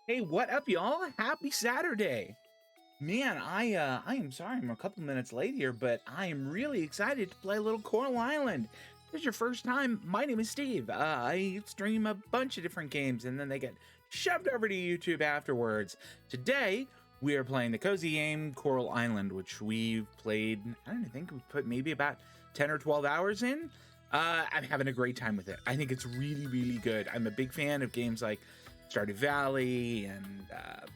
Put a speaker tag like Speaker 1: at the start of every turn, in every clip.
Speaker 1: Hey, what up, y'all? Happy Saturday. Man, I am sorry I'm a couple minutes late here, but I am really excited to play a little Coral Island. If it's your first time, my name is Steve. I stream a bunch of different games and then they get shoved over to YouTube afterwards. Today, we are playing the cozy game Coral Island, which we've played, I don't think we put maybe about 10 or 12 hours in. I'm having a great time with it. I think it's really, really good. I'm a big fan of games like Stardew Valley and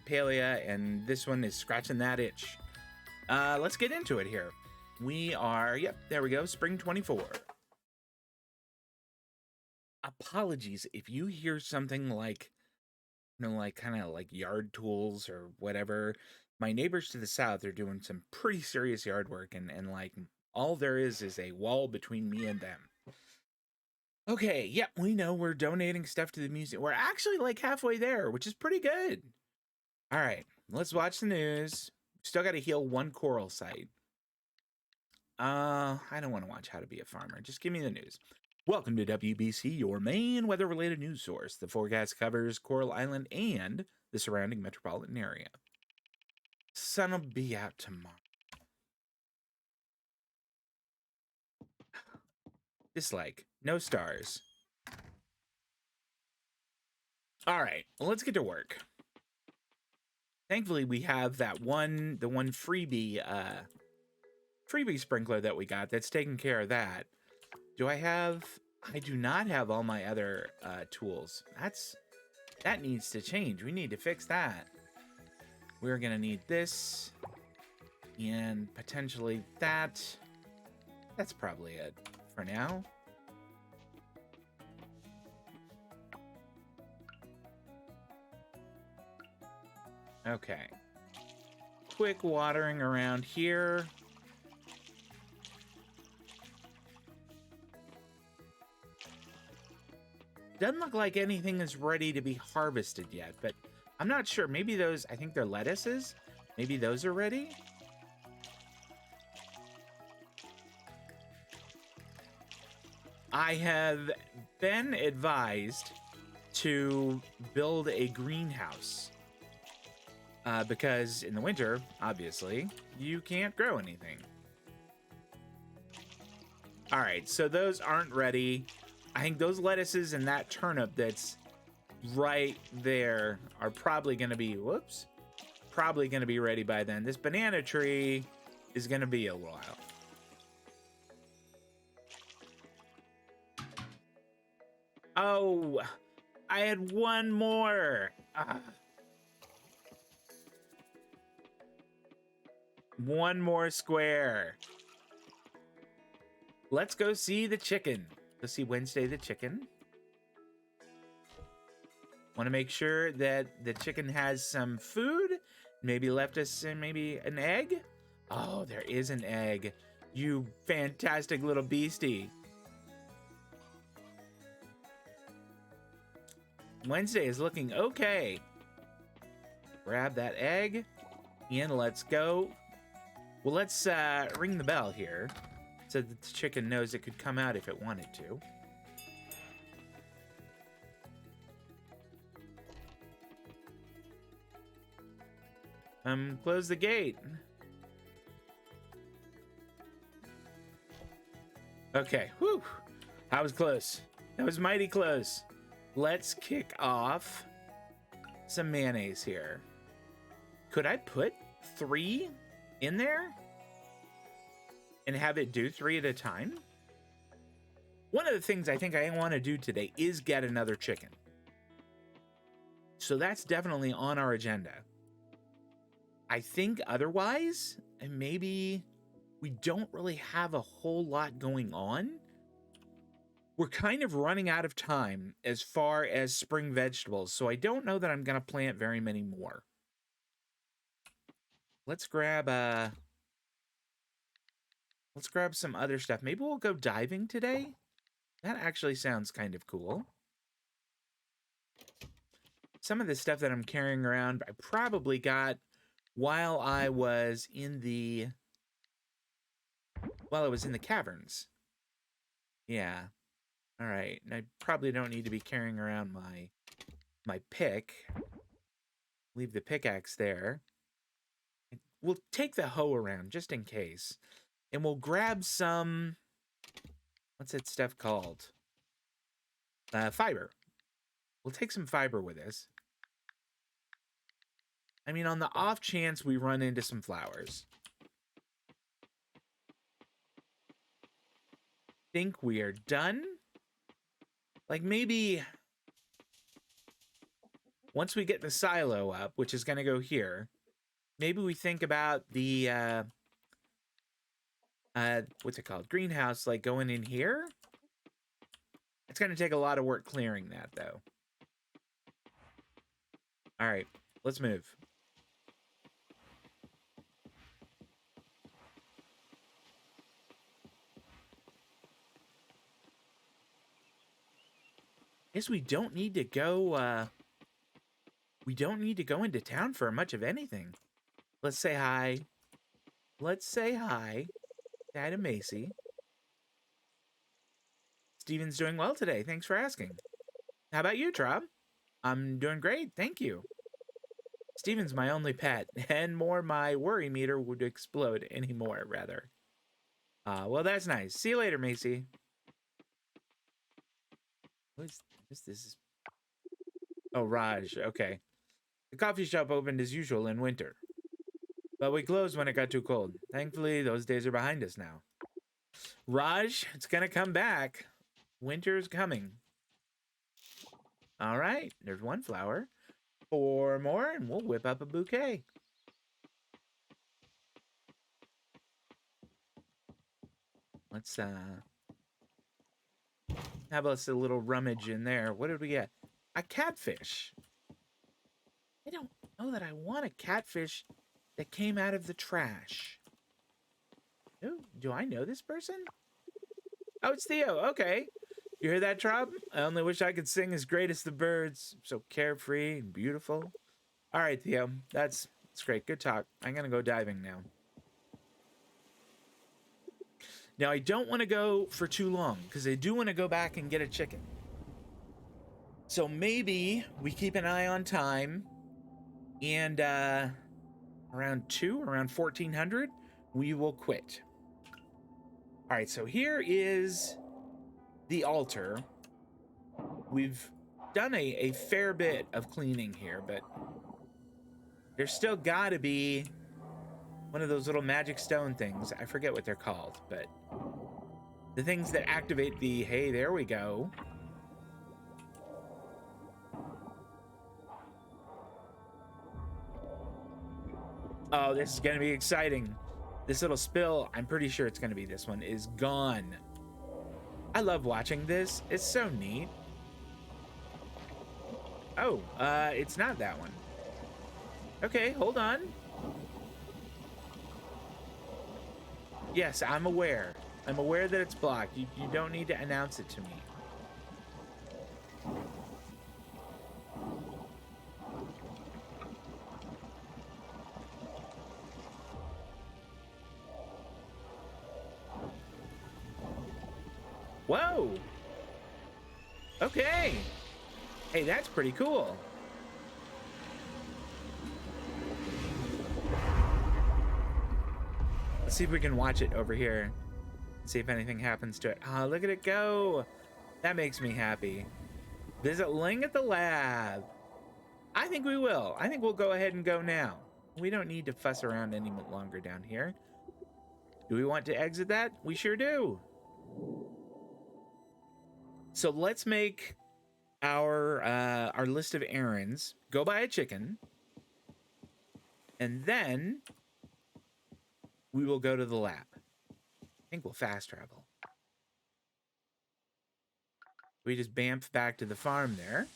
Speaker 1: Palia, and this one is scratching that itch. Let's get into it here. We are, yep, there we go, Spring 24. Apologies if you hear something like, like kind of like yard tools or whatever. My neighbors to the south are doing some pretty serious yard work, and like all there is a wall between me and them. Okay, yep, we know we're donating stuff to the museum. We're actually like halfway there, which is pretty good. All right, let's watch the news. Still got to heal one coral site. I don't want to watch How to Be a Farmer. Just give me the news. Welcome to WBC, your main weather-related news source. The forecast covers Coral Island and the surrounding metropolitan area. Sun will be out tomorrow. Dislike. No stars. All right, well, let's get to work. Thankfully, we have the one freebie sprinkler that we got that's taking care of that. I do not have all my other tools. That needs to change. We need to fix that. We're gonna need this and potentially that. That's probably it for now. Okay. Quick watering around here. Doesn't look like anything is ready to be harvested yet, but I'm not sure. Maybe those, I think they're lettuces. Maybe those are ready. I have been advised to build a greenhouse because in the winter, obviously, you can't grow anything. All right, so those aren't ready. I think those lettuces and that turnip that's right there are probably going to be, probably going to be ready by then. This banana tree is going to be a while. Oh, I had one more. One more square. Let's go see the chicken. Let's see Wednesday the chicken. Want to make sure that the chicken has some food. Maybe left us maybe an egg. Oh, there is an egg. You fantastic little beastie. Wednesday is looking okay. Grab that egg and let's go. Well, let's ring the bell here so that the chicken knows it could come out if it wanted to. Close the gate. Okay, whew. That was close. That was mighty close. Let's kick off some mayonnaise here. Could I put 3 in there and have it do 3 at a time? One of the things I think I want to do today is get another chicken. So that's definitely on our agenda. I think otherwise, and maybe we don't really have a whole lot going on. We're kind of running out of time as far as spring vegetables, so I don't know that I'm going to plant very many more. Let's grab some other stuff. Maybe we'll go diving today. That actually sounds kind of cool. Some of the stuff that I'm carrying around, I probably got while I was in the caverns. Yeah. All right. I probably don't need to be carrying around my pick. Leave the pickaxe there. We'll take the hoe around just in case. And we'll grab some, what's that stuff called? Fiber. We'll take some fiber with us. I mean, on the off chance we run into some flowers. Think we are done? Like maybe once we get the silo up, which is going to go here, maybe we think about the, what's it called? Greenhouse, like going in here? It's going to take a lot of work clearing that, though. All right, let's move. Guess we don't need to go, we don't need to go into town for much of anything. Let's say hi. Let's say hi. Say hi to Macy. Steven's doing well today. Thanks for asking. How about you, Trob? I'm doing great. Thank you. Steven's my only pet, and more my worry meter would explode anymore, rather. Well, that's nice. See you later, Macy. What's this? Oh, Raj. Okay. The coffee shop opened as usual in winter, but we closed when it got too cold. Thankfully, those days are behind us now. Raj, it's gonna come back. Winter's coming. All right, there's one flower. 4 more, and we'll whip up a bouquet. Let's have us a little rummage in there. What did we get? A catfish. I don't know that I want a catfish that came out of the trash. Oh, do I know this person? Oh, it's Theo. Okay. You hear that, Trob? I only wish I could sing as great as the birds. So carefree and beautiful. All right, Theo. That's great. Good talk. I'm going to go diving now. Now, I don't want to go for too long because I do want to go back and get a chicken. So maybe we keep an eye on time, and around 1400, we will quit. All right, so here is the altar. We've done a fair bit of cleaning here, but there's still got to be one of those little magic stone things. I forget what they're called, but the things that activate the, hey, there we go. Oh, this is going to be exciting. This little spill, I'm pretty sure it's going to be this one, is gone. I love watching this. It's so neat. Oh, it's not that one. Okay, hold on. Yes, I'm aware. I'm aware that it's blocked. You don't need to announce it to me. Whoa. Okay. Hey, that's pretty cool. Let's see if we can watch it over here. See if anything happens to it. Oh, look at it go. That makes me happy. Visit Ling at the lab. I think we will. I think we'll go ahead and go now. We don't need to fuss around any longer down here. Do we want to exit that? We sure do. So let's make our list of errands. Go buy a chicken. And then we will go to the lab. I think we'll fast travel. We just bamf back to the farm there.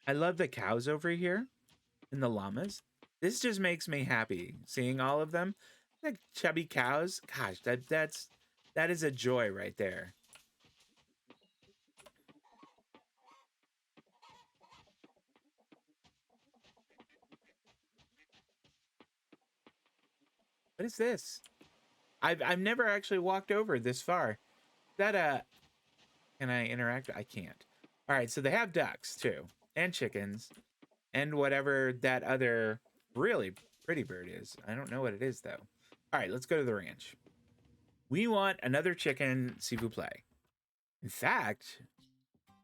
Speaker 1: I love the cows over here and the llamas. This just makes me happy seeing all of them. Like chubby cows. Gosh, that is a joy right there. What is this? I've never actually walked over this far. That can I interact? I can't. All right, so they have ducks too, and chickens, and whatever that other really pretty bird is. I don't know what it is though. All right, let's go to the ranch. We want another chicken, s'il vous plaît. In fact,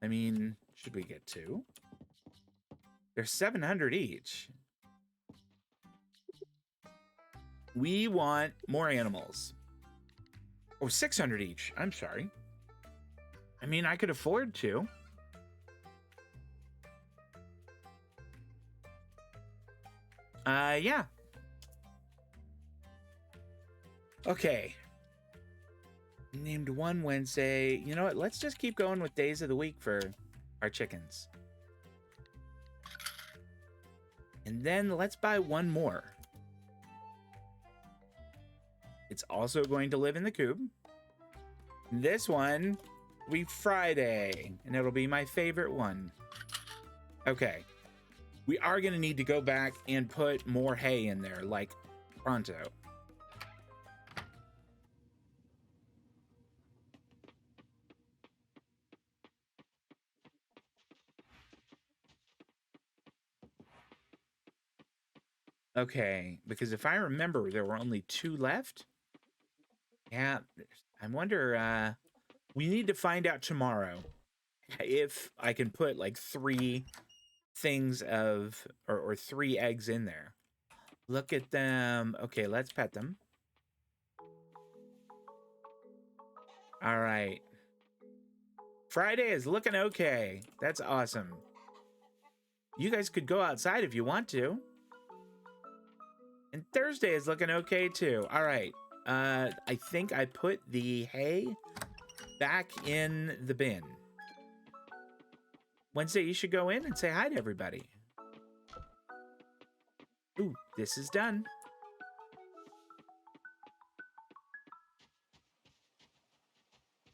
Speaker 1: I mean, should we get two? They're 700 each. We want more animals. Oh, 600 each. I'm sorry. I mean, I could afford to. Yeah. Okay. Named one Wednesday. You know what? Let's just keep going with days of the week for our chickens. And then let's buy one more. It's also going to live in the coop. This one will be Friday, and it'll be my favorite one. Okay. We are going to need to go back and put more hay in there, like pronto. Okay, because if I remember, there were only 2 left. Yeah, I wonder, we need to find out tomorrow if I can put like 3 things of, or 3 eggs in there. Look at them. Okay, let's pet them. All right. Friday is looking okay. That's awesome. You guys could go outside if you want to. And Thursday is looking okay too. All right. I think I put the hay back in the bin. Wednesday, you should go in and say hi to everybody. Ooh, this is done.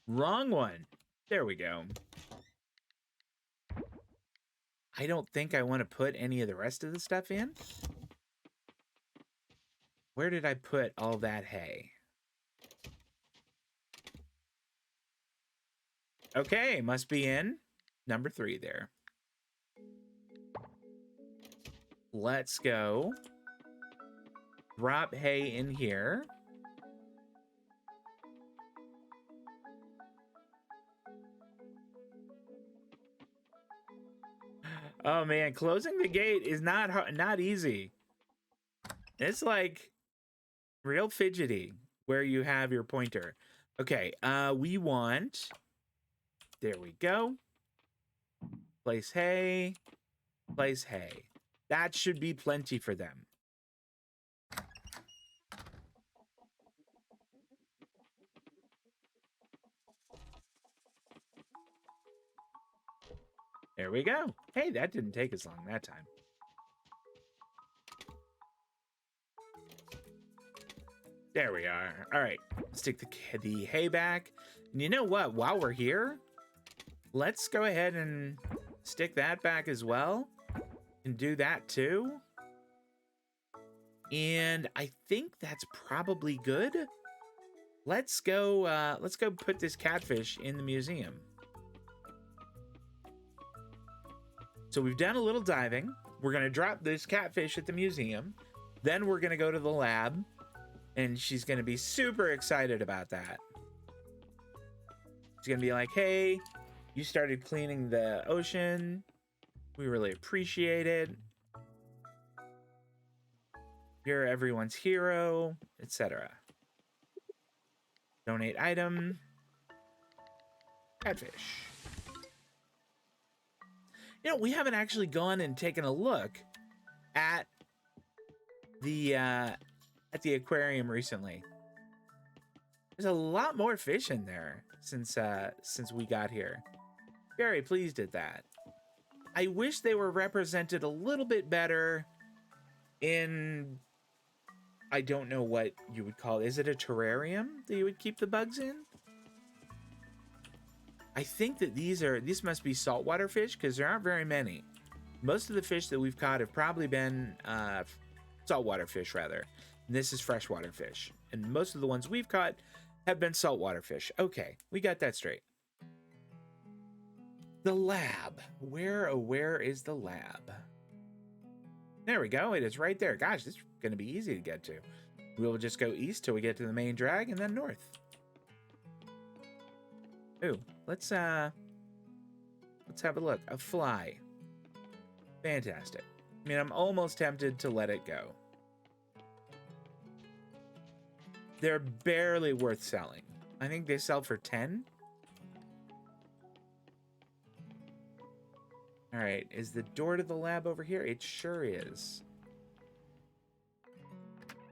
Speaker 1: Wrong one. There we go. I don't think I want to put any of the rest of the stuff in. Where did I put all that hay? Okay, must be in number 3 there. Let's go. Drop hay in here. Oh man, closing the gate is not easy. It's like real fidgety where you have your pointer. Okay, we want, there we go. Place hay, place hay. That should be plenty for them. There we go. Hey, that didn't take us long that time. There we are. All right, stick the hay back. And you know what? While we're here, let's go ahead and stick that back as well. And do that too. And I think that's probably good. Let's go put this catfish in the museum. So we've done a little diving. We're gonna drop this catfish at the museum. Then we're gonna go to the lab. And she's gonna be super excited about that. She's gonna be like, hey, you started cleaning the ocean. We really appreciate it. You're everyone's hero, etc. Donate item. Catfish. You know, we haven't actually gone and taken a look at the aquarium recently. There's a lot more fish in there since we got here. Very pleased at that. I wish they were represented a little bit better in, I don't know what you would call it. Is it a terrarium that you would keep the bugs in? I think that these must be saltwater fish because there aren't very many. Most of the fish that we've caught have probably been saltwater fish rather. This is freshwater fish. And most of the ones we've caught have been saltwater fish. Okay, we got that straight. The lab. Where is the lab? There we go. It is right there. Gosh, this is going to be easy to get to. We'll just go east till we get to the main drag and then north. Ooh, let's have a look. A fly. Fantastic. I mean, I'm almost tempted to let it go. They're barely worth selling. I think they sell for 10. All right, is the door to the lab over here? It sure is.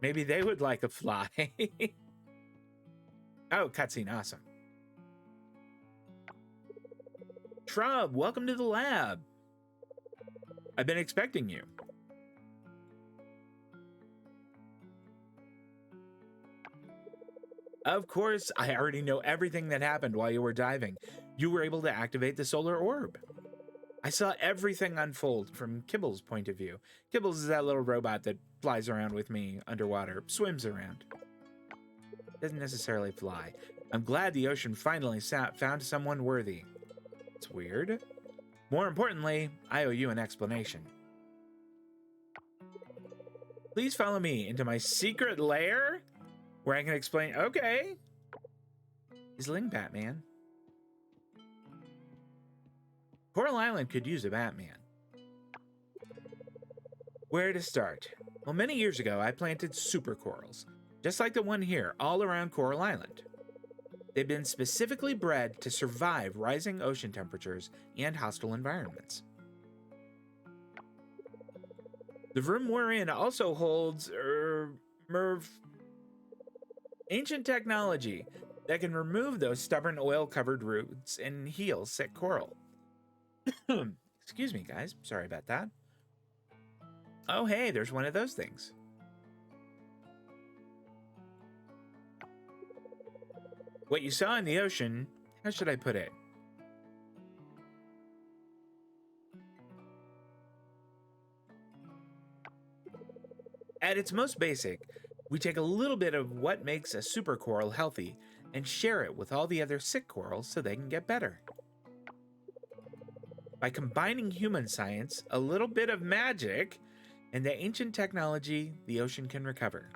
Speaker 1: Maybe they would like a fly. Oh, cutscene, awesome. Shrub, welcome to the lab. I've been expecting you. Of course, I already know everything that happened while you were diving. You were able to activate the solar orb. I saw everything unfold from Kibble's point of view. Kibbles is that little robot that flies around with me underwater, swims around. Doesn't necessarily fly. I'm glad the ocean finally found someone worthy. It's weird. More importantly, I owe you an explanation. Please follow me into my secret lair where I can explain. Okay. He's Ling Batman. Coral Island could use a Batman. Where to start? Well, many years ago, I planted super corals, just like the one here, all around Coral Island. They've been specifically bred to survive rising ocean temperatures and hostile environments. The room we're in also holds ancient technology that can remove those stubborn oil-covered roots and heal sick coral. Excuse me, guys. Sorry about that. Oh, hey, there's one of those things. What you saw in the ocean, how should I put it? At its most basic, we take a little bit of what makes a super coral healthy and share it with all the other sick corals so they can get better. By combining human science, a little bit of magic, and the ancient technology, the ocean can recover.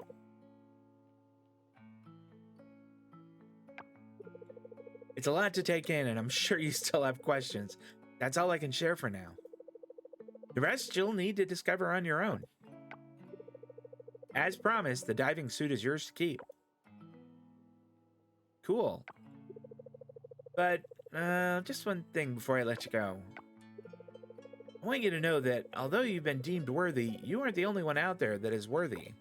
Speaker 1: It's a lot to take in, and I'm sure you still have questions. That's all I can share for now. The rest you'll need to discover on your own. As promised, the diving suit is yours to keep. Cool. But, just one thing before I let you go. I want you to know that although you've been deemed worthy, you aren't the only one out there that is worthy.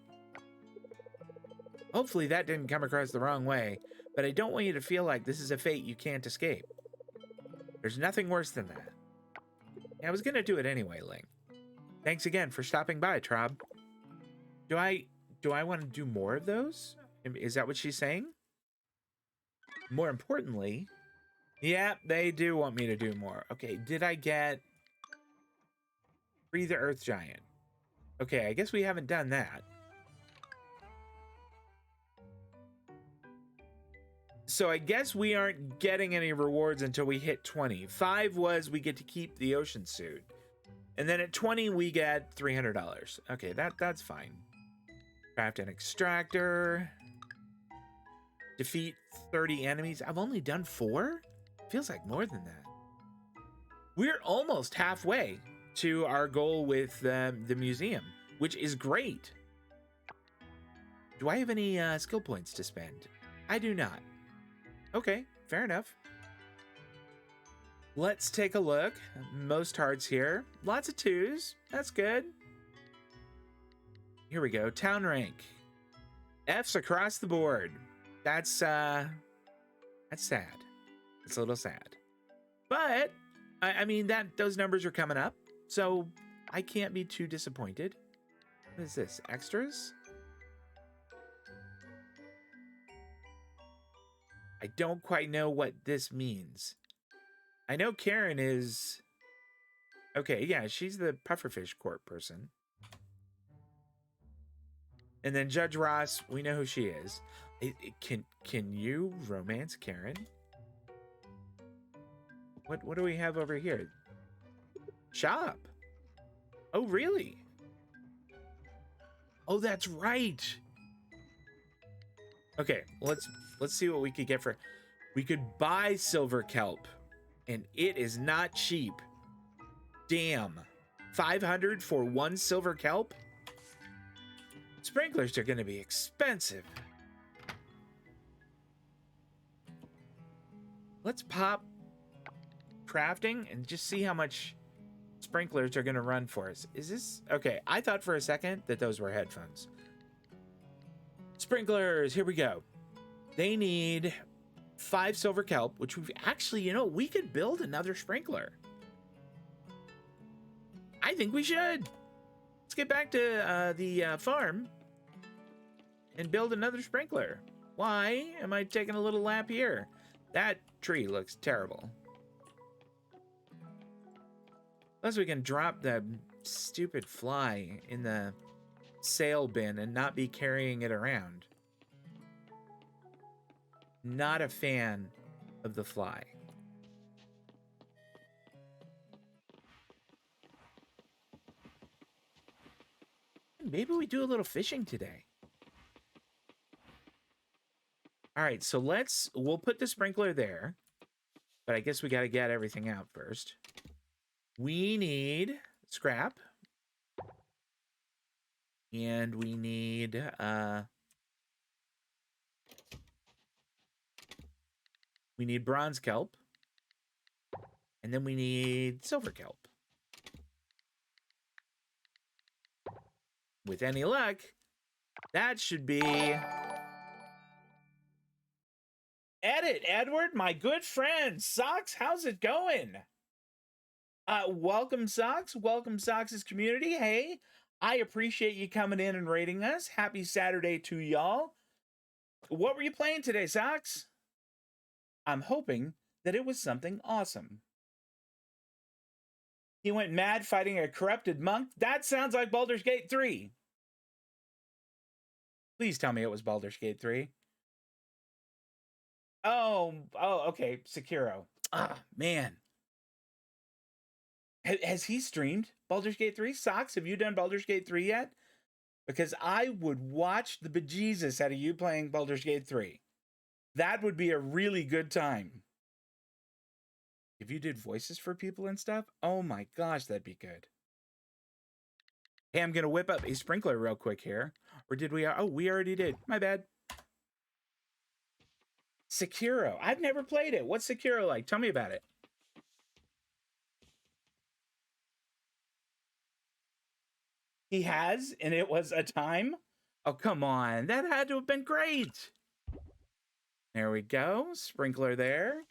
Speaker 1: Hopefully that didn't come across the wrong way, but I don't want you to feel like this is a fate you can't escape. There's nothing worse than that. I was gonna do it anyway, Ling. Thanks again for stopping by, Trob. Do I want to do more of those? Is that what she's saying? More importantly, yeah, they do want me to do more. Okay, did I get Free the Earth Giant? Okay, I guess we haven't done that. So I guess we aren't getting any rewards until we hit 20. 5 was we get to keep the ocean suit. And then at 20, we get $300. Okay, that's fine. Craft an extractor. Defeat 30 enemies. I've only done 4? Feels like more than that. We're almost halfway to our goal with the museum, which is great. Do I have any skill points to spend? I do not. Okay, fair enough. Let's take a look. Most hearts here. Lots of 2s. That's good. Here we go. Town rank. F's across the board. That's sad. It's a little sad. But I mean those numbers are coming up, so I can't be too disappointed. What is this? Extras? I don't quite know what this means. I know Karen is... Okay, yeah, she's the Pufferfish Corp person. And then Judge Ross, we know who she is. Can you romance Karen? What do we have over here? Shop. Oh, really? Oh, that's right. Okay, let's see what we could get for. We could buy silver kelp, and it is not cheap. Damn. 500 for one silver kelp? Sprinklers are going to be expensive. Let's pop crafting and just see how much sprinklers are going to run for us. Is this okay? I thought for a second that those were headphones. Sprinklers, here we go. They need 5 silver kelp, which we've actually, you know, we could build another sprinkler. I think we should. Let's get back to the farm and build another sprinkler. Why am I taking a little lap here? That tree looks terrible. Plus we can drop the stupid fly in the sale bin and not be carrying it around. Not a fan of the fly. Maybe we do a little fishing today. All right, so we'll put the sprinkler there, but I guess we got to get everything out first. We need scrap, and we need bronze kelp, and then we need silver kelp. With any luck, that should be Edit, Edward, my good friend. Socks, how's it going? Welcome, Socks. Welcome, Socks' community. Hey, I appreciate you coming in and rating us. Happy Saturday to y'all. What were you playing today, Socks? I'm hoping that it was something awesome. He went mad fighting a corrupted monk. That sounds like Baldur's Gate 3. Please tell me it was Baldur's Gate 3. Oh, okay. Sekiro. Ah, man. Has he streamed Baldur's Gate 3? Socks, have you done Baldur's Gate 3 yet? Because I would watch the bejesus out of you playing Baldur's Gate 3. That would be a really good time. If you did voices for people and stuff, oh my gosh, that'd be good. Hey, I'm going to whip up a sprinkler real quick here. Or did we? Oh, we already did. My bad. Sekiro. I've never played it. What's Sekiro like? Tell me about it. He has, and it was a time? Oh, come on. That had to have been great. There we go. Sprinkler there.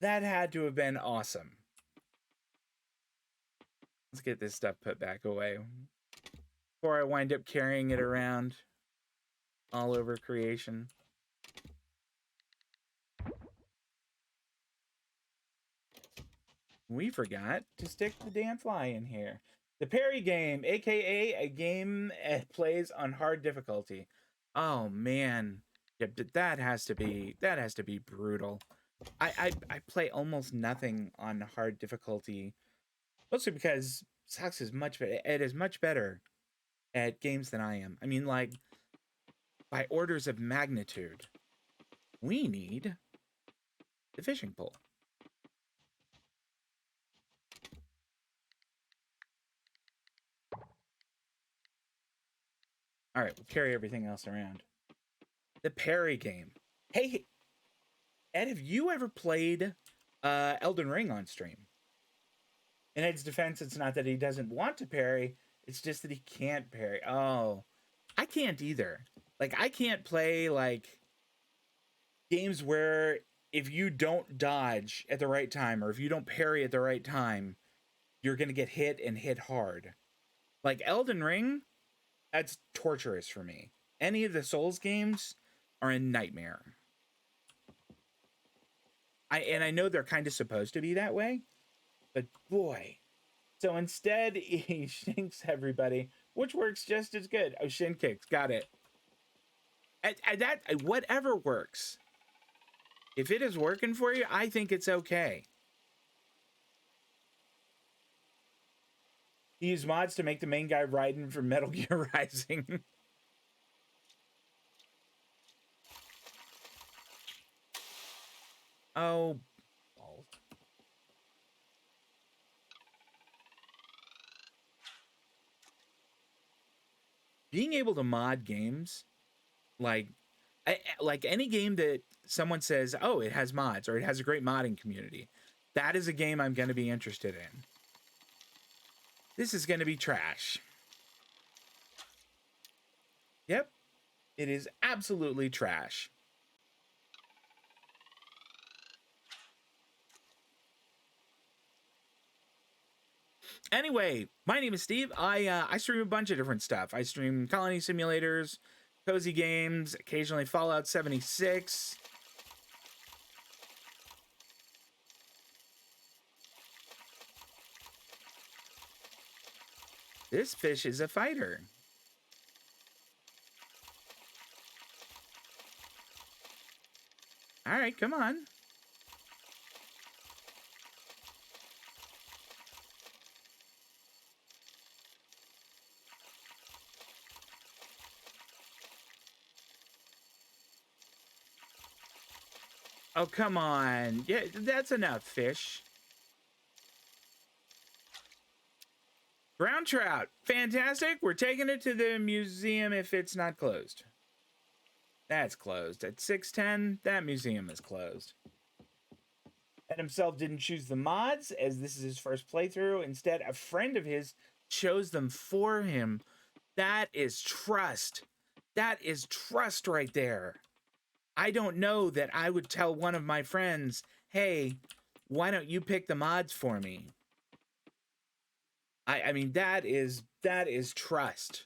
Speaker 1: That had to have been awesome. Let's get this stuff put back away before I wind up carrying it around all over creation. We forgot to stick the damn fly in here. The parry game, aka a game plays on hard difficulty. Oh man, yeah, that has to be brutal. I play almost nothing on hard difficulty, mostly because Sox is much better. It is much better at games than I am. I mean, like by orders of magnitude. We need the fishing pole. All right, we'll carry everything else around. The parry game. Hey, Ed, have you ever played Elden Ring on stream? In Ed's defense, it's not that he doesn't want to parry, it's just that he can't parry. Oh, I can't either. Like, I can't play, like, games where if you don't dodge at the right time or if you don't parry at the right time, you're going to get hit and hit hard. Like, Elden Ring, that's torturous for me. Any of the Souls games are a nightmare. I know they're kind of supposed to be that way, but boy, So instead, he shinks everybody, which works just as good. Oh, shin kicks. Got it. Whatever works. If it is working for you, I think it's okay. He used mods to make the main guy Raiden from Metal Gear Rising. Oh, balls. Being able to mod games, like any game that someone says, oh, it has mods or it has a great modding community, that is a game I'm going to be interested in. This is going to be trash. Yep, it is absolutely trash. Anyway, my name is Steve. I stream a bunch of different stuff. I stream colony simulators, cozy games, occasionally Fallout 76. This fish is a fighter. All right, come on. Oh, come on. Yeah, that's enough, fish. Brown trout. Fantastic. We're taking it to the museum if it's not closed. That's closed. At 6:10, that museum is closed. And himself didn't choose the mods, as this is his first playthrough. Instead, a friend of his chose them for him. That is trust. That is trust right there. I don't know that I would tell one of my friends, hey, why don't you pick the mods for me? I mean, that is trust.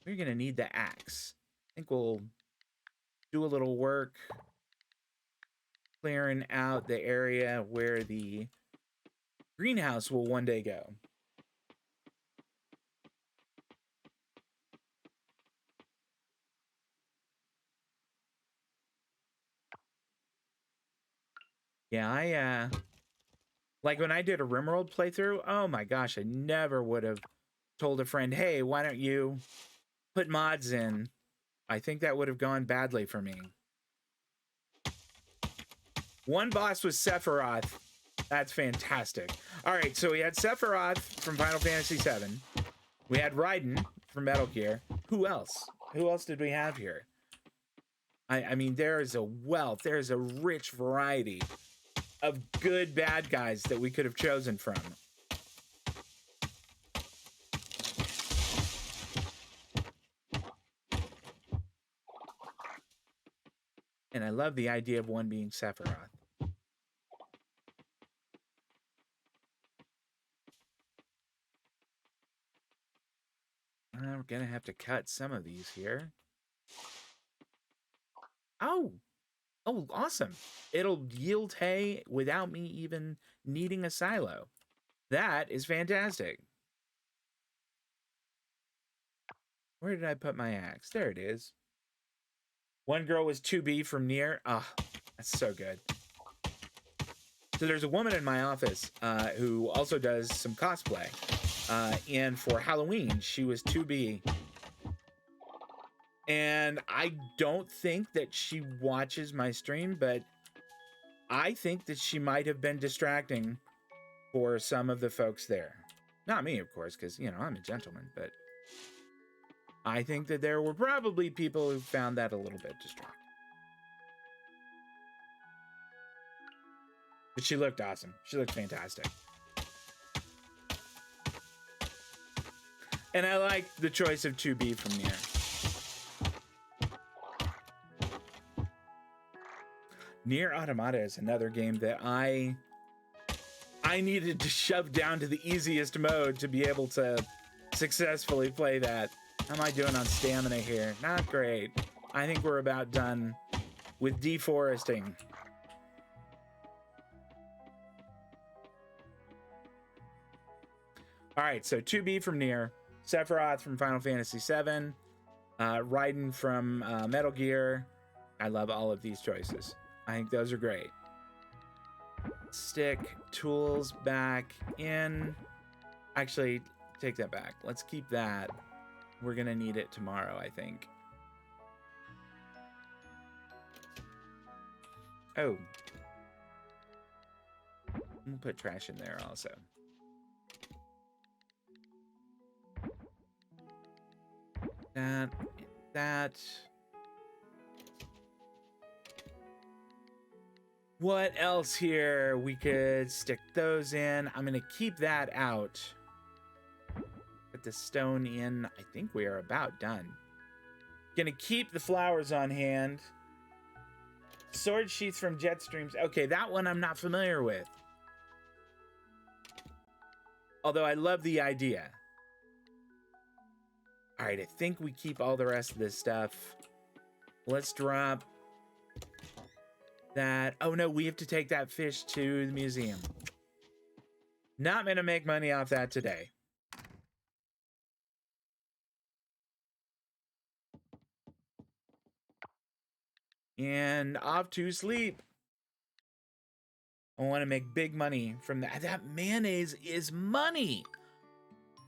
Speaker 1: We're going to need the axe. I think we'll do a little work clearing out the area where the greenhouse will one day go. Yeah, I like when I did a Rimworld playthrough, oh my gosh, I never would have told a friend, hey, why don't you put mods in? I think that would have gone badly for me. One boss was Sephiroth. That's fantastic. All right, so we had Sephiroth from Final Fantasy VII. We had Raiden from Metal Gear. Who else? Who else did we have here? I mean, there is a wealth. There is a rich variety of good bad guys that we could have chosen from. And I love the idea of one being Sephiroth. We're gonna have to cut some of these here. Oh, awesome. It'll yield hay without me even needing a silo. That is fantastic. Where did I put my axe? There it is. One girl was 2B from Nier. Ah, oh, that's so good. So there's a woman in my office who also does some cosplay. And for Halloween, she was 2B. And I don't think that she watches my stream, but I think that she might have been distracting for some of the folks there. Not me, of course, because, you know, I'm a gentleman, but I think that there were probably people who found that a little bit distracting. But she looked awesome. She looked fantastic. And I like the choice of 2B from Nier. Nier Automata is another game that I needed to shove down to the easiest mode to be able to successfully play that. How am I doing on stamina here? Not great. I think we're about done with deforesting. All right, so 2B from Nier, Sephiroth from Final Fantasy VII, Raiden from Metal Gear. I love all of these choices. I think those are great. Stick tools back in. Actually, take that back. Let's keep that. We're gonna need it tomorrow, I think. Oh. We'll put trash in there also. That. What else here? We could stick those in. I'm gonna keep that out. Put the stone in. I think we are about done. Gonna keep the flowers on hand. Sword sheaths from Jetstreams. Okay, that one I'm not familiar with. Although I love the idea. All right, I think we keep all the rest of this stuff. Let's drop that. Oh no, we have to take that fish to the museum. Not gonna make money off that today. And off to sleep. I want to make big money from that. That mayonnaise is money.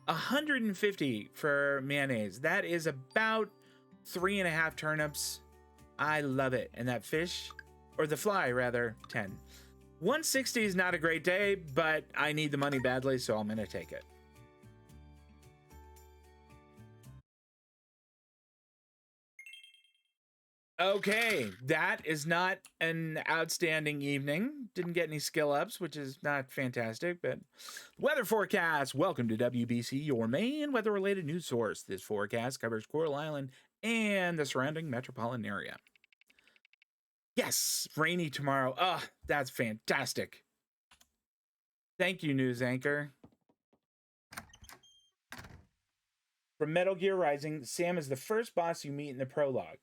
Speaker 1: 150 for mayonnaise. That is about 3.5 turnips. I love it. And that fish, or the fly rather, 10. 160 is not a great day, but I need the money badly, so I'm gonna take it. Okay, that is not an outstanding evening. Didn't get any skill ups, which is not fantastic, but weather forecast. Welcome to WBC, your main weather-related news source. This forecast covers Coral Island and the surrounding metropolitan area. Yes, rainy tomorrow. Oh, that's fantastic. Thank you, news anchor. From Metal Gear Rising, Sam is the first boss you meet in the prologue.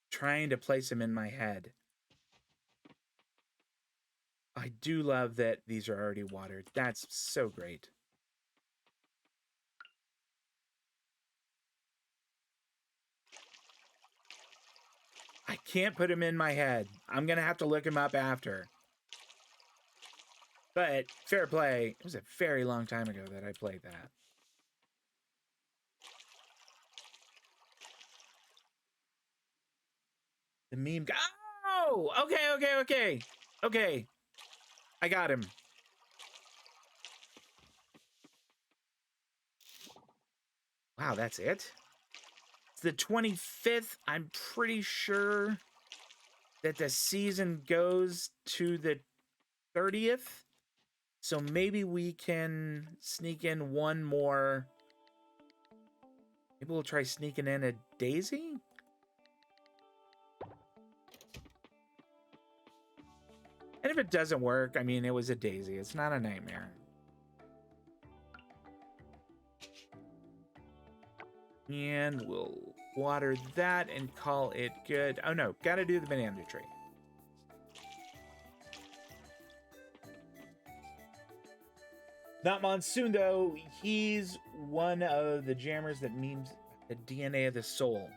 Speaker 1: Trying to place him in my head. I do love that these are already watered. That's so great. I can't put him in my head. I'm gonna have to look him up after. But fair play. It was a very long time ago that I played that. The meme guy. Oh, okay. I got him. Wow, that's it? It's the 25th. I'm pretty sure that the season goes to the 30th. So maybe we can sneak in one more. Maybe we'll try sneaking in a Daisy? And if it doesn't work, I mean, it was a Daisy. It's not a nightmare. And we'll water that and call it good. Oh no, gotta do the banana tree. Not Monsoon though. He's one of the jammers that memes the DNA of the soul.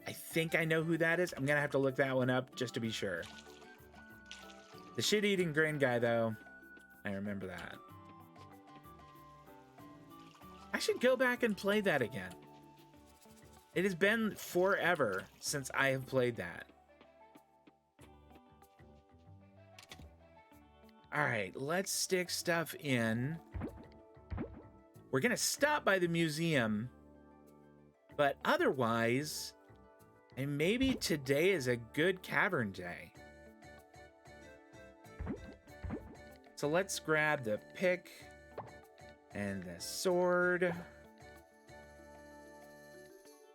Speaker 1: I think I know who that is. I'm gonna have to look that one up just to be sure. The shit-eating grin guy though, I remember that. I should go back and play that again. It has been forever since I have played that. All right, let's stick stuff in. We're gonna stop by the museum, but otherwise, and maybe today is a good cavern day. So let's grab the pick and the sword.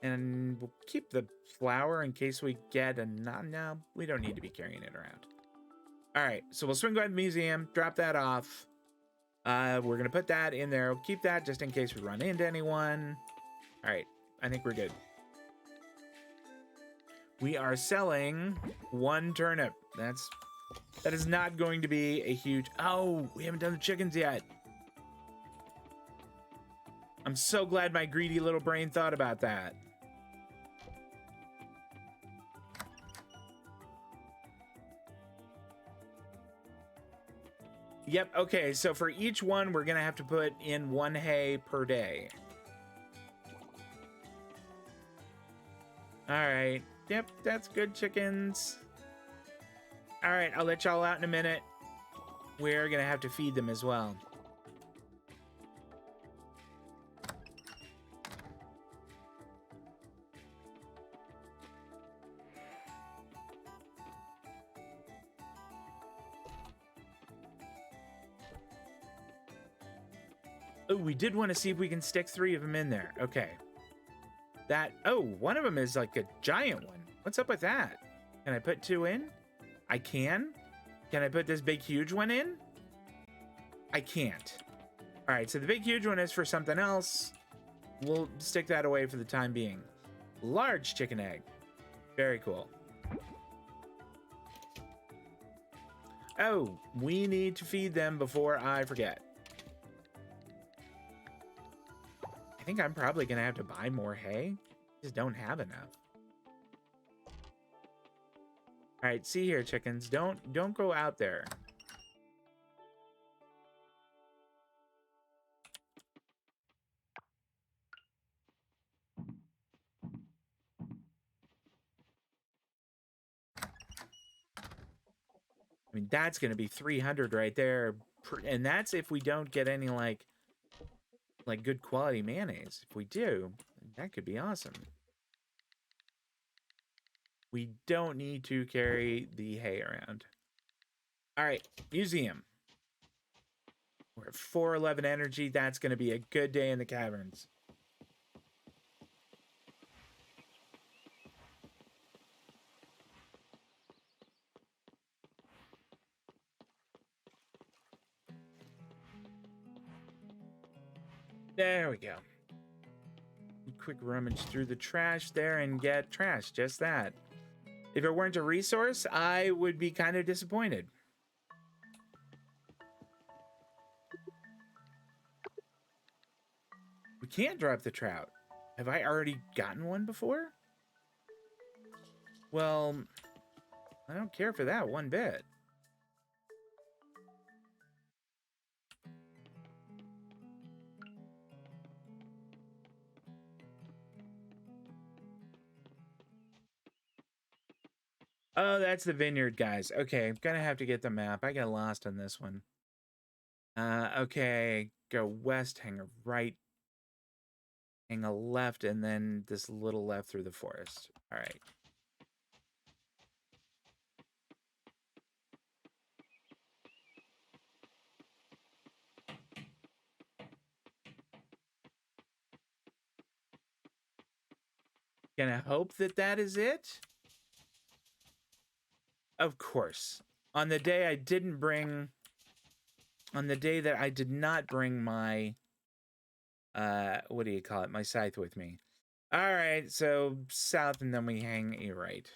Speaker 1: And we'll keep the flower in case we get a... No, we don't need to be carrying it around. All right, so we'll swing by the museum, drop that off. We're going to put that in there. We'll keep that just in case we run into anyone. All right, I think we're good. We are selling 1 turnip. That's That is not going to be a huge... Oh, we haven't done the chickens yet. I'm so glad my greedy little brain thought about that. Yep, okay, so for each one, we're gonna have to put in 1 hay per day. All right, yep, that's good, chickens. All right, I'll let y'all out in a minute. We're gonna have to feed them as well. Oh, we did want to see if we can stick 3 of them in there. Okay. That, oh, one of them is like a giant one. What's up with that? Can I put 2 in? I can. Can I put this big, huge one in? I can't. All right, so the big, huge one is for something else. We'll stick that away for the time being. Large chicken egg. Very cool. Oh, we need to feed them before I forget. I think I'm probably gonna have to buy more hay. Just don't have enough. All right, see here, chickens. Don't go out there. I mean, that's gonna be 300 right there, and that's if we don't get any like good quality mayonnaise. If we do, that could be awesome. We don't need to carry the hay around. All right, museum. We're at 411 energy. That's going to be a good day in the caverns. There we go. Quick rummage through the trash there and get trash. Just that. If it weren't a resource, I would be kind of disappointed. We can't drop the trout. Have I already gotten one before? Well, I don't care for that one bit. Oh, that's the vineyard, guys. Okay, I'm gonna have to get the map. I got lost on this one. Okay, go west, hang a right, hang a left, and then this little left through the forest. All right. Gonna hope that that is it. Of course. On the day I didn't bring... On the day that I did not bring my... what do you call it? My scythe with me. Alright, so south and then we hang a right.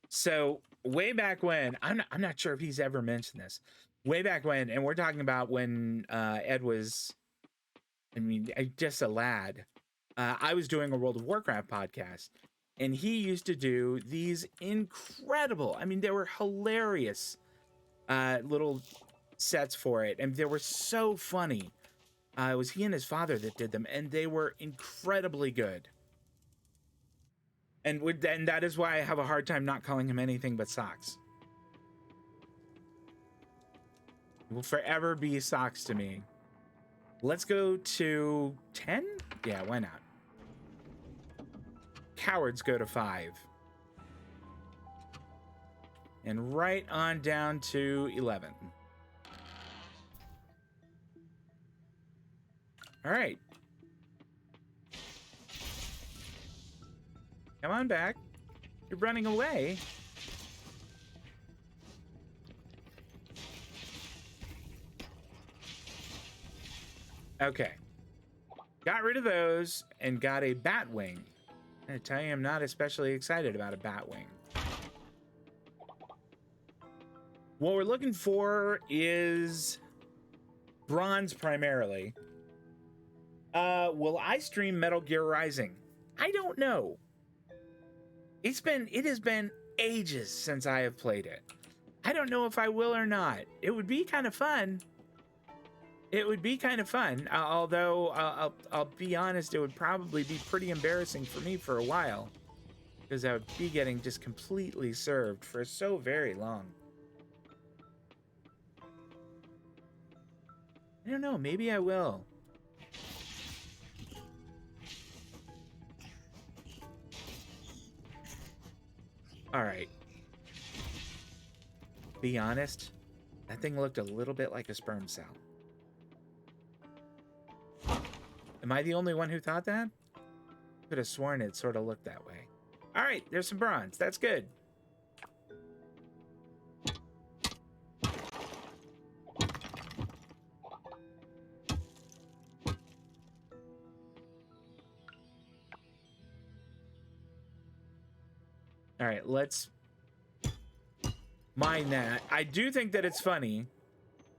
Speaker 1: So, way back when... I'm not sure if he's ever mentioned this. Way back when, and we're talking about when Ed was... I mean, just a lad. I was doing a World of Warcraft podcast, and he used to do these incredible, I mean, they were hilarious little sets for it, and they were so funny. It was he and his father that did them, and they were incredibly good. And that is why I have a hard time not calling him anything but Socks. He will forever be Socks to me. Let's go to 10? Yeah, why not? Cowards go to 5. And right on down to 11. All right. Come on back. You're running away. Okay. Got rid of those and got a bat wing. I tell you, I'm not especially excited about a bat wing. What we're looking for is bronze primarily. Will I stream Metal Gear Rising? I don't know. It has been ages since I have played it. I don't know if I will or not. It would be kind of fun. It would be kind of fun, although I'll be honest, it would probably be pretty embarrassing for me for a while, because I would be getting just completely served for so very long. I don't know, maybe I will. All right. Be honest, that thing looked a little bit like a sperm cell. Am I the only one who thought that? Could have sworn it sort of looked that way. All right, there's some bronze. That's good. All right, let's mine that. I do think that it's funny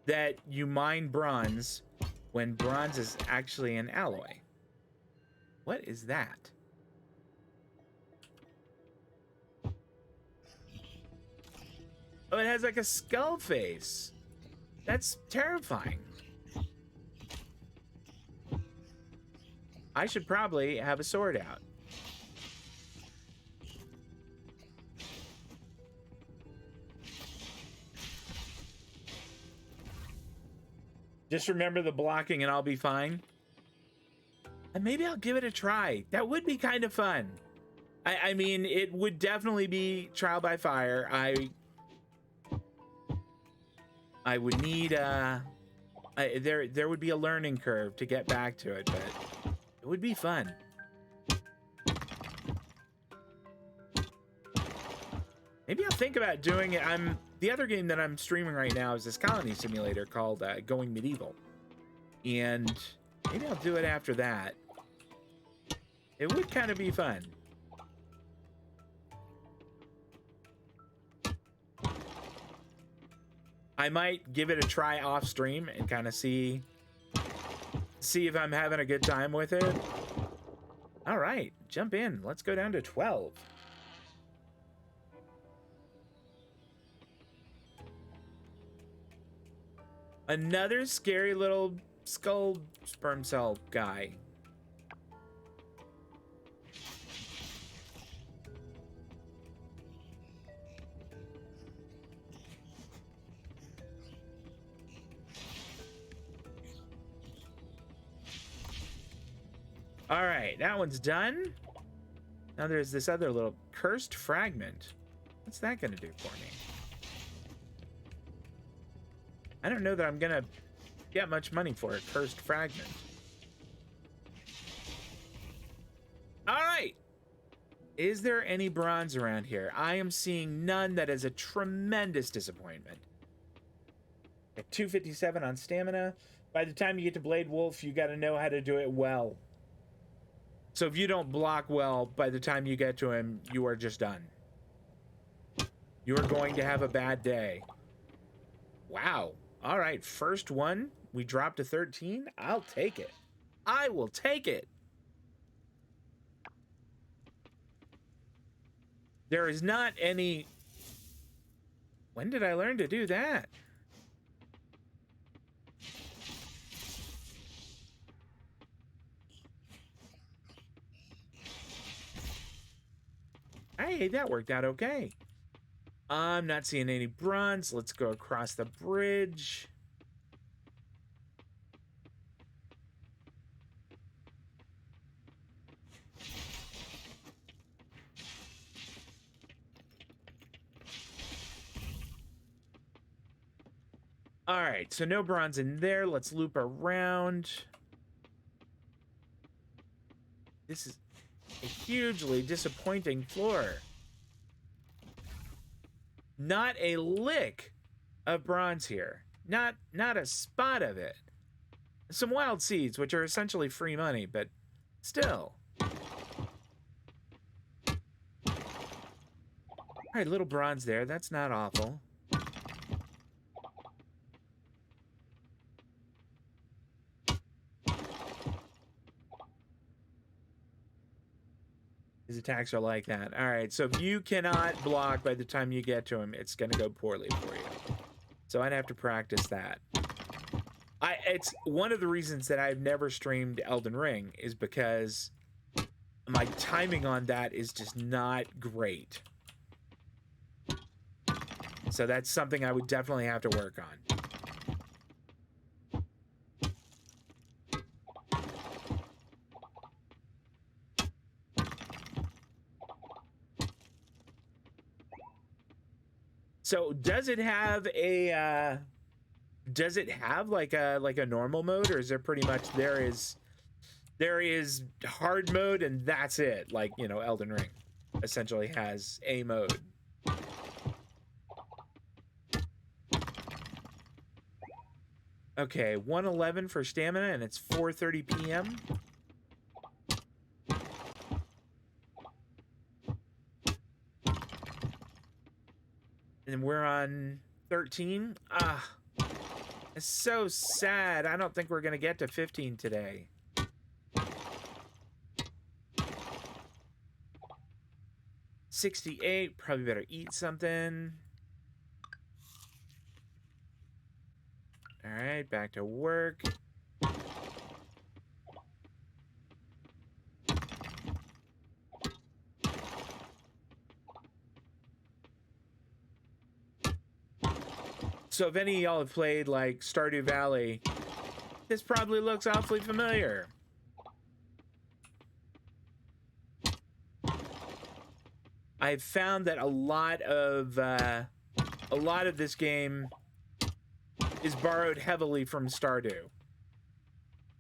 Speaker 1: that you mine bronze when bronze is actually an alloy. What is that? Oh, it has like a skull face. That's terrifying. I should probably have a sword out. Just remember the blocking and I'll be fine. And maybe I'll give it a try. That would be kind of fun. I mean, it would definitely be trial by fire. I would need there would be a learning curve to get back to it, but it would be fun. Maybe I'll think about doing it. The other game that I'm streaming right now is this colony simulator called Going Medieval. And maybe I'll do it after that. It would kind of be fun. I might give it a try off stream and kind of see if I'm having a good time with it. All right, jump in. Let's go down to 12. Another scary little skull sperm cell guy. All right, that one's done. Now there's this other little cursed fragment. What's that gonna do for me? I don't know that I'm gonna get much money for a cursed fragment. All right. Is there any bronze around here? I am seeing none. That is a tremendous disappointment. At 257 on stamina. By the time you get to Blade Wolf, you got to know how to do it well. So if you don't block well, by the time you get to him, you are just done. You are going to have a bad day. Wow. All right, first one. We dropped to 13. I'll take it. I will take it. There is not any... When did I learn to do that? Hey, that worked out okay. I'm not seeing any bronze. Let's go across the bridge. All right, so no bronze in there. Let's loop around. This is a hugely disappointing floor. Not a lick of bronze here. Not a spot of it. some wild seeds, which are essentially free money, but still. All right, little bronze there. That's not awful. His attacks are like that. All right, so if you cannot block by the time you get to him, it's going to go poorly for you. So I'd have to practice that. It's one of the reasons that I've never streamed Elden Ring is because my timing on that is just not great. So that's something I would definitely have to work on. So does it have a like a normal mode, or is there pretty much there is hard mode and that's it? Like, you know, Elden Ring essentially has a mode. Okay, 111 for stamina and it's 4:30 p.m. And we're on 13. Ah, it's so sad. I don't think we're gonna get to 15 today. $68. Probably better eat something. All right, back to work. So if any of y'all have played like Stardew Valley, this probably looks awfully familiar. I've found that a lot of this game is borrowed heavily from Stardew.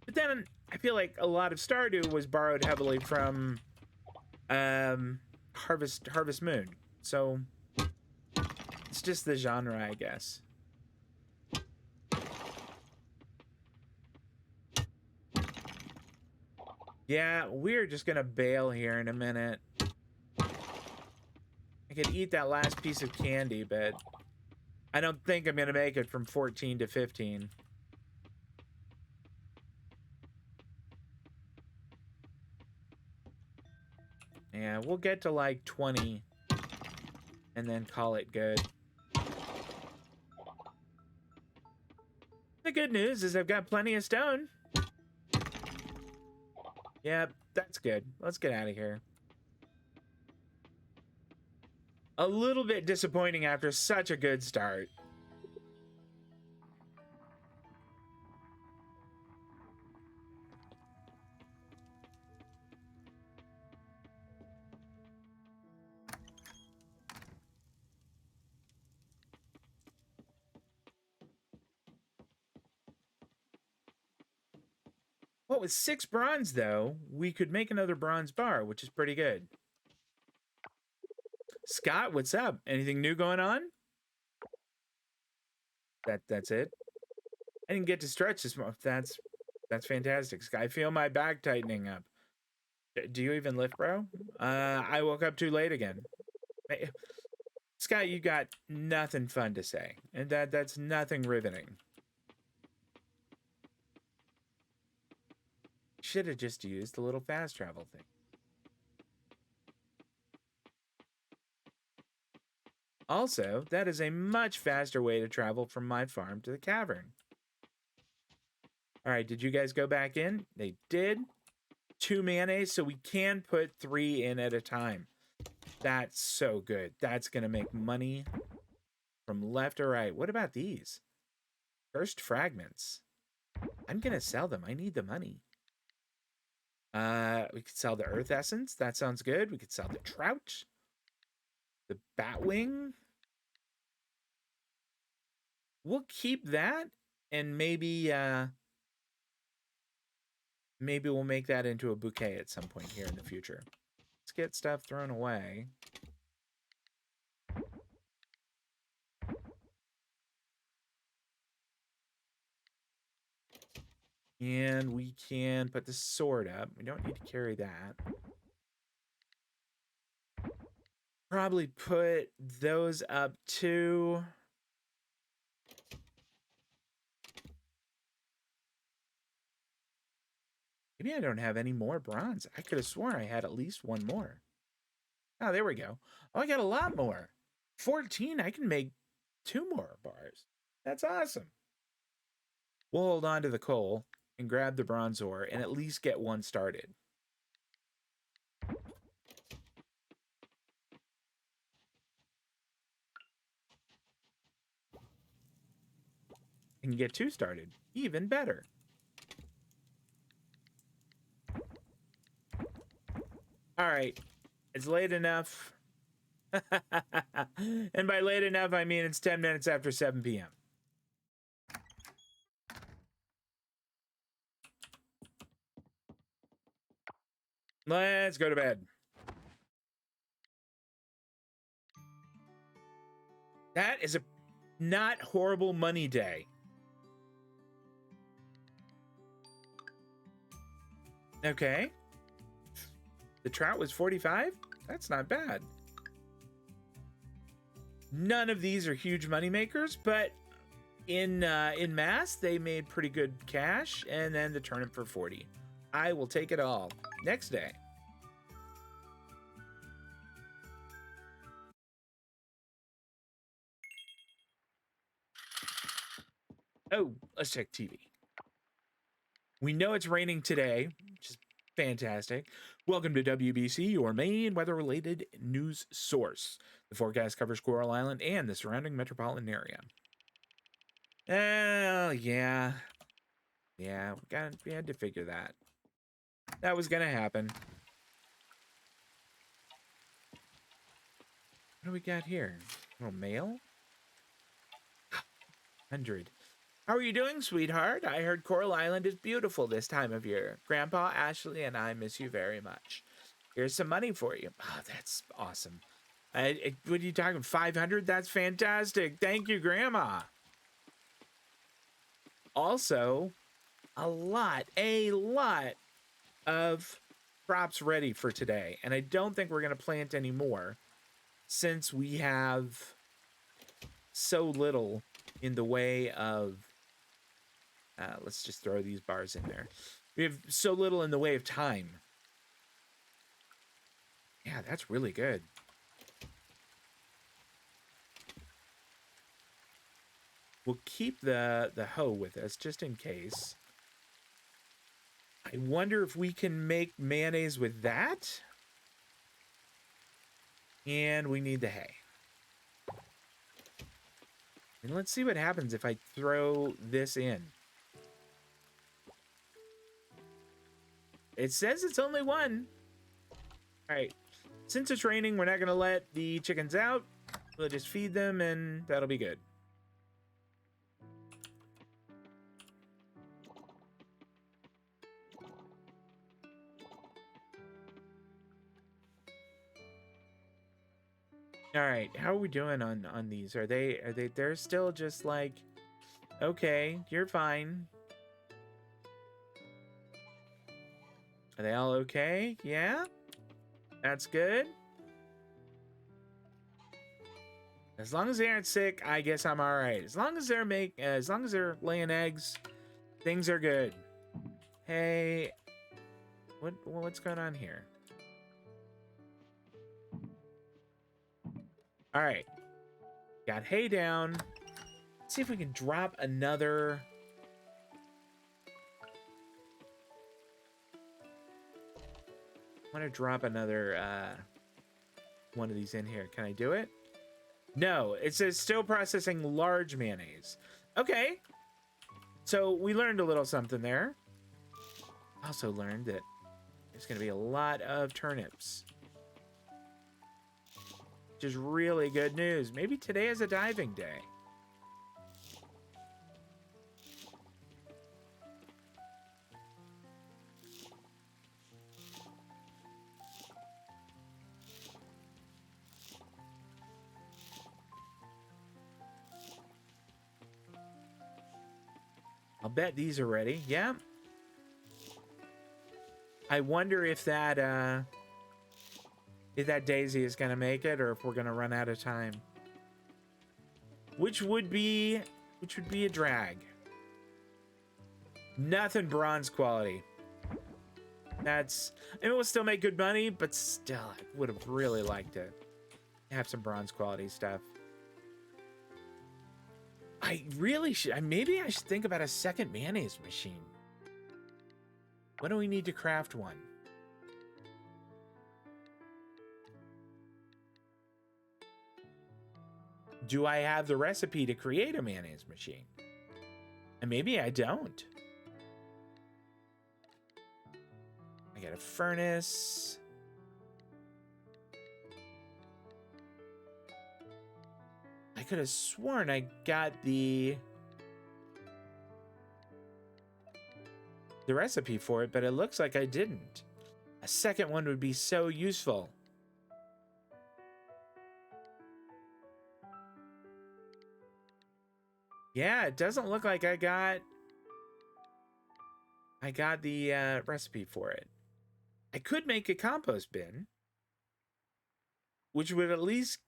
Speaker 1: But then I feel like a lot of Stardew was borrowed heavily from Harvest Moon. So it's just the genre, I guess. Yeah, we're just gonna bail here in a minute. I could eat that last piece of candy, but I don't think I'm gonna make it from 14 to 15. Yeah, we'll get to like 20 and then call it good. The good news is I've got plenty of stone. Yep, that's good. Let's get out of here. A little bit disappointing after such a good start. Well, with 6 bronze, though, we could make another bronze bar, which is pretty good. Scott, what's up? Anything new going on? That's it. I didn't get to stretch this month. That's fantastic. I feel my back tightening up. Do you even lift, bro? I woke up too late again. Hey, Scott, you got nothing fun to say, and that's nothing riveting. Should have just used the little fast travel thing. Also, that is a much faster way to travel from my farm to the cavern. All right, did you guys go back in? They did. 2 mayonnaise, so we can put 3 in at a time. That's so good. That's going to make money from left or right. What about these? First fragments. I'm going to sell them. I need the money. We could sell the earth essence. That sounds good. We could sell the trout. The batwing. We'll keep that and maybe maybe we'll make that into a bouquet at some point here in the future. Let's get stuff thrown away. And we can put the sword up. We don't need to carry that. Probably put those up too. Maybe I don't have any more bronze. I could have sworn I had at least one more. Oh, there we go. Oh, I got a lot more. 14, I can make 2 more bars. That's awesome. We'll hold on to the coal and grab the bronze ore and at least get one started. And get 2 started. Even better. All right. It's late enough. And by late enough, I mean it's 10 minutes after 7 p.m. Let's go to bed. That is a not horrible money day. Okay. The trout was 45? That's not bad. None of these are huge money makers, but in mass, they made pretty good cash, and then the turnip for 40. I will take it all. Next day. Oh, let's check TV. We know it's raining today, which is fantastic. Welcome to WBC, your main weather-related news source. The forecast covers Coral Island and the surrounding metropolitan area. Yeah. Yeah, we had to figure that. That was gonna happen. What do we got here? A little mail? 100. How are you doing, sweetheart? I heard Coral Island is beautiful this time of year. Grandpa, Ashley, and I miss you very much. Here's some money for you. Oh, that's awesome. What are you talking, 500? That's fantastic. Thank you, Grandma. Also, a lot of crops ready for today. And I don't think we're going to plant any more since we have so little in the way of... let's just throw these bars in there. We have so little in the way of time. Yeah, that's really good. We'll keep the hoe with us just in case. I wonder if we can make mayonnaise with that. And we need the hay. And let's see what happens if I throw this in. It says it's only 1. All right. Since it's raining, we're not going to let the chickens out. We'll just feed them and that'll be good. All right, how are we doing on these? They're still just like, okay, you're fine. Are they all okay? Yeah? That's good. As long as they aren't sick, I guess I'm all right. As long as they're laying eggs, things are good. Hey, what's going on here? All right, got hay down. Let's see if we can drop another. I want to drop another one of these in here. Can I do it? No, it says still processing large mayonnaise. Okay, so we learned a little something there. Also learned that there's going to be a lot of turnips, which is really good news. Maybe today is a diving day. I'll bet these are ready. Yeah. I wonder if that Daisy is gonna make it, or if we're gonna run out of time. Which would be a drag. Nothing bronze quality. That's, it will still make good money, but still, I would have really liked to have some bronze quality stuff. I really should, maybe I should think about a second mayonnaise machine. When do we need to craft one? Do I have the recipe to create a mayonnaise machine? And maybe I don't. I got a furnace. I could have sworn I got the recipe for it, but it looks like I didn't. A second one would be so useful. Yeah, it doesn't look like I got the recipe for it. I could make a compost bin, which would at least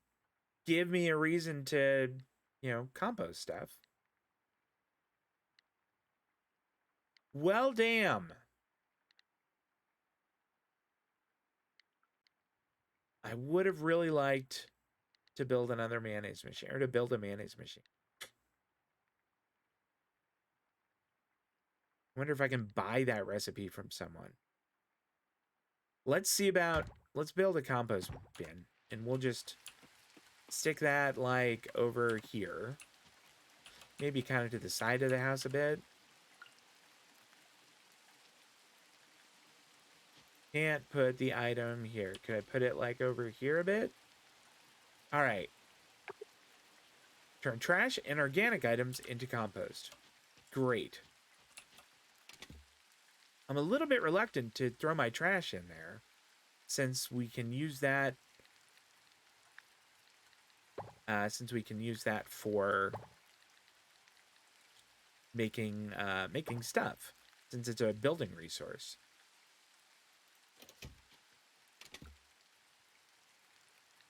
Speaker 1: give me a reason to, you know, compost stuff. Well, damn. I would have really liked to build another mayonnaise machine, or to build a mayonnaise machine. I wonder if I can buy that recipe from someone. Let's build a compost bin, and we'll just stick that like over here. Maybe kind of to the side of the house a bit. Can't put the item here. Could I put it like over here a bit? All right. Turn trash and organic items into compost. Great. I'm a little bit reluctant to throw my trash in there, since we can use that. For making stuff, since it's a building resource.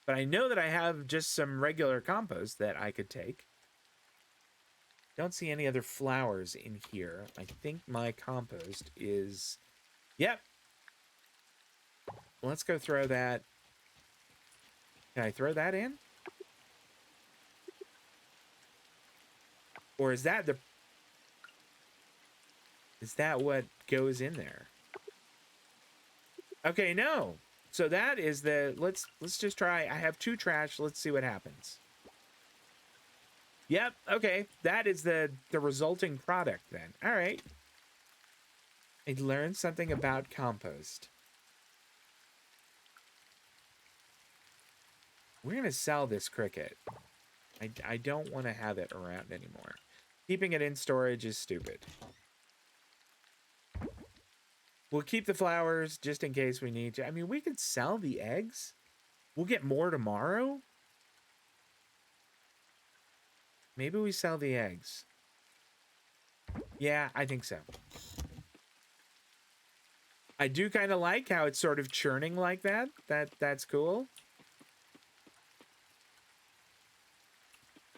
Speaker 1: But I know that I have just some regular compost that I could take. Don't see any other flowers in here. I think my compost is... Yep. Let's go throw that. Can I throw that in? Or is that the... Is that what goes in there? Okay, no. So that is the... Let's just try. I have 2 trash. Let's see what happens. Yep, okay. That is the resulting product then. All right. I learned something about compost. We're going to sell this cricket. I don't want to have it around anymore. Keeping it in storage is stupid. We'll keep the flowers just in case we need to. I mean, we could sell the eggs. We'll get more tomorrow. Maybe we sell the eggs. Yeah, I think so. I do kind of like how it's sort of churning like that. That's cool.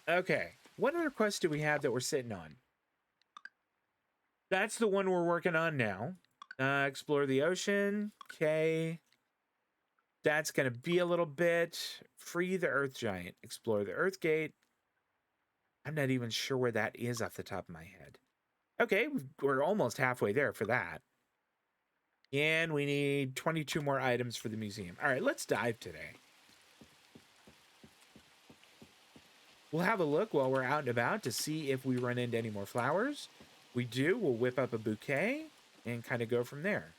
Speaker 1: Okay. What other quest do we have that we're sitting on? That's the one we're working on now. Explore the ocean. Okay. That's going to be a little bit. Free the Earth Giant. Explore the Earth Gate. I'm not even sure where that is off the top of my head. Okay, we're almost halfway there for that. And we need 22 more items for the museum. All right, let's dive today. We'll have a look while we're out and about to see if we run into any more flowers. We do, we'll whip up a bouquet and kind of go from there.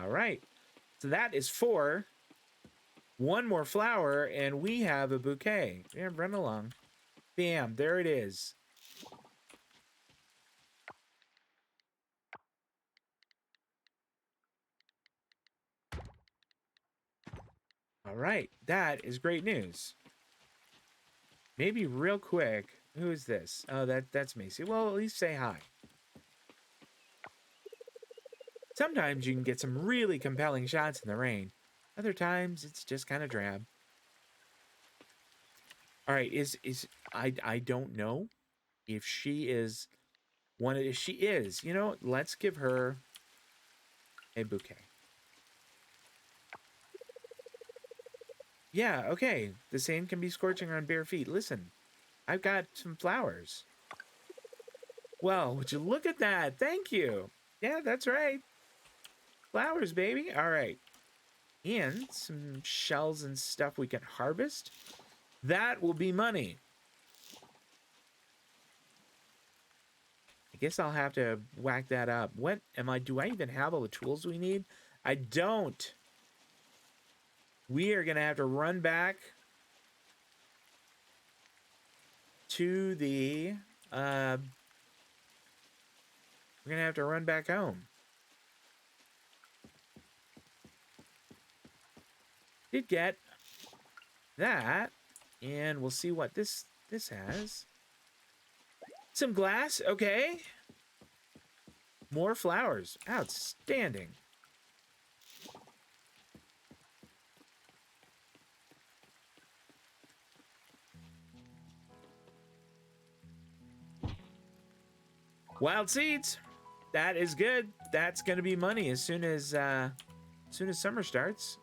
Speaker 1: All right, so that is 4. 1 more flower, and we have a bouquet. Yeah, run along. Bam, there it is. All right, that is great news. Maybe real quick, who is this? Oh, that's Macy. Well, at least say hi. Sometimes you can get some really compelling shots in the rain. Other times it's just kind of drab. All right, I don't know if she is one of, if she is, you know, let's give her a bouquet. Yeah, okay. The sand can be scorching on bare feet. Listen, I've got some flowers. Well, would you look at that? Thank you. Yeah, that's right. Flowers, baby. All right. And some shells and stuff we can harvest. That will be money. I guess I'll have to whack that up. What am I? Do I even have all the tools we need? I don't. We are going to have to run back to the... we're going to have to run back home. Did get that. And we'll see what this has. Some glass. Okay. More flowers. Outstanding. Wild seeds. That is good. That's going to be money as soon as summer starts.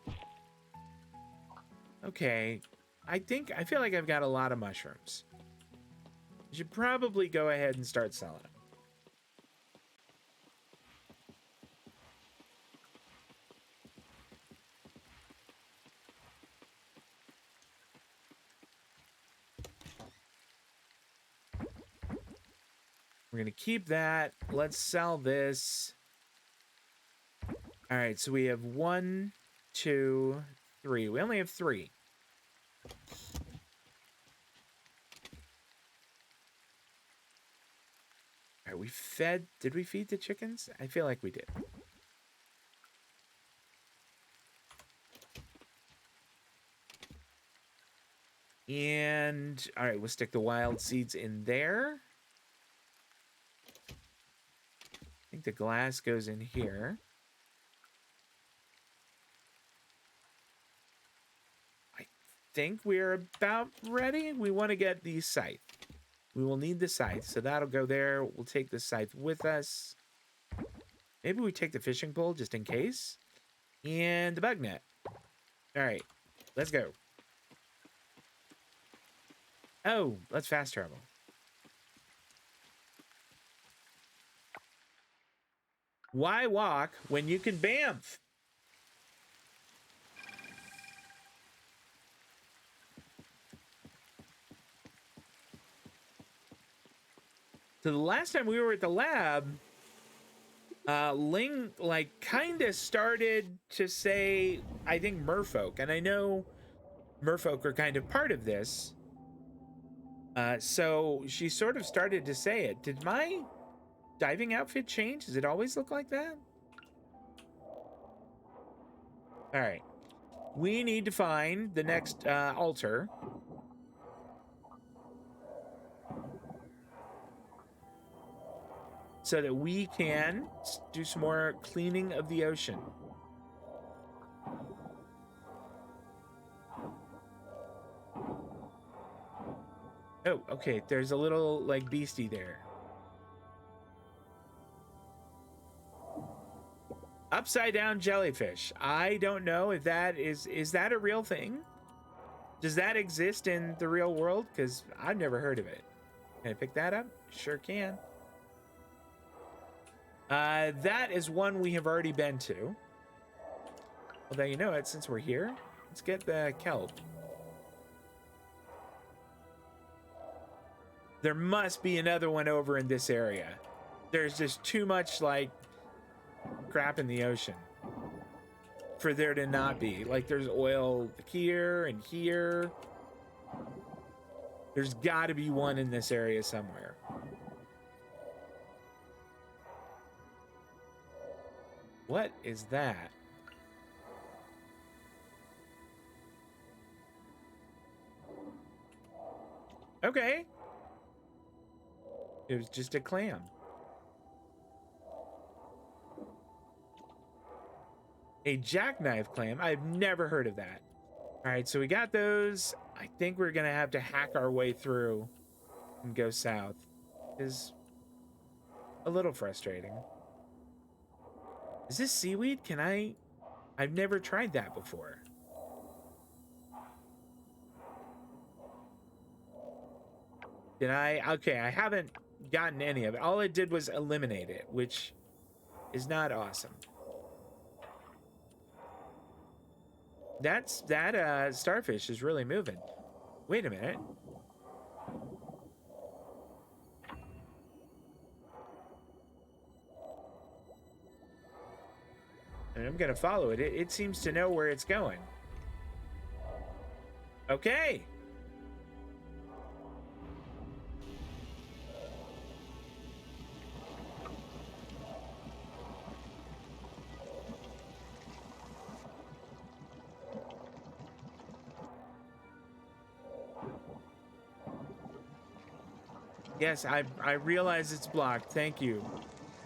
Speaker 1: Okay. I feel like I've got a lot of mushrooms. I should probably go ahead and start selling them. We're going to keep that. Let's sell this. All right, so we have 1, 2, 3. We only have 3. All right, we fed. Did we feed the chickens? I feel like we did. And all right, we'll stick the wild seeds in there. I think the glass goes in here. I think we're about ready. We want to get the scythe. We will need the scythe, so that'll go there. We'll take the scythe with us. Maybe we take the fishing pole just in case. And the bug net. All right, let's go. Oh, let's fast travel. Why walk when you can bamf? So the last time we were at the lab, Ling like kind of started to say, I think merfolk, and I know merfolk are kind of part of this. So she sort of started to say it. Did my diving outfit change? Does it always look like that? All right. We need to find the next altar. So that we can do some more cleaning of the ocean. Oh, okay. There's a little, like, beastie there. Upside down jellyfish. I don't know if that is that a real thing? Does that exist in the real world? Because I've never heard of it. Can I pick that up? Sure can. That is one we have already been to. Although, you know what, since we're here, let's get the kelp. There must be another one over in this area. There's just too much, like, crap in the ocean for there to not be. Like, there's oil here and here. There's got to be one in this area somewhere. What is that? Okay. It was just a clam. A jackknife clam? I've never heard of that. All right, so we got those. I think we're gonna have to hack our way through and go south. Is a little frustrating. Is this seaweed? Can I? I've never tried that before. Did I? Okay, I haven't gotten any of it. All it did was eliminate it, which is not awesome. That starfish is really moving. Wait a minute. And I'm gonna follow it. It seems to know where it's going. Okay. Yes, I realize it's blocked. Thank you,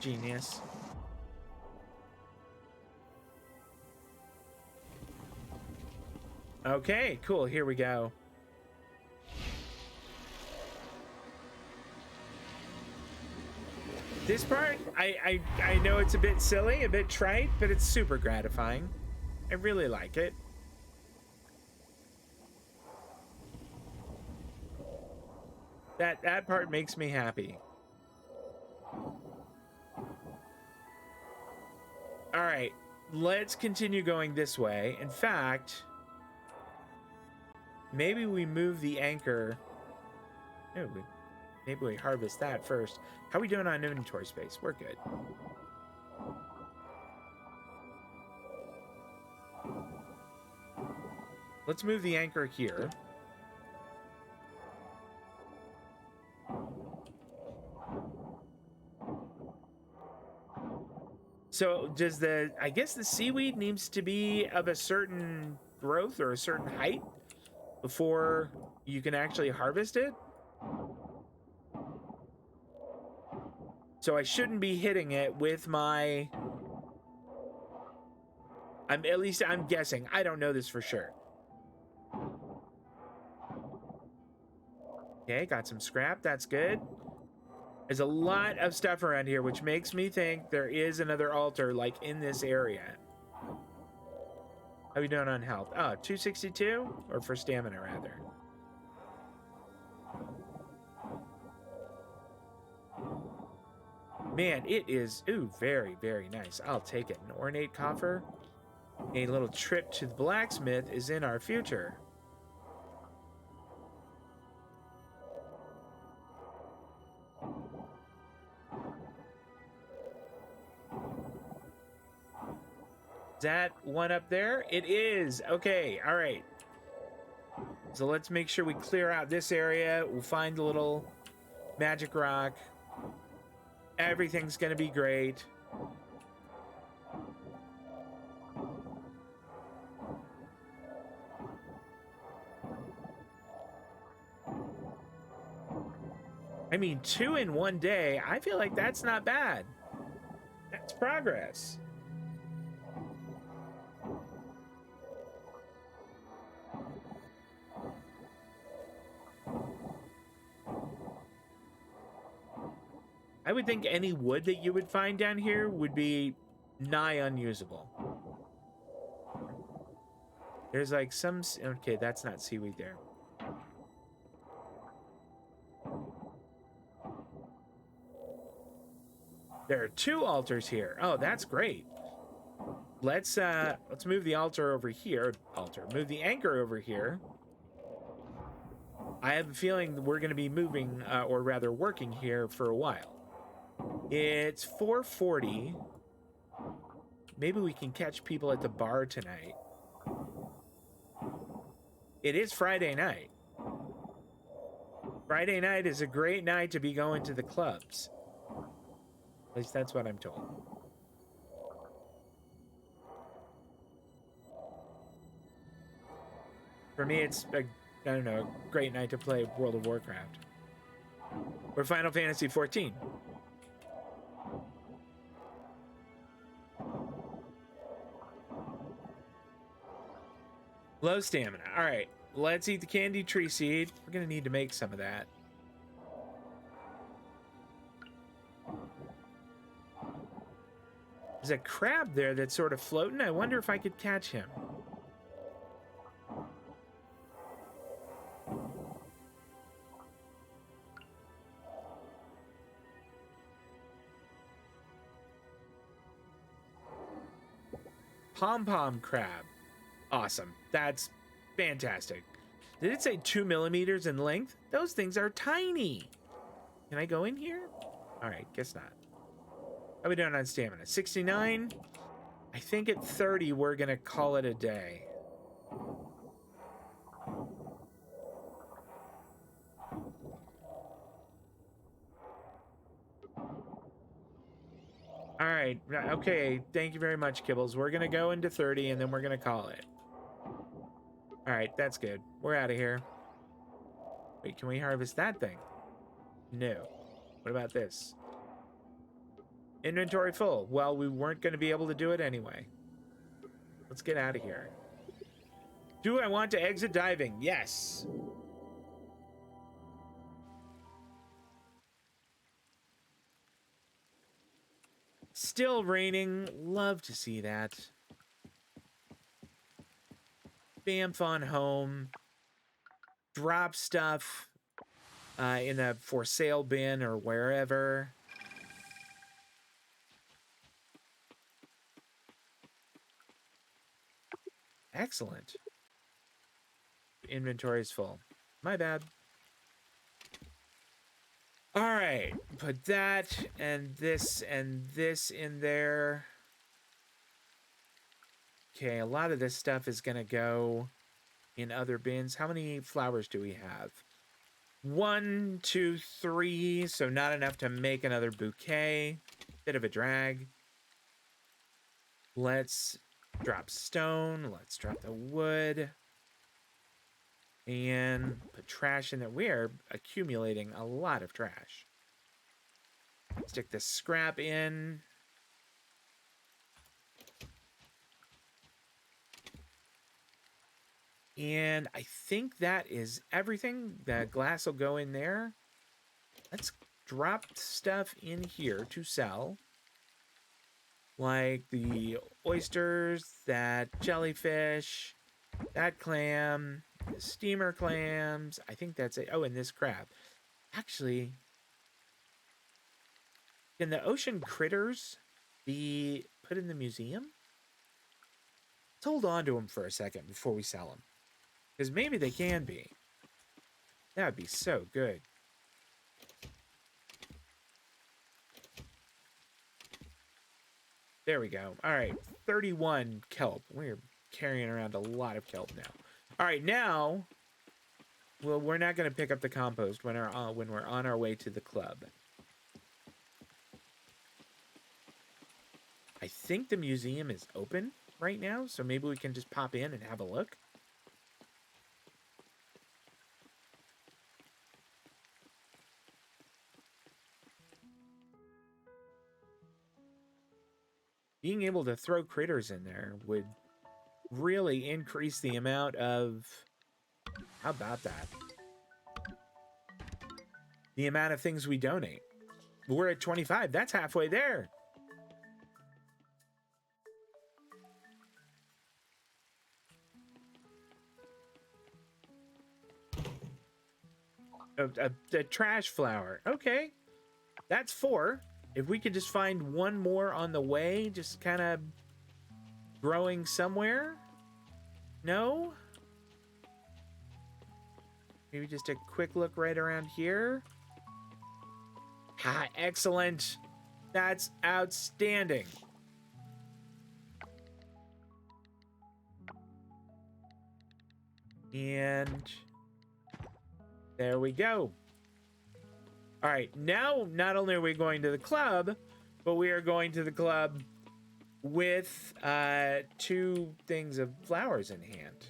Speaker 1: genius. Okay, cool. Here we go. This part, I know it's a bit silly, a bit trite, but it's super gratifying. I really like it. That part makes me happy. All right, let's continue going this way. In fact, maybe we move the anchor. No, maybe we harvest that first. How are we doing on inventory space? We're good. Let's move the anchor here. So does I guess the seaweed needs to be of a certain growth or a certain height before you can actually harvest it? So I shouldn't be hitting it with my... at least I'm guessing. I don't know this for sure. Okay, got some scrap. That's good. There's a lot of stuff around here, which makes me think there is another altar, like, in this area. How are we doing on health? Oh, 262? Or for stamina, rather. Man, it is, ooh, very, very nice. I'll take it. An ornate coffer. A little trip to the blacksmith is in our future. Is that one up there? It is. Okay, all right. So let's make sure we clear out this area. We'll find a little magic rock. Everything's gonna be great. I mean, 2 in one day, I feel like that's not bad. That's progress. I would think any wood that you would find down here would be nigh unusable. There's like some... Okay, that's not seaweed there. There are 2 altars here. Oh, that's great. Let's move the altar over here. Move the anchor over here. I have a feeling we're going to be moving, or rather working here for a while. It's 4:40. Maybe we can catch people at the bar tonight. It is Friday night. Friday night is a great night to be going to the clubs. At least that's what I'm told. For me, it's a, I don't know, a great night to play World of Warcraft. Or Final Fantasy 14. Low stamina. All right, let's eat the candy tree seed. We're gonna need to make some of that. There's a crab there that's sort of floating. I wonder if I could catch him. Pom-pom crab. Awesome. That's fantastic. Did it say 2 millimeters in length? Those things are tiny. Can I go in here? All right, guess not. How are we doing on stamina? 69. I think at 30, we're going to call it a day. All right. Okay. Thank you very much, Kibbles. We're going to go into 30 and then we're going to call it. All right. That's good. We're out of here. Wait, can we harvest that thing? No. What about this? Inventory full. Well, we weren't going to be able to do it anyway. Let's get out of here. Do I want to exit diving? Yes. Still raining. Love to see that. Bamf on home. Drop stuff in a for sale bin or wherever. Excellent. Inventory is full. My bad. All right, put that and this in there. Okay, a lot of this stuff is gonna go in other bins. How many flowers do we have? 1, 2, 3, so not enough to make another bouquet. Bit of a drag. Let's drop stone. Let's drop the wood. And put trash in there. We are accumulating a lot of trash. Stick the scrap in. And I think that is everything. The glass will go in there. Let's drop stuff in here to sell. Like the oysters, that jellyfish, that clam, the steamer clams. I think that's it. Oh, and this crab. Actually, can the ocean critters be put in the museum? Let's hold on to them for a second before we sell them. Because maybe they can be. That would be so good. There we go. All right, 31 kelp. We're carrying around a lot of kelp now. All right, now, well, we're not going to pick up the compost when we're on our way to the club. I think the museum is open right now, so maybe we can just pop in and have a look. Being able to throw critters in there would really increase the amount of... How about that? The amount of things we donate. We're at 25. That's halfway there. A trash flower. Okay. That's 4. If we could just find one more on the way, just kind of growing somewhere. No? Maybe just a quick look right around here. Ah, excellent. That's outstanding. And there we go. All right, now not only are we going to the club, but we are going to the club with 2 things of flowers in hand.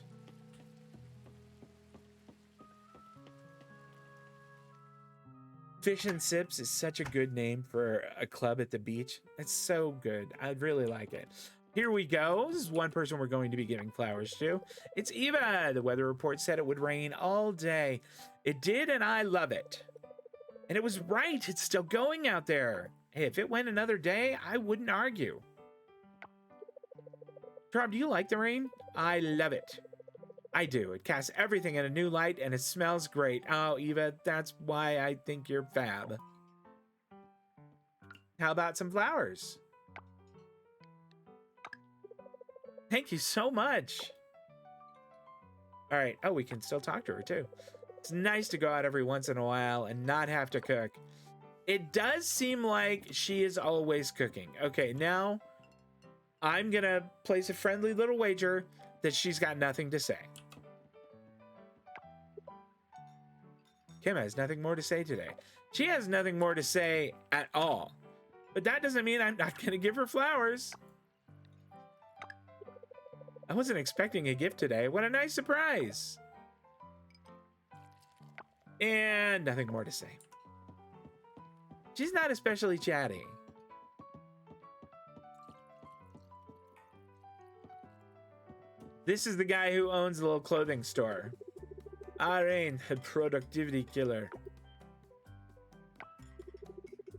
Speaker 1: Fish and Sips is such a good name for a club at the beach. It's so good. I really like it. Here we go. This is one person we're going to be giving flowers to. It's Eva. The weather report said it would rain all day. It did, and I love it. And it was right. It's still going out there. Hey, if it went another day, I wouldn't argue. Rob, do you like the rain? I love it. I do. It casts everything in a new light, and it smells great. Oh, Eva, that's why I think you're fab. How about some flowers? Thank you so much. All right. Oh, we can still talk to her, too. It's nice to go out every once in a while and not have to cook. It does seem like she is always cooking. Okay, now I'm going to place a friendly little wager that she's got nothing to say. Kim has nothing more to say today. She has nothing more to say at all. But that doesn't mean I'm not going to give her flowers. I wasn't expecting a gift today. What a nice surprise. And nothing more to say. She's not especially chatty. This is the guy who owns the little clothing store. Rain, the productivity killer.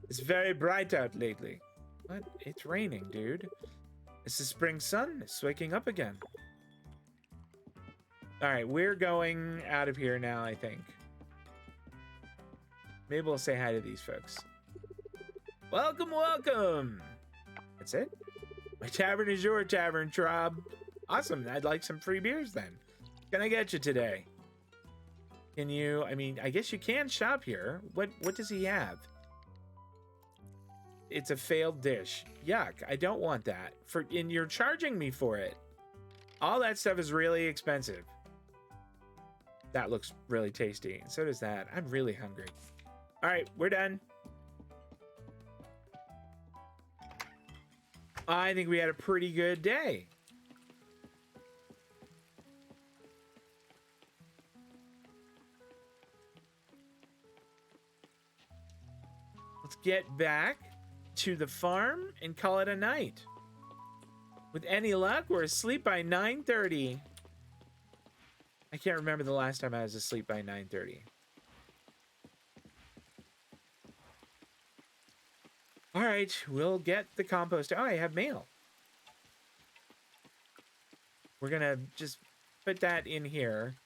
Speaker 1: It's very bright out lately. What? It's raining, dude. It's the spring sun. It's waking up again. All right, we're going out of here now, I think. Maybe we'll say hi to these folks. Welcome, welcome. That's it? My tavern is your tavern, Trob. Awesome. I'd like some free beers then. Can I get you today? Can you, I mean, I guess you can shop here. What does he have? It's a failed dish. Yuck, I don't want that. And you're charging me for it. All that stuff is really expensive. That looks really tasty. And so does that. I'm really hungry. All right, we're done. I think we had a pretty good day. Let's get back to the farm and call it a night. With any luck, we're asleep by 9:30. I can't remember the last time I was asleep by 9:30. All right, we'll get the compost. Oh, I have mail. We're gonna just put that in here.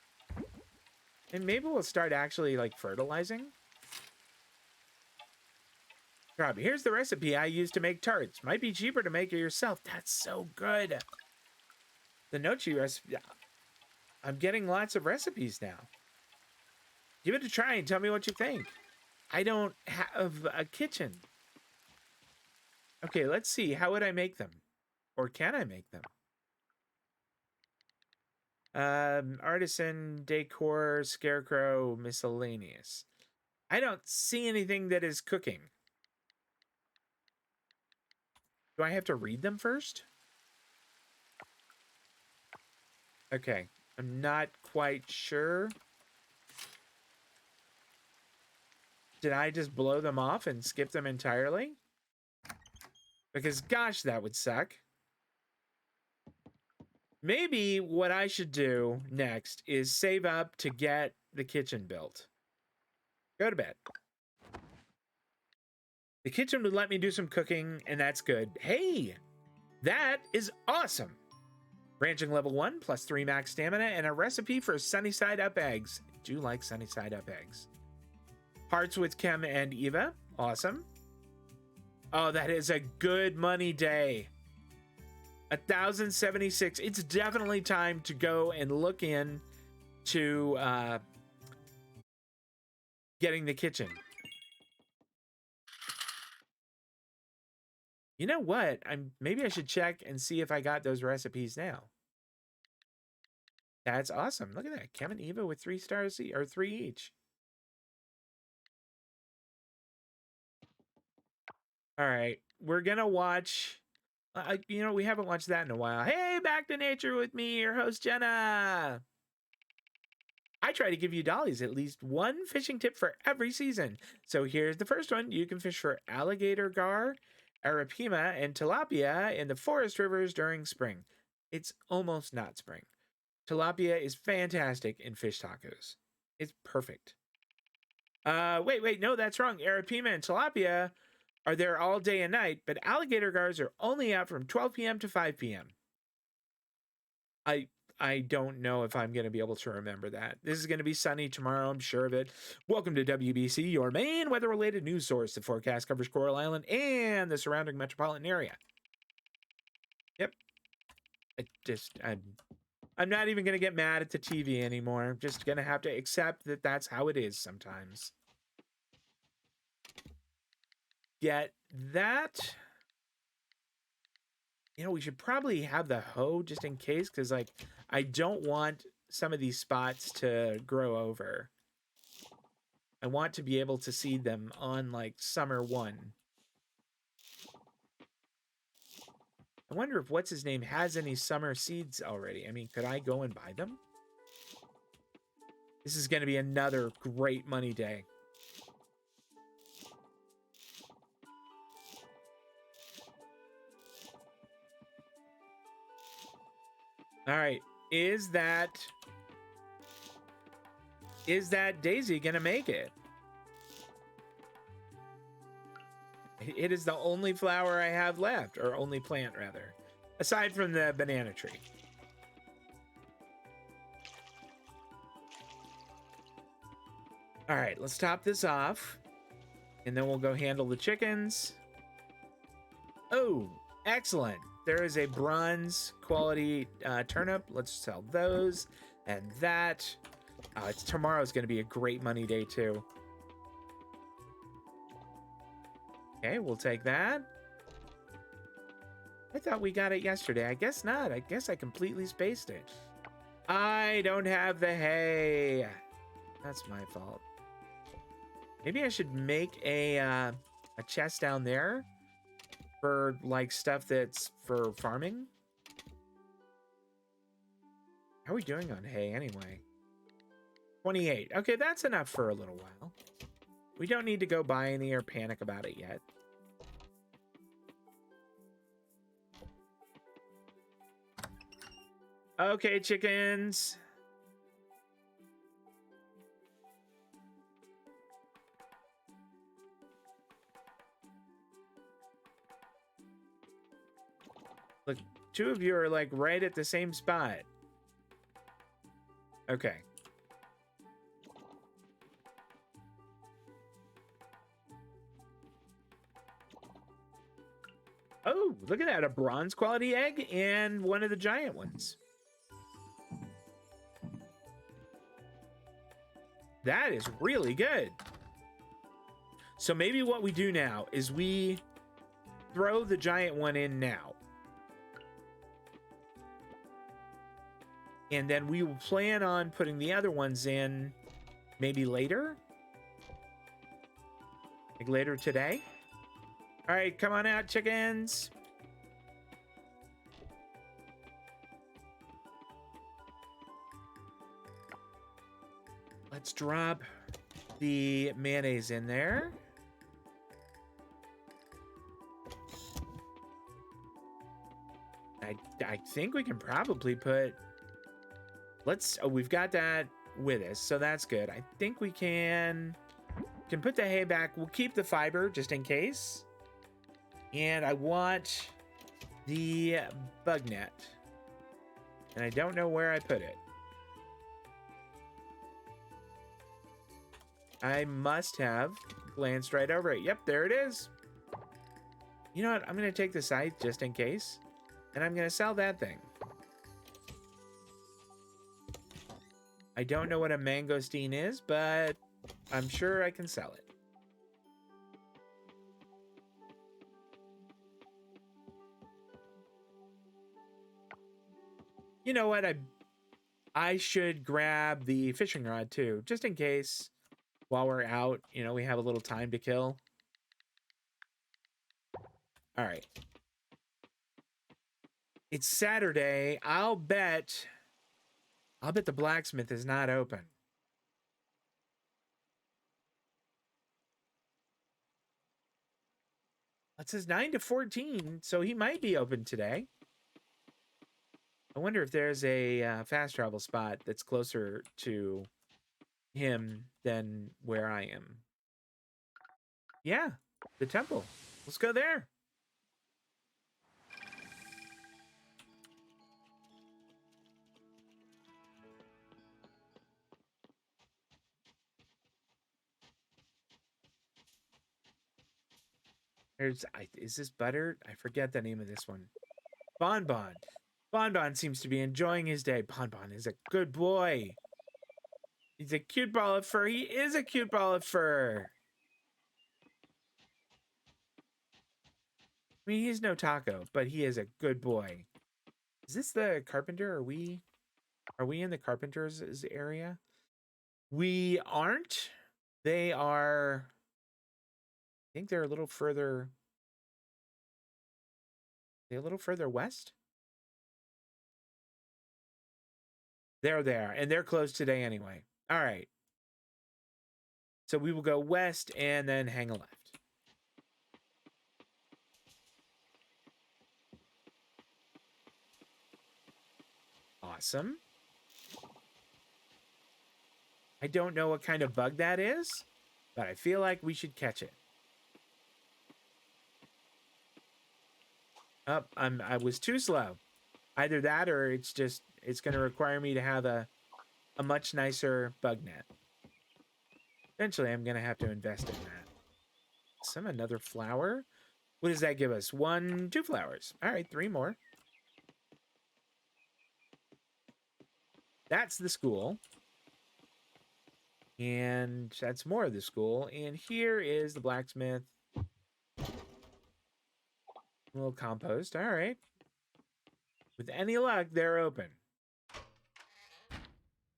Speaker 1: And maybe we'll start actually like fertilizing. Robbie, here's the recipe I use to make tarts. Might be cheaper to make it yourself. That's so good. The Nochi recipe. I'm getting lots of recipes now. Give it a try and tell me what you think. I don't have a kitchen. Okay, let's see. How would I make them? Or can I make them? Artisan, decor, scarecrow, miscellaneous. I don't see anything that is cooking. Do I have to read them first? Okay, I'm not quite sure. Did I just blow them off and skip them entirely? Because gosh, that would suck. Maybe what I should do next is save up to get the kitchen built. Go to bed. The kitchen would let me do some cooking, and that's good. Hey, that is awesome. Ranching level 1, plus 3 max stamina, and a recipe for sunny side up eggs. I do like sunny side up eggs. Hearts with Kim and Eva. Awesome. Oh, that is a good money day. 1,076. It's definitely time to go and look in to getting the kitchen. You know what? Maybe I should check and see if I got those recipes now. That's awesome. Look at that. Kim and Eva with 3 stars or 3 each. All right. We're going to watch. You know, we haven't watched that in a while. Hey, Back to Nature with me, your host, Jenna. I try to give you dollies at least one fishing tip for every season. So here's the first one. You can fish for alligator gar Arapima and tilapia in the forest rivers during spring. It's almost not spring. Tilapia is fantastic in fish tacos. It's perfect. Wait, no, that's wrong. Arapima and tilapia are there all day and night, but alligator gars are only out from 12 p.m. to 5 p.m. I don't know if I'm going to be able to remember that. This is going to be sunny tomorrow, I'm sure of it. Welcome to WBC, your main weather-related news source. The forecast covers Coral Island and the surrounding metropolitan area. Yep. I'm not even going to get mad at the TV anymore. I'm just going to have to accept that that's how it is sometimes. Get that. You know, we should probably have the hoe just in case, because, like, I don't want some of these spots to grow over. I want to be able to seed them on, like, summer 1. I wonder if what's-his-name has any summer seeds already. I mean, could I go and buy them? This is going to be another great money day. All right. Is that Daisy going to make it? It is the only flower I have left, or only plant, rather, aside from the banana tree. All right, let's top this off, and then we'll go handle the chickens. Oh, excellent. There is a bronze quality turnip. Let's sell those and that. Tomorrow's going to be a great money day, too. Okay, we'll take that. I thought we got it yesterday. I guess not. I guess I completely spaced it. I don't have the hay. That's my fault. Maybe I should make a chest down there for, like, stuff that's for farming. How are we doing on hay anyway? 28. Okay, that's enough for a little while. We don't need to go buy any or panic about it yet. Okay, chickens. Look, 2 of you are, like, right at the same spot. Okay. Oh, look at that. A bronze quality egg and one of the giant ones. That is really good. So maybe what we do now is we throw the giant one in now. And then we will plan on putting the other ones in maybe later. Like later today. All right, come on out, chickens. Let's drop the mayonnaise in there. I think we can probably put... Oh, we've got that with us, so that's good. I think we can put the hay back. We'll keep the fiber just in case. And I want the bug net. And I don't know where I put it. I must have glanced right over it. Yep, there it is. You know what? I'm going to take the scythe just in case. And I'm going to sell that thing. I don't know what a mangosteen is, but I'm sure I can sell it. You know what? I should grab the fishing rod too, just in case while we're out, you know, we have a little time to kill. All right. It's Saturday. I'll bet the blacksmith is not open. It says 9 to 14, so he might be open today. I wonder if there's a fast travel spot that's closer to him than where I am. Yeah, the temple. Let's go there. Is this Butter? I forget the name of this one. Bonbon. Bonbon seems to be enjoying his day. Bonbon is a good boy. He's a cute ball of fur. He is a cute ball of fur. I mean, he's no taco, but he is a good boy. Is this the carpenter? Are we in the carpenter's area? We aren't. They are. I think they're a little further. They're a little further west. They're there, and they're closed today anyway. All right. So we will go west and then hang a left. Awesome. I don't know what kind of bug that is, but I feel like we should catch it. Oh, I was too slow. Either that or it's going to require me to have a much nicer bug net. Eventually, I'm going to have to invest in that. Another flower? What does that give us? 2 flowers. All right, 3 more. That's the school. And that's more of the school. And here is the blacksmith. A little compost. All right. With any luck, they're open.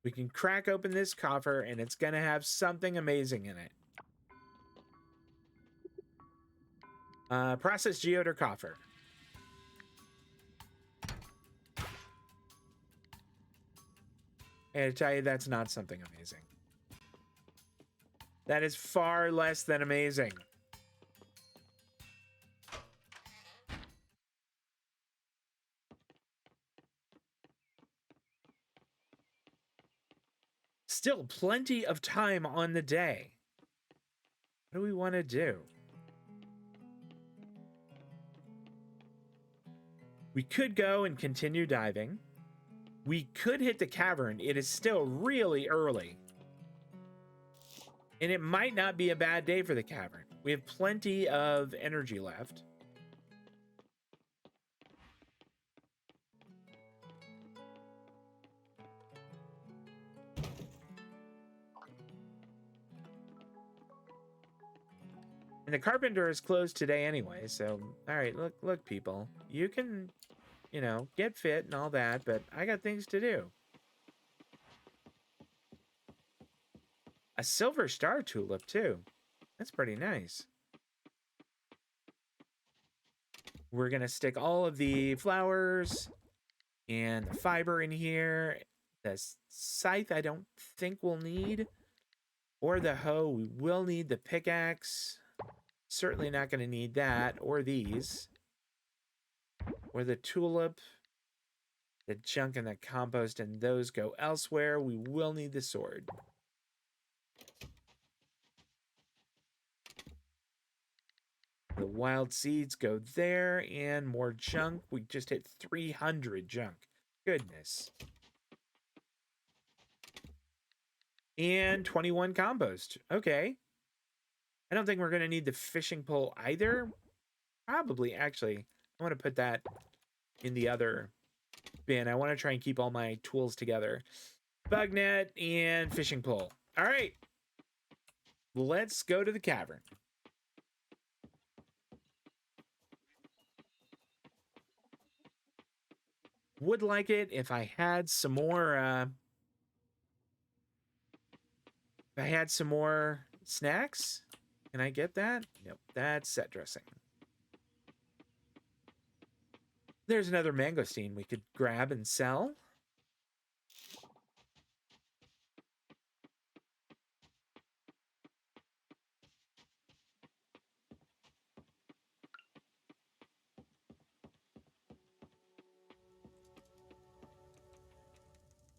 Speaker 1: We can crack open this coffer, and it's going to have something amazing in it. Process geoder coffer. And to tell you, that's not something amazing. That is far less than amazing. Still plenty of time on the day. What do we want to do? We could go and continue diving. We could hit the cavern. It is still really early. And it might not be a bad day for the cavern. We have plenty of energy left. And the carpenter is closed today anyway, so all right, look people. You can, get fit and all that, but I got things to do. A silver star tulip too. That's pretty nice. We're going to stick all of the flowers and the fiber in here. The scythe I don't think we'll need. Or the hoe. We will need the pickaxe. Certainly not going to need that. Or these. Or the tulip. The junk and the compost and those go elsewhere. We will need the sword. The wild seeds go there, and more junk. We just hit 300 junk. Goodness. And 21 compost. Okay. I don't think we're going to need the fishing pole either. Probably, actually. I want to put that in the other bin. I want to try and keep all my tools together. Bug net and fishing pole. All right. Let's go to the cavern. Would like it if I had some more snacks. Can I get that? Nope, that's set dressing. There's another mangosteen we could grab and sell.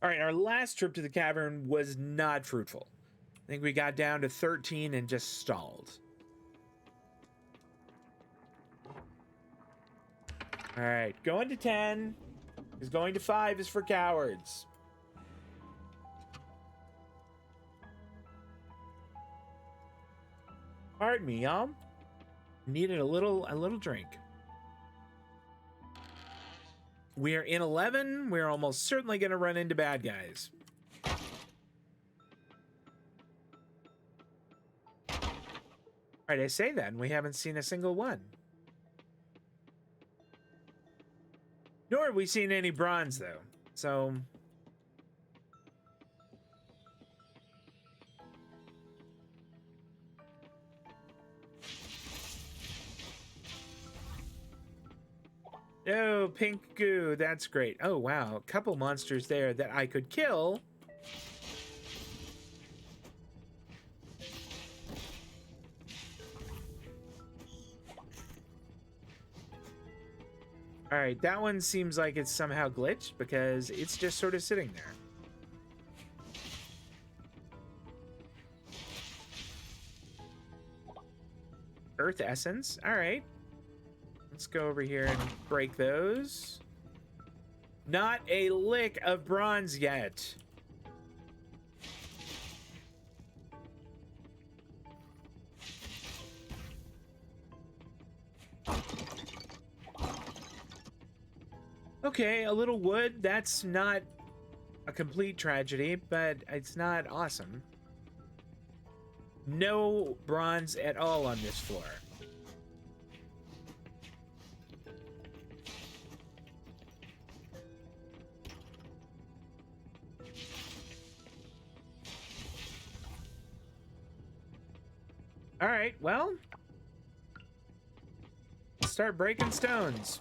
Speaker 1: All right, our last trip to the cavern was not fruitful. I think we got down to 13 and just stalled. All right, going to 10 is going to 5 is for cowards. Pardon me, y'all. Needed a little drink. We are in 11. We're almost certainly going to run into bad guys. All right, I say that, and we haven't seen a single one. Nor have we seen any bronze, though. So... oh, pink goo. That's great. Oh, wow. A couple monsters there that I could kill. All right, that one seems like it's somehow glitched because it's just sort of sitting there. Earth essence. All right. Let's go over here and break those. Not a lick of bronze yet. Okay, a little wood. That's not a complete tragedy, but it's not awesome. No bronze at all on this floor. All right, well, let's start breaking stones.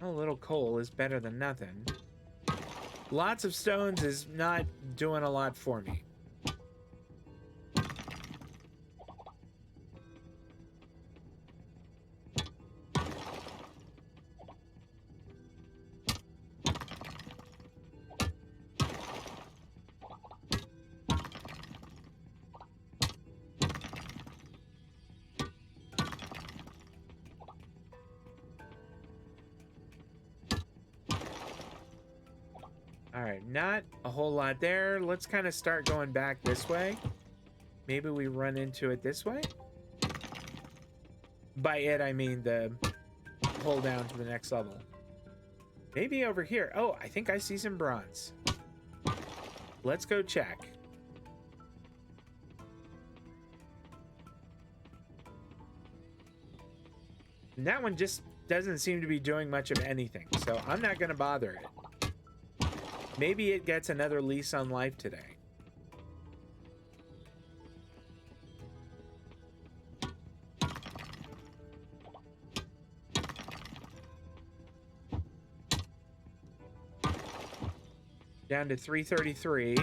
Speaker 1: A little coal is better than nothing. Lots of stones is not doing a lot for me. All right, not a whole lot there. Let's kind of start going back this way. Maybe we run into it this way. By it, I mean the pull down to the next level. Maybe over here. Oh, I think I see some bronze. Let's go check. And that one just doesn't seem to be doing much of anything, so I'm not going to bother it. Maybe it gets another lease on life today. Down to 333.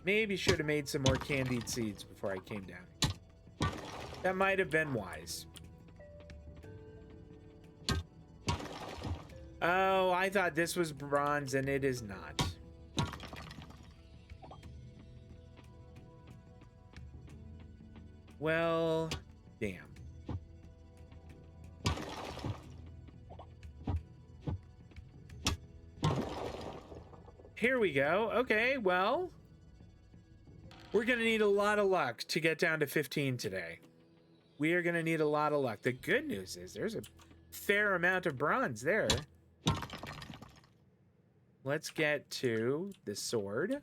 Speaker 1: Maybe should have made some more candied seeds before I came down. That might have been wise. Oh, I thought this was bronze, and it is not. Well, damn. Here we go. Okay, well, we're going to need a lot of luck to get down to 15 today. We are going to need a lot of luck. The good news is there's a fair amount of bronze there. Let's get to the sword.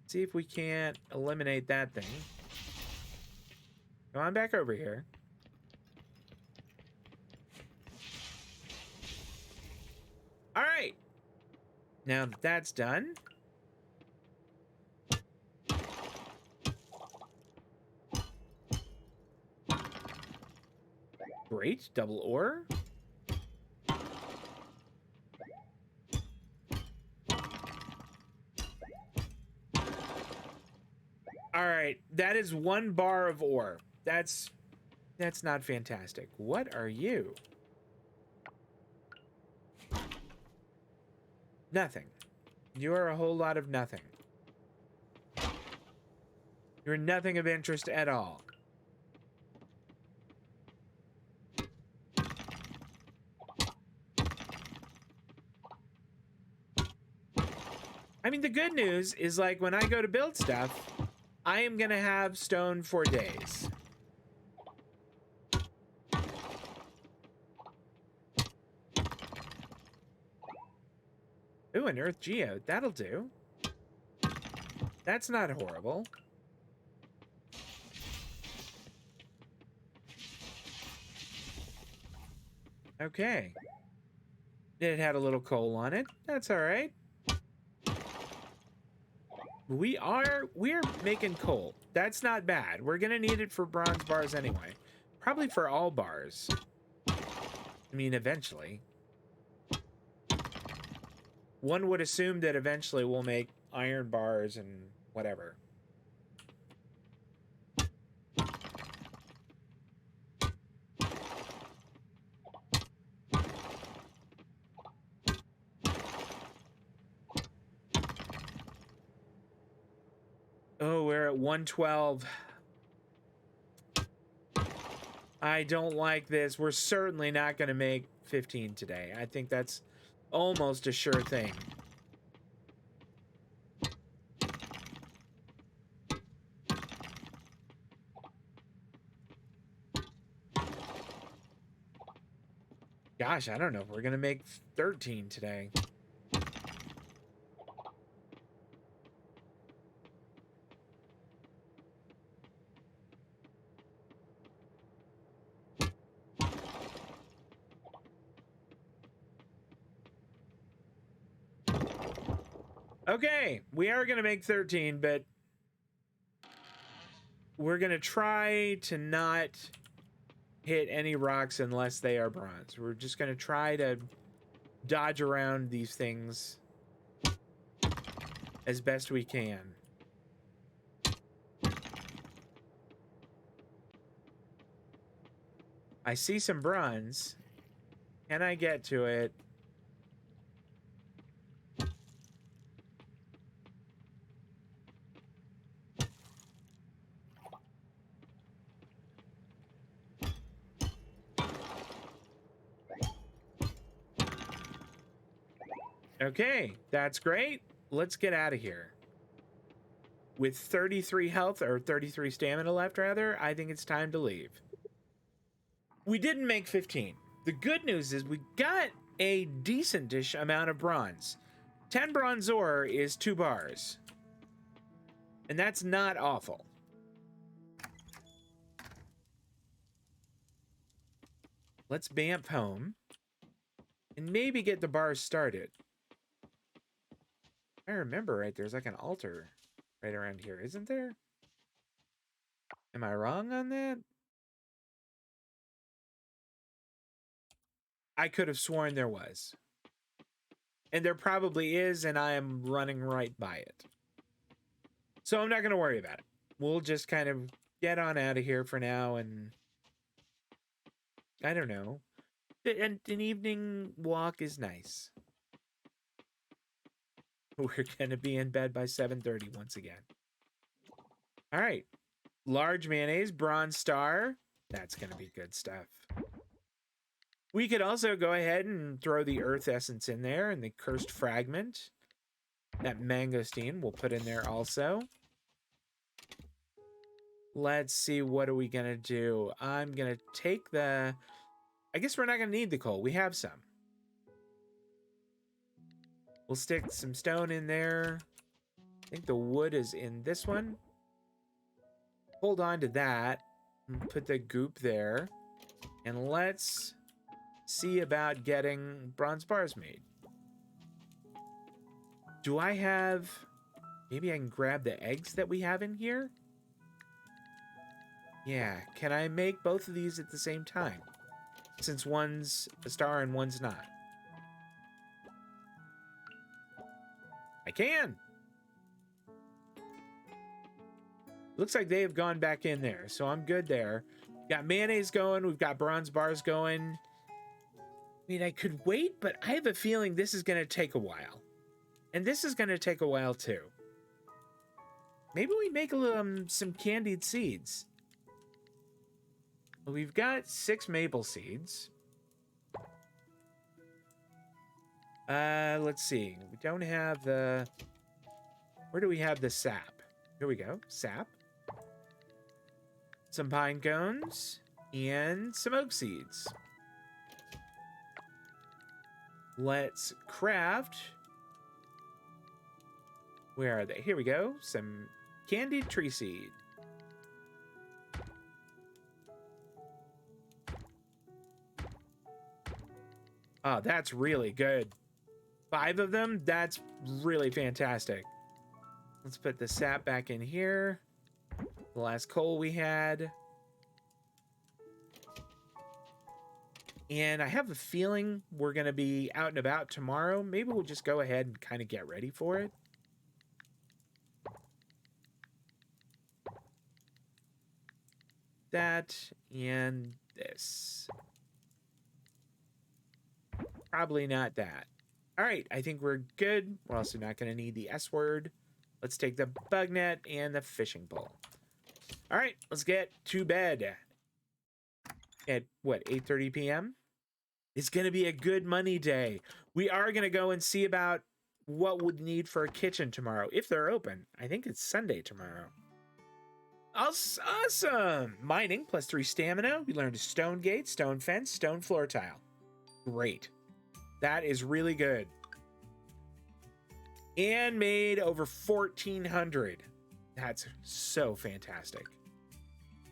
Speaker 1: See if we can't eliminate that thing. Come on back over here. All right. Now that that's done. Great, double ore. All right, that is 1 bar of ore. That's not fantastic. What are you? Nothing. You are a whole lot of nothing. You're nothing of interest at all. I mean, the good news is, like, when I go to build stuff, I am gonna have stone for days. Ooh, an earth geode. That'll do. That's not horrible. Okay. It had a little coal on it. That's all right. We're making coal. That's not bad. We're gonna need it for bronze bars anyway. Probably for all bars. I mean, eventually. One would assume that eventually we'll make iron bars and whatever. Oh, we're at 112. I don't like this. We're certainly not going to make 15 today. I think that's almost a sure thing. Gosh, I don't know if we're going to make 13 today. Okay, we are going to make 13, but we're going to try to not hit any rocks unless they are bronze. We're just going to try to dodge around these things as best we can. I see some bronze. Can I get to it? Okay, that's great. Let's get out of here. With 33 health, or 33 stamina left, rather, I think it's time to leave. We didn't make 15. The good news is we got a decent-ish amount of bronze. 10 bronze ore is 2 bars. And that's not awful. Let's bamf home. And maybe get the bars started. If I remember right, there's like an altar right around here, isn't there? Am I wrong on that? I could have sworn there was. And there probably is, and I am running right by it. So I'm not going to worry about it. We'll just kind of get on out of here for now, and I don't know. An evening walk is nice. We're going to be in bed by 7:30 once again. All right. Large mayonnaise, bronze star. That's going to be good stuff. We could also go ahead and throw the earth essence in there and the cursed fragment. That mangosteen we'll put in there also. Let's see, what are we going to do? I'm going to take the... I guess we're not going to need the coal. We have some. We'll stick some stone in there. I think the wood is in this one. Hold on to that. And put the goop there. And let's see about getting bronze bars made. Do I have... Maybe I can grab the eggs that we have in here? Yeah, can I make both of these at the same time? Since one's a star and one's not. I can! Looks like they have gone back in there, so I'm good there. Got mayonnaise going. We've got bronze bars going. I mean, I could wait, but I have a feeling this is going to take a while. And this is going to take a while, too. Maybe we make some candied seeds. Well, we've got 6 maple seeds. Let's see. We don't have the... Where do we have the sap? Here we go. Sap. Some pine cones. And some oak seeds. Let's craft... Where are they? Here we go. Some candied tree seed. Oh, that's really good. 5 of them? That's really fantastic. Let's put the sap back in here. The last coal we had. And I have a feeling we're going to be out and about tomorrow. Maybe we'll just go ahead and kind of get ready for it. That and this. Probably not that. All right, I think we're good. We're also not going to need the S word. Let's take the bug net and the fishing pole. All right, let's get to bed. At what, 8:30 p.m.? It's going to be a good money day. We are going to go and see about what we'd need for a kitchen tomorrow, if they're open. I think it's Sunday tomorrow. Awesome! Mining, +3 stamina. We learned a stone gate, stone fence, stone floor tile. Great. That is really good. And made over 1,400. That's so fantastic.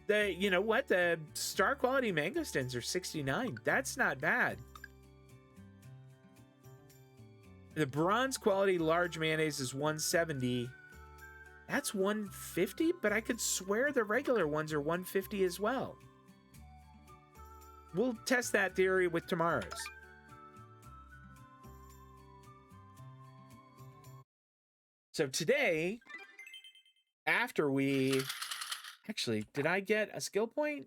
Speaker 1: You know what? The star quality mangosteens are 69. That's not bad. The bronze quality large mayonnaise is 170. That's 150, but I could swear the regular ones are 150 as well. We'll test that theory with tomorrow's. So today, after we... Actually, did I get a skill point?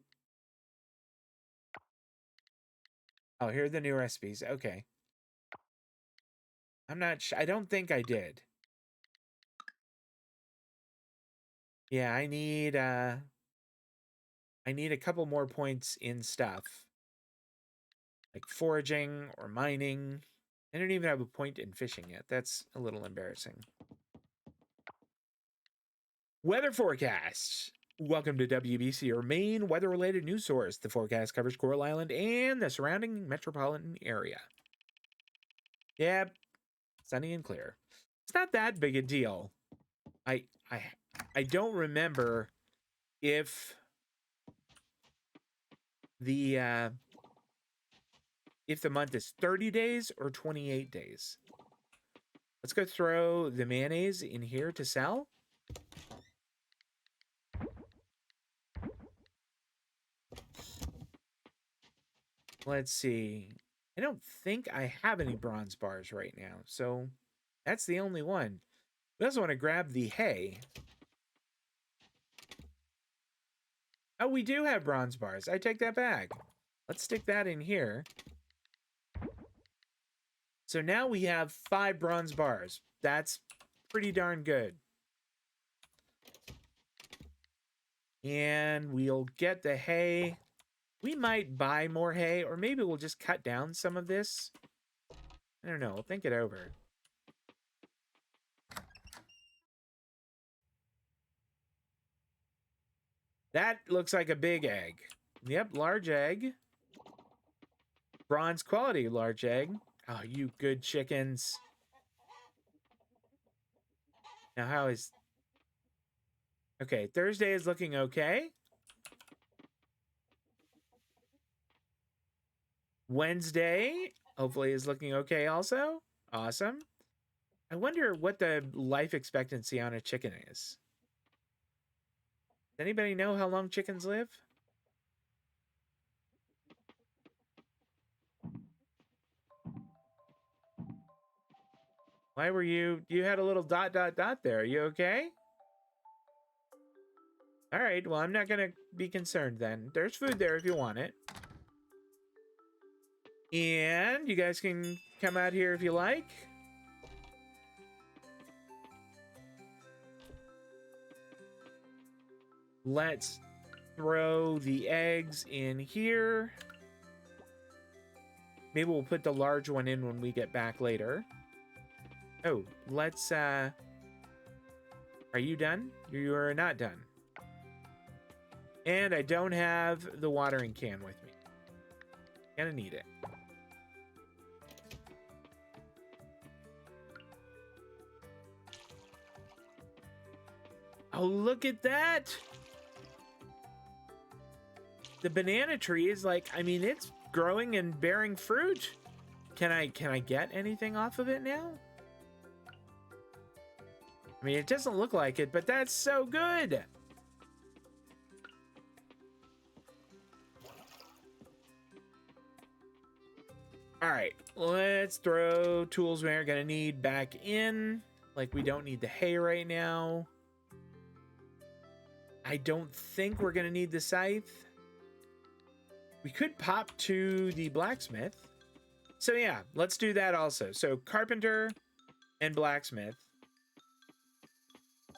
Speaker 1: Oh, here are the new recipes. Okay. I'm not sure. I don't think I did. Yeah, I need a couple more points in stuff. Like foraging or mining. I don't even have a point in fishing yet. That's a little embarrassing. Weather forecasts. Welcome to WBC, your main weather-related news source. The forecast covers Coral Island and the surrounding metropolitan area. Yep, sunny and clear. It's not that big a deal. I don't remember if the month is 30 days or 28 days. Let's go throw the mayonnaise in here to sell. Let's see. I don't think I have any bronze bars right now, so that's the only one. We also want to grab the hay. Oh, we do have bronze bars. I take that back. Let's stick that in here. So now we have 5 bronze bars. That's pretty darn good. And we'll get the hay. We might buy more hay, or maybe we'll just cut down some of this. I don't know. We'll think it over. That looks like a big egg. Yep, large egg. Bronze quality large egg. Oh, you good chickens. Now, how is... Okay, Thursday is looking okay. Wednesday, hopefully, is looking okay also. Awesome. I wonder what the life expectancy on a chicken is. Does anybody know how long chickens live? Why were you... You had a little ... there. Are you okay? All right, well, I'm not gonna be concerned then. There's food there if you want it. And you guys can come out here if you like. Let's throw the eggs in here. Maybe we'll put the large one in when we get back later. Oh, let's, are you done? You are not done. And I don't have the watering can with me. Gonna need it. Oh, look at that! The banana tree is like, I mean, it's growing and bearing fruit. Can I get anything off of it now? I mean, it doesn't look like it, but that's so good. All right, let's throw tools we're gonna need back in. Like, we don't need the hay right now. I don't think we're gonna need the scythe. We could pop to the blacksmith. So yeah, let's do that also. So carpenter and blacksmith.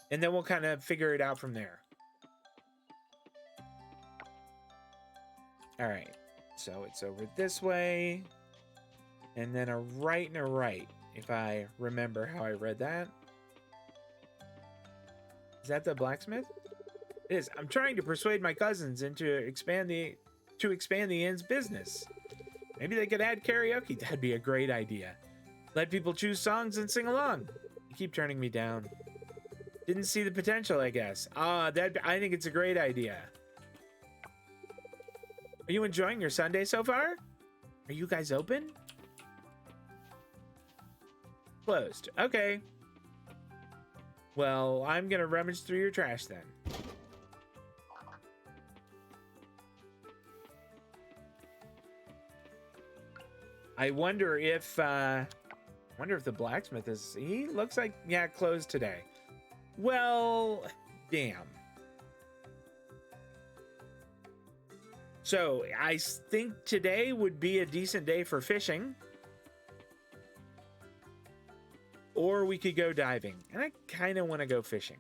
Speaker 1: And then we'll kind of figure it out from there. All right, so it's over this way. And then a right and a right, if I remember how I read that. Is that the blacksmith? It is. I'm trying to persuade my cousins into expand the inn's business. Maybe they could add karaoke. That'd be a great idea. Let people choose songs and sing along. You keep turning me down. Didn't see the potential, I guess. I think it's a great idea. Are you enjoying your Sunday so far? Are you guys open? Closed. Okay. Well, I'm gonna rummage through your trash then. I wonder if the blacksmith is, he looks like, yeah, closed today. Well, damn. So I think today would be a decent day for fishing. Or we could go diving. And I kind of want to go fishing.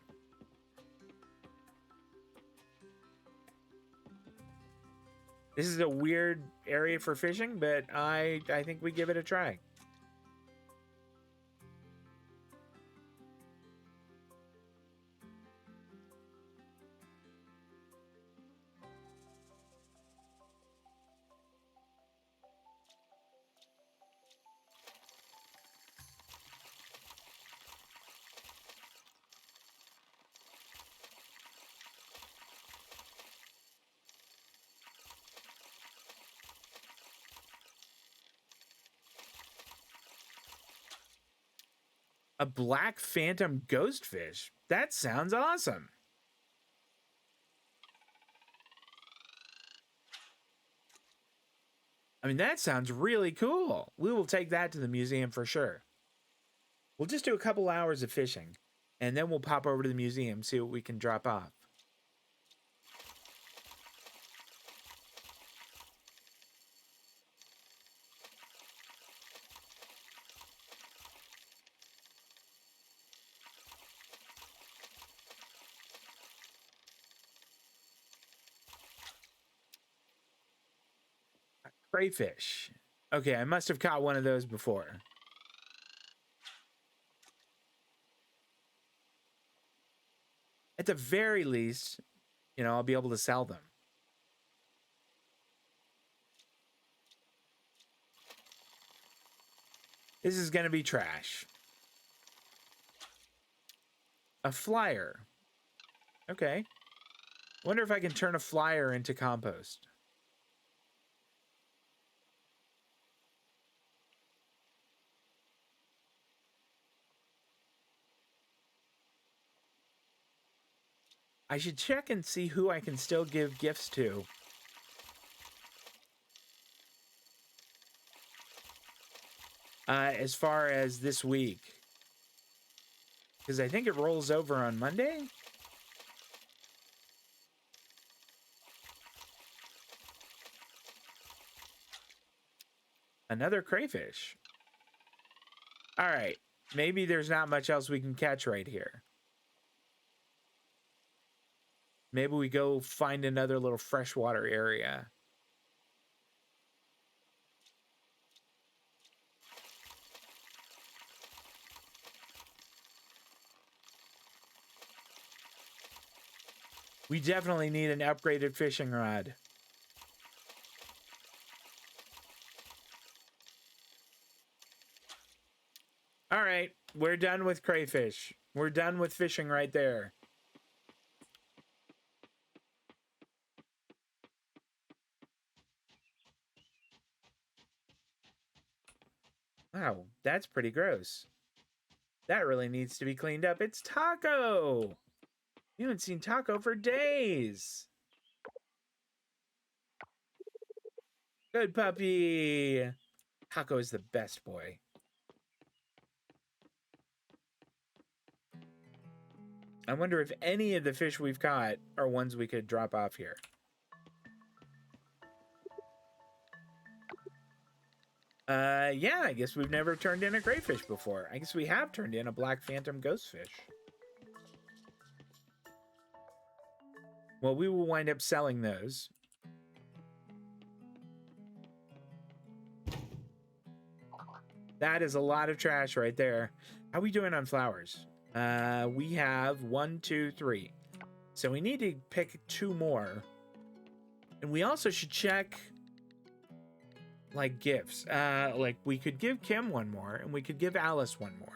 Speaker 1: This is a weird area for fishing, but I think we give it a try. A black phantom ghostfish? That sounds awesome. I mean, that sounds really cool. We will take that to the museum for sure. We'll just do a couple hours of fishing, and then we'll pop over to the museum, see what we can drop off. Crayfish. Okay, I must have caught one of those before. At the very least, you know, I'll be able to sell them. This is going to be trash. A flyer. Okay. Wonder if I can turn a flyer into compost. I should check and see who I can still give gifts to. As far as this week. Because I think it rolls over on Monday. Another crayfish. All right. Maybe there's not much else we can catch right here. Maybe we go find another little freshwater area. We definitely need an upgraded fishing rod. All right, we're done with crayfish. We're done with fishing right there. Wow, that's pretty gross. That really needs to be cleaned up. It's Taco! You haven't seen Taco for days. Good puppy. Taco is the best boy. I wonder if any of the fish we've caught are ones we could drop off here. Yeah, I guess we've never turned in a crayfish before. I guess we have turned in a black phantom ghostfish. Well, we will wind up selling those. That is a lot of trash right there. How are we doing on flowers? We have 1, 2, 3. So we need to pick 2 more. And we also should check like gifts. Like we could give Kim 1 more and we could give Alice 1 more.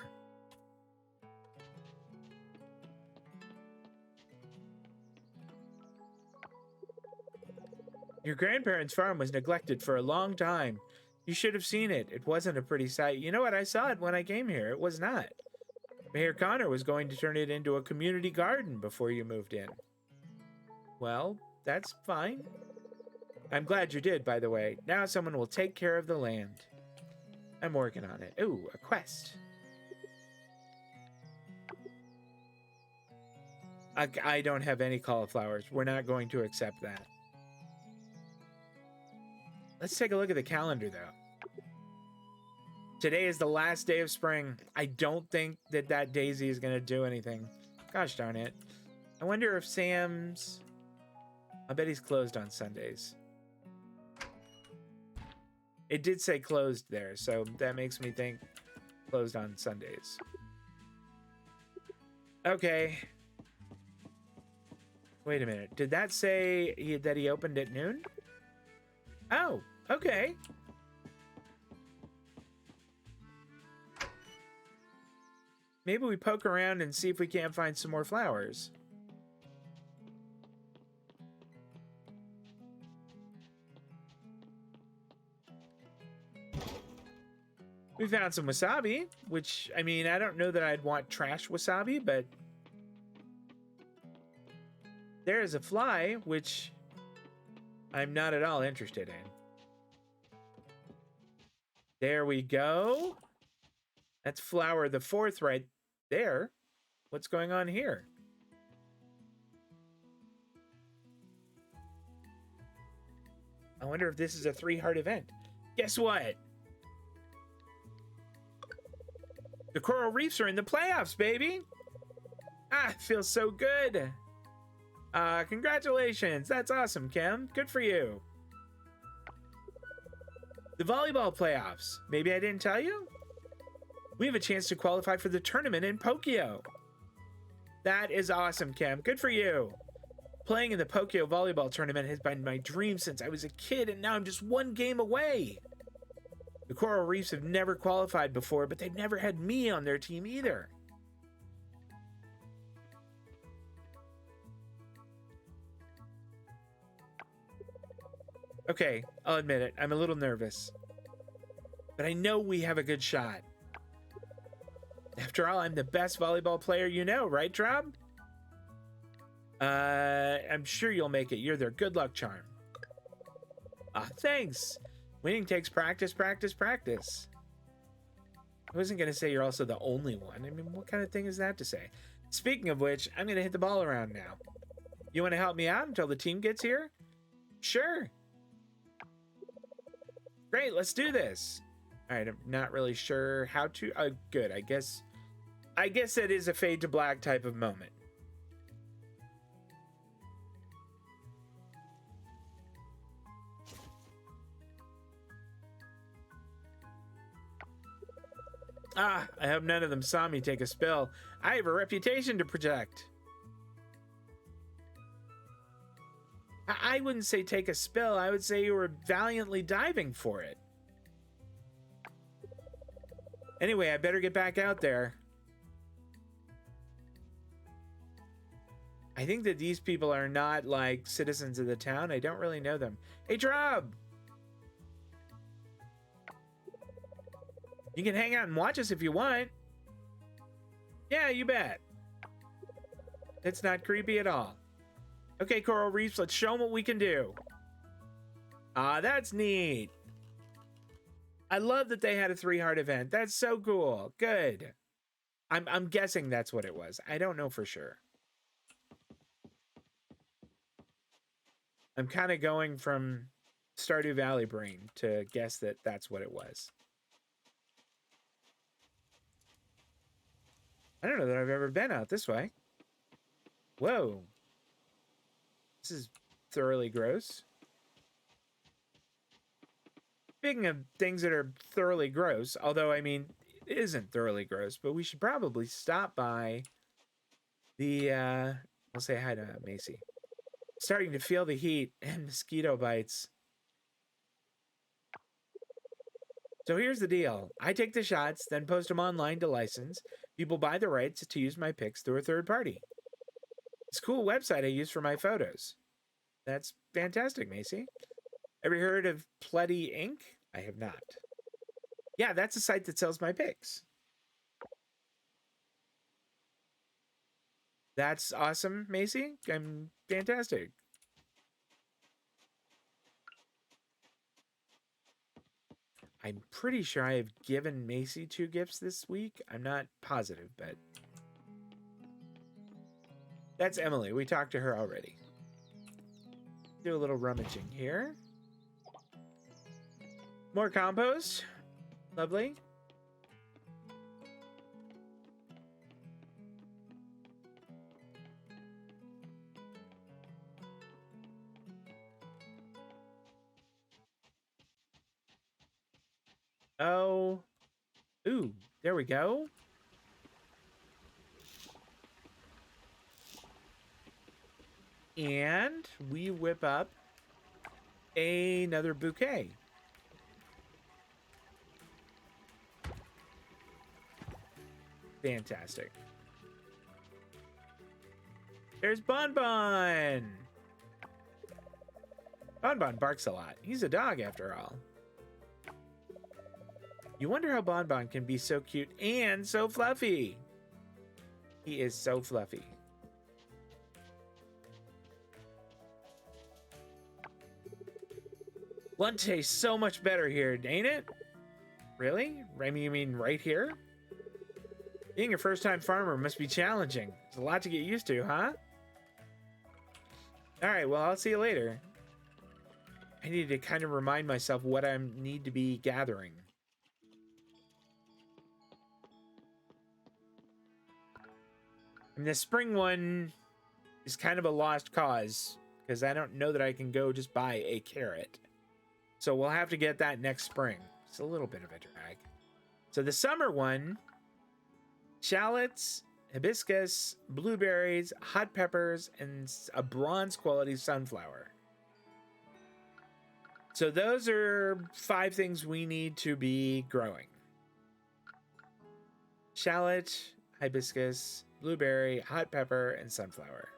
Speaker 1: Your grandparents' farm was neglected for a long time. You should have seen it. It wasn't a pretty sight. You know what? I saw it when I came here. It was not. Mayor Connor was going to turn it into a community garden before you moved in. Well, that's fine. I'm glad you did, by the way. Now someone will take care of the land. I'm working on it. Ooh, a quest. I don't have any cauliflowers. We're not going to accept that. Let's take a look at the calendar, though. Today is the last day of spring. I don't think that daisy is going to do anything. Gosh darn it. I wonder if Sam's... I bet he's closed on Sundays. It did say closed there, so that makes me think closed on Sundays. Okay. Wait a minute. Did that say that he opened at noon? Oh, okay. Maybe we poke around and see if we can't find some more flowers. We found some wasabi, which, I mean, I don't know that I'd want trash wasabi, but there is a fly, which I'm not at all interested in. There we go. That's flower the 4th right there. What's going on here? I wonder if this is a 3-heart event. Guess what? The coral reefs are in the playoffs, baby. Ah, it feels so good. Congratulations. That's awesome, Kim. Good for you. The volleyball playoffs. Maybe I didn't tell you? We have a chance to qualify for the tournament in Pokio. That is awesome, Kim. Good for you. Playing in the Pokio volleyball tournament has been my dream since I was a kid, and now I'm just 1 game away. The Coral Reefs have never qualified before, but they've never had me on their team either. Okay, I'll admit it. I'm a little nervous. But I know we have a good shot. After all, I'm the best volleyball player you know, right, Drob? I'm sure you'll make it. You're their good luck charm. Ah, thanks. Winning takes practice, practice, practice. I wasn't going to say you're also the only one. I mean, what kind of thing is that to say? Speaking of which, I'm going to hit the ball around now. You want to help me out until the team gets here? Sure. Great, let's do this. All right, I'm not really sure how to. Good. I guess that is a fade to black type of moment. Ah, I hope none of them saw me take a spill. I have a reputation to protect. I wouldn't say take a spill. I would say you were valiantly diving for it. Anyway, I better get back out there. I think that these people are not like citizens of the town. I don't really know them. Hey, Trub! You can hang out and watch us if you want. Yeah, you bet. It's not creepy at all. Okay, Coral Reefs, let's show them what we can do. Ah, that's neat. I love that they had a 3-heart event. That's so cool. Good. I'm guessing that's what it was. I don't know for sure. I'm kind of going from Stardew Valley brain to guess that that's what it was. I don't know that I've ever been out this way. Whoa. This is thoroughly gross. Speaking of things that are thoroughly gross, although, I mean, it isn't thoroughly gross, but we should probably stop by the, I'll say hi to Macy. Starting to feel the heat and mosquito bites. So here's the deal. I take the shots, then post them online to license. People buy the rights to use my pics through a third party. It's a cool website I use for my photos. That's fantastic, Macy. Ever heard of Pletty Inc? I have not. Yeah, that's a site that sells my pics. That's awesome, Macy. I'm fantastic. I'm pretty sure I have given Macy 2 gifts this week. I'm not positive, but that's Emily. We talked to her already. Do a little rummaging here. More compost. Lovely. Oh. Ooh, there we go. And we whip up another bouquet. Fantastic. There's Bonbon. Bonbon barks a lot. He's a dog after all. You wonder how Bonbon can be so cute and so fluffy. He is so fluffy. Lunch tastes so much better here, ain't it? Really? You mean right here? Being a first-time farmer must be challenging. There's a lot to get used to, huh? Alright, well, I'll see you later. I need to kind of remind myself what I need to be gathering. And the spring one is kind of a lost cause, because I don't know that I can go just buy a carrot. So we'll have to get that next spring. It's a little bit of a drag. So the summer one, shallots, hibiscus, blueberries, hot peppers, and a bronze quality sunflower. So those are 5 things we need to be growing. Shallot, hibiscus, blueberry, hot pepper, and sunflower.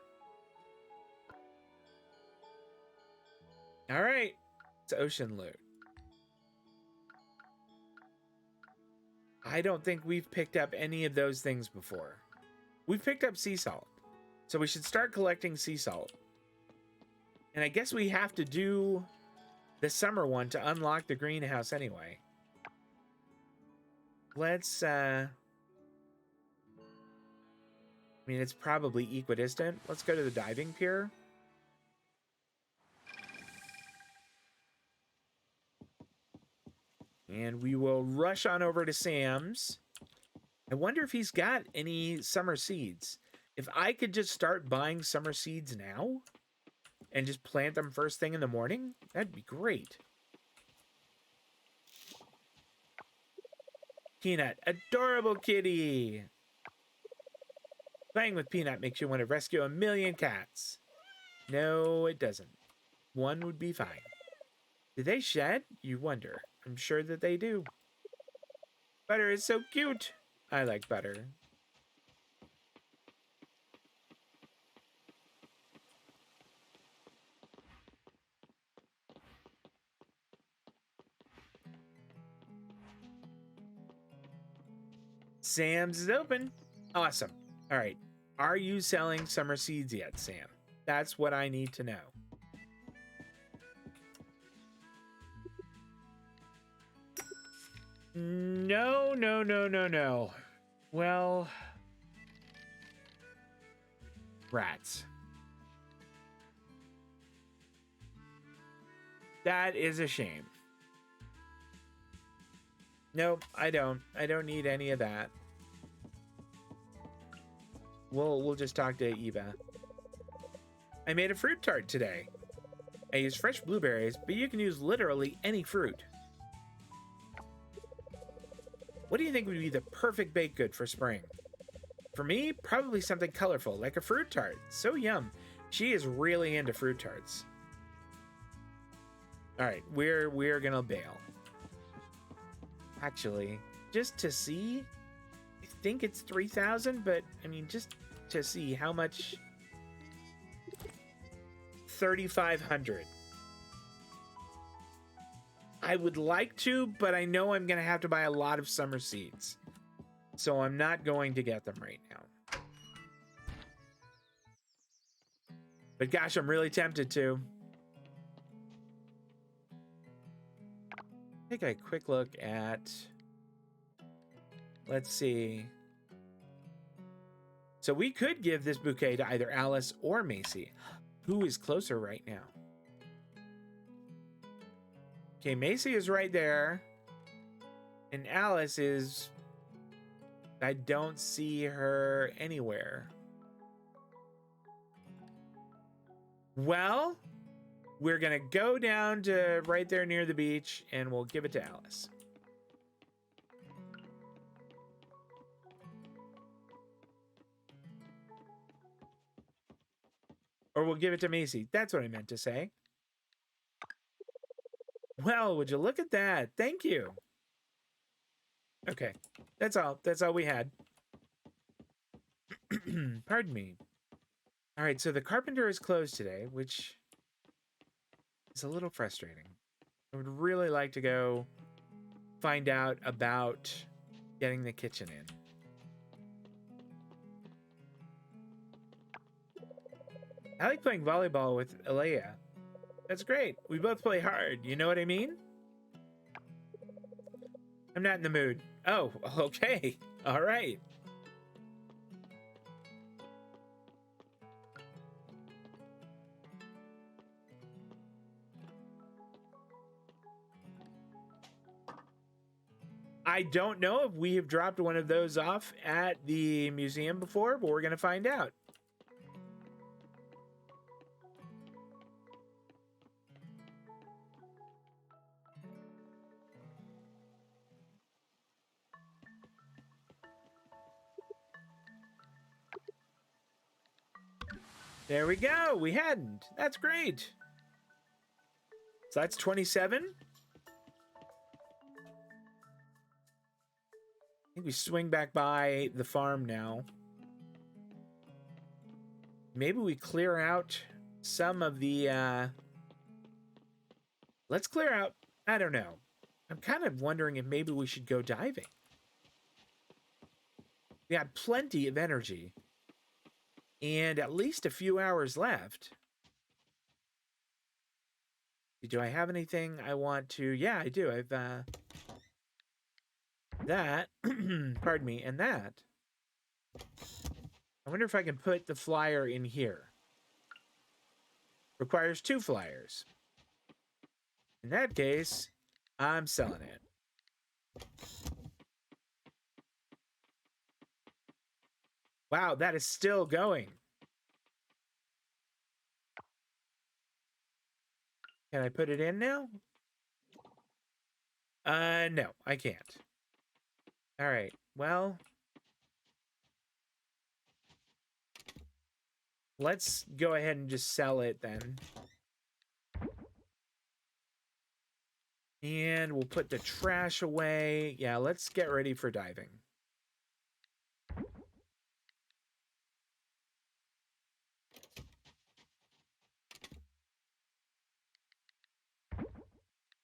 Speaker 1: All right, it's ocean loot. I don't think we've picked up any of those things before. We've picked up sea salt, so we should start collecting sea salt. And I guess we have to do the summer one to unlock the greenhouse anyway. Let's, I mean, it's probably equidistant. Let's go to the diving pier. And we will rush on over to Sam's. I wonder if he's got any summer seeds. If I could just start buying summer seeds now and just plant them first thing in the morning, that'd be great. Peanut, adorable kitty. Playing with Peanut makes you want to rescue a million cats. No, it doesn't. One would be fine. Do they shed? You wonder. I'm sure that they do. Butter is so cute. I like Butter. Sam's is open. Awesome. All right. Are you selling summer seeds yet, Sam? That's what I need to know. No, no, no, no, no. Well, rats. That is a shame. Nope, I don't. I don't need any of that. We'll just talk to Eva. I made a fruit tart today. I used fresh blueberries, but you can use literally any fruit. What do you think would be the perfect baked good for spring? For me, probably something colorful, like a fruit tart. So yum. She is really into fruit tarts. All right, we're gonna bail. Actually, just to see, I think it's 3,000, but I mean, just to see how much. 3,500. I would like to, but I know I'm gonna have to buy a lot of summer seeds, so I'm not going to get them right now. But gosh, I'm really tempted to. Take a quick look at, let's see. So we could give this bouquet to either Alice or Macy. Who is closer right now? Okay, Macy is right there. And Alice is, I don't see her anywhere. Well, we're gonna go down to right there near the beach and we'll give it to Alice. Or we'll give it to Macy. That's what I meant to say. Well, would you look at that? Thank you. Okay, that's all. That's all we had. Pardon me. All right, so the carpenter is closed today, which is a little frustrating. I would really like to go find out about getting the kitchen in. I like playing volleyball with Alea. That's great. We both play hard. You know what I mean? I'm not in the mood. Oh, okay. All right. I don't know if we have dropped one of those off at the museum before, but we're going to find out. There we go. We hadn't. That's great. So that's 27. I think we swing back by the farm now. Maybe we clear out some of the, let's clear out, I don't know. I'm kind of wondering if maybe we should go diving. We have plenty of energy. And at least a few hours left. Do I have anything I want to? Yeah, I do. I've, that, pardon me, and that. I wonder if I can put the flyer in here. Requires 2 flyers. In that case, I'm selling it. Wow, that is still going. Can I put it in now? No, I can't. All right, well, let's go ahead and just sell it then. And we'll put the trash away. Yeah, let's get ready for diving.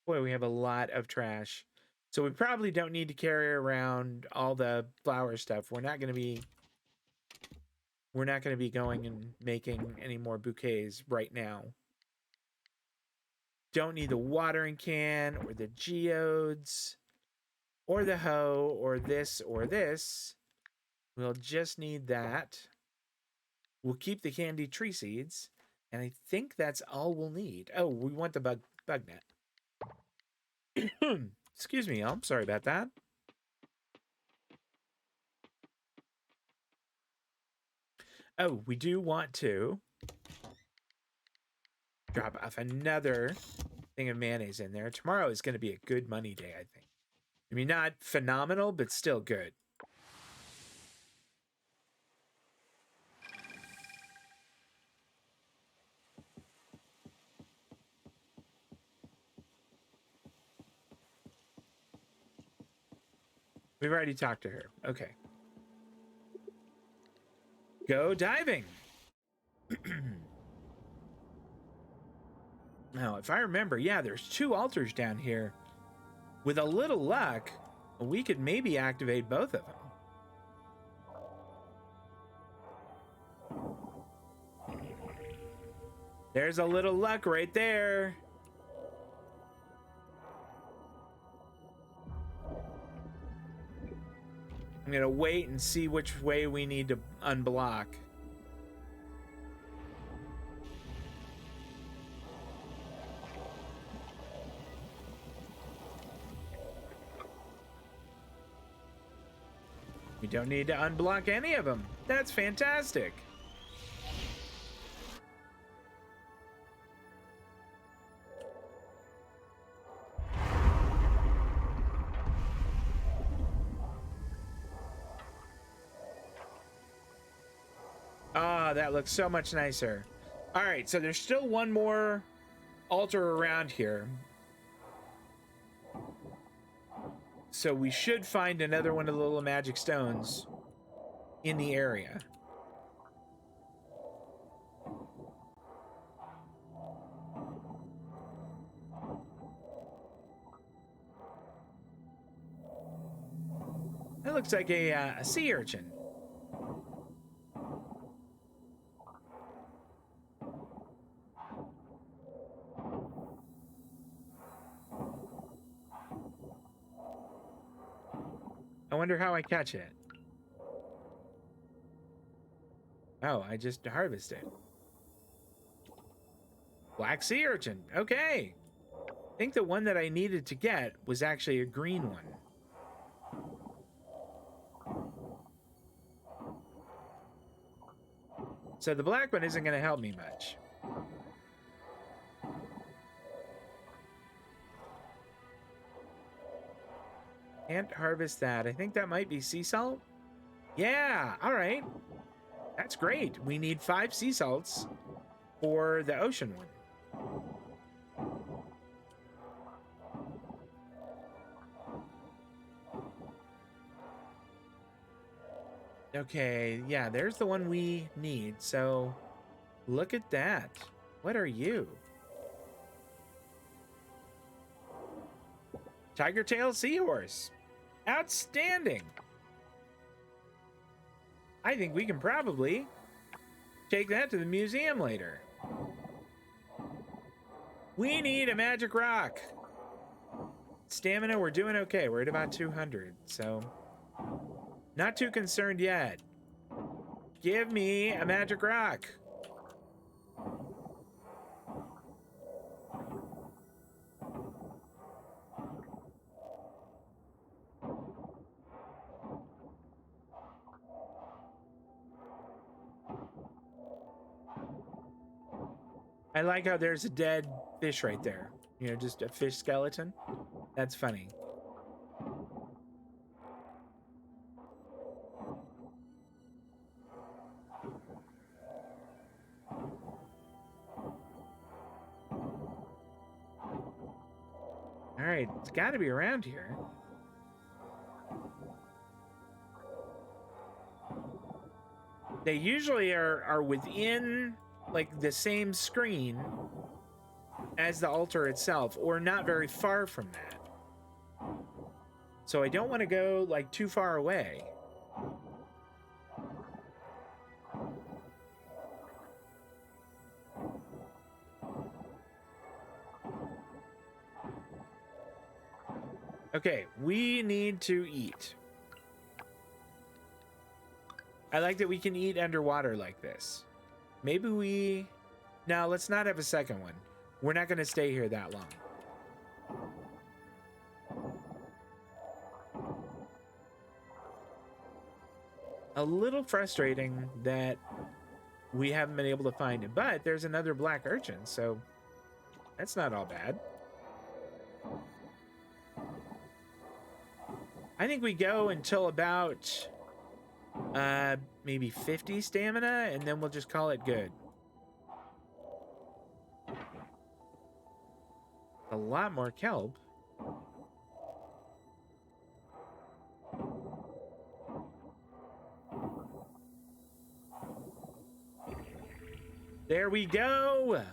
Speaker 1: Boy, we have a lot of trash. So we probably don't need to carry around all the flower stuff. We're not going to be going and making any more bouquets right now. Don't need the watering can or the geodes or the hoe or this or this. We'll just need that. We'll keep the candy tree seeds. And I think that's all we'll need. Oh, we want the bug net. Excuse me, I'm sorry about that. Oh, we do want to drop off another thing of mayonnaise in there. Tomorrow is going to be a good money day, I think. I mean, not phenomenal, but still good. We've already talked to her. Okay. Go diving. Now, if I remember, yeah, there's 2 altars down here. With a little luck, we could maybe activate both of them. There's a little luck right there. I'm gonna wait and see which way we need to unblock. We don't need to unblock any of them. That's fantastic. Ah, that looks so much nicer. All right, so there's still one more altar around here. So we should find another one of the little magic stones in the area. That looks like a sea urchin. I wonder how I catch it. Oh, I just harvested. Black sea urchin. Okay. I think the one that I needed to get was actually a green one. So the black one isn't going to help me much. Can't harvest that. I think that might be sea salt. Yeah, all right. That's great. We need 5 sea salts for the ocean one. Okay, yeah, there's the one we need. So look at that. What are you? Tiger tail seahorse. Outstanding. I think we can probably take that to the museum later. We need a magic rock. Stamina, we're doing okay. We're at about 200, so not too concerned yet. Give me a magic rock. I like how there's a dead fish right there. You know, just a fish skeleton. That's funny. All right, it's got to be around here. They usually are within like the same screen as the altar itself, or not very far from that. So I don't want to go like too far away. Okay, we need to eat. I like that we can eat underwater like this. Maybe we... Now, let's not have a second one. We're not going to stay here that long. A little frustrating that we haven't been able to find it, but there's another black urchin, so that's not all bad. I think we go until about maybe 50 stamina, and then we'll just call it good. A lot more kelp. There we go.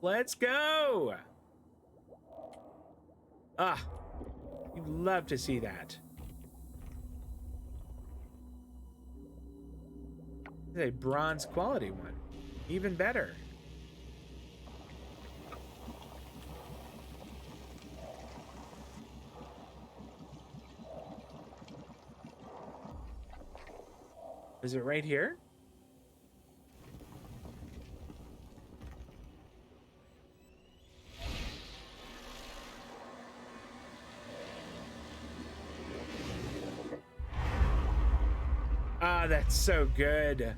Speaker 1: Let's go. Ah, you'd love to see that. This is a bronze quality one. Even better. Is it right here? Ah, that's so good.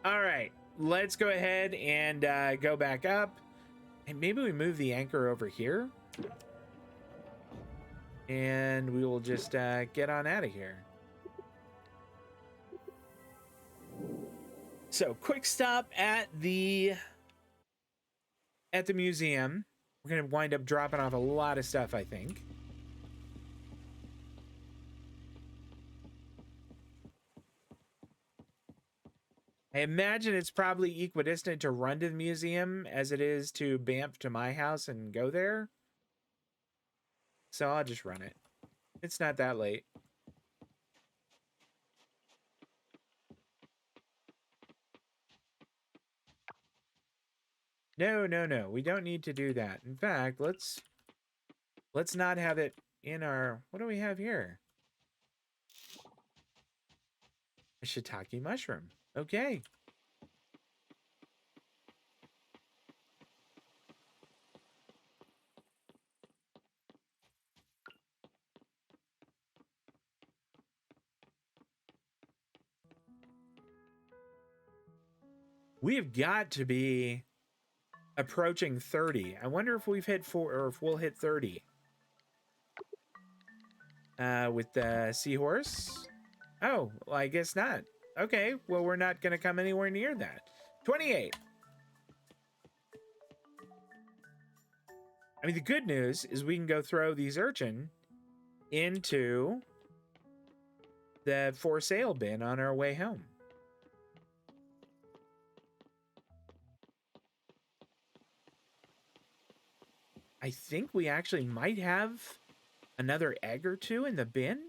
Speaker 1: All right, let's go ahead and go back up. And maybe we move the anchor over here. And we will just get on out of here. So, quick stop at the museum. We're going to wind up dropping off a lot of stuff, I think. I imagine it's probably equidistant to run to the museum as it is to Banff to my house and go there. So I'll just run it. It's not that late. No, no, no. We don't need to do that. In fact, let's not have it in our... What do we have here? A shiitake mushroom. Okay. We have got to be approaching 30. I wonder if we've hit 4 or if we'll hit 30. With the seahorse? Oh, well, I guess not. Okay, well, we're not going to come anywhere near that. 28. I mean, the good news is we can go throw these urchin into the for sale bin on our way home. I think we actually might have another egg or two in the bin.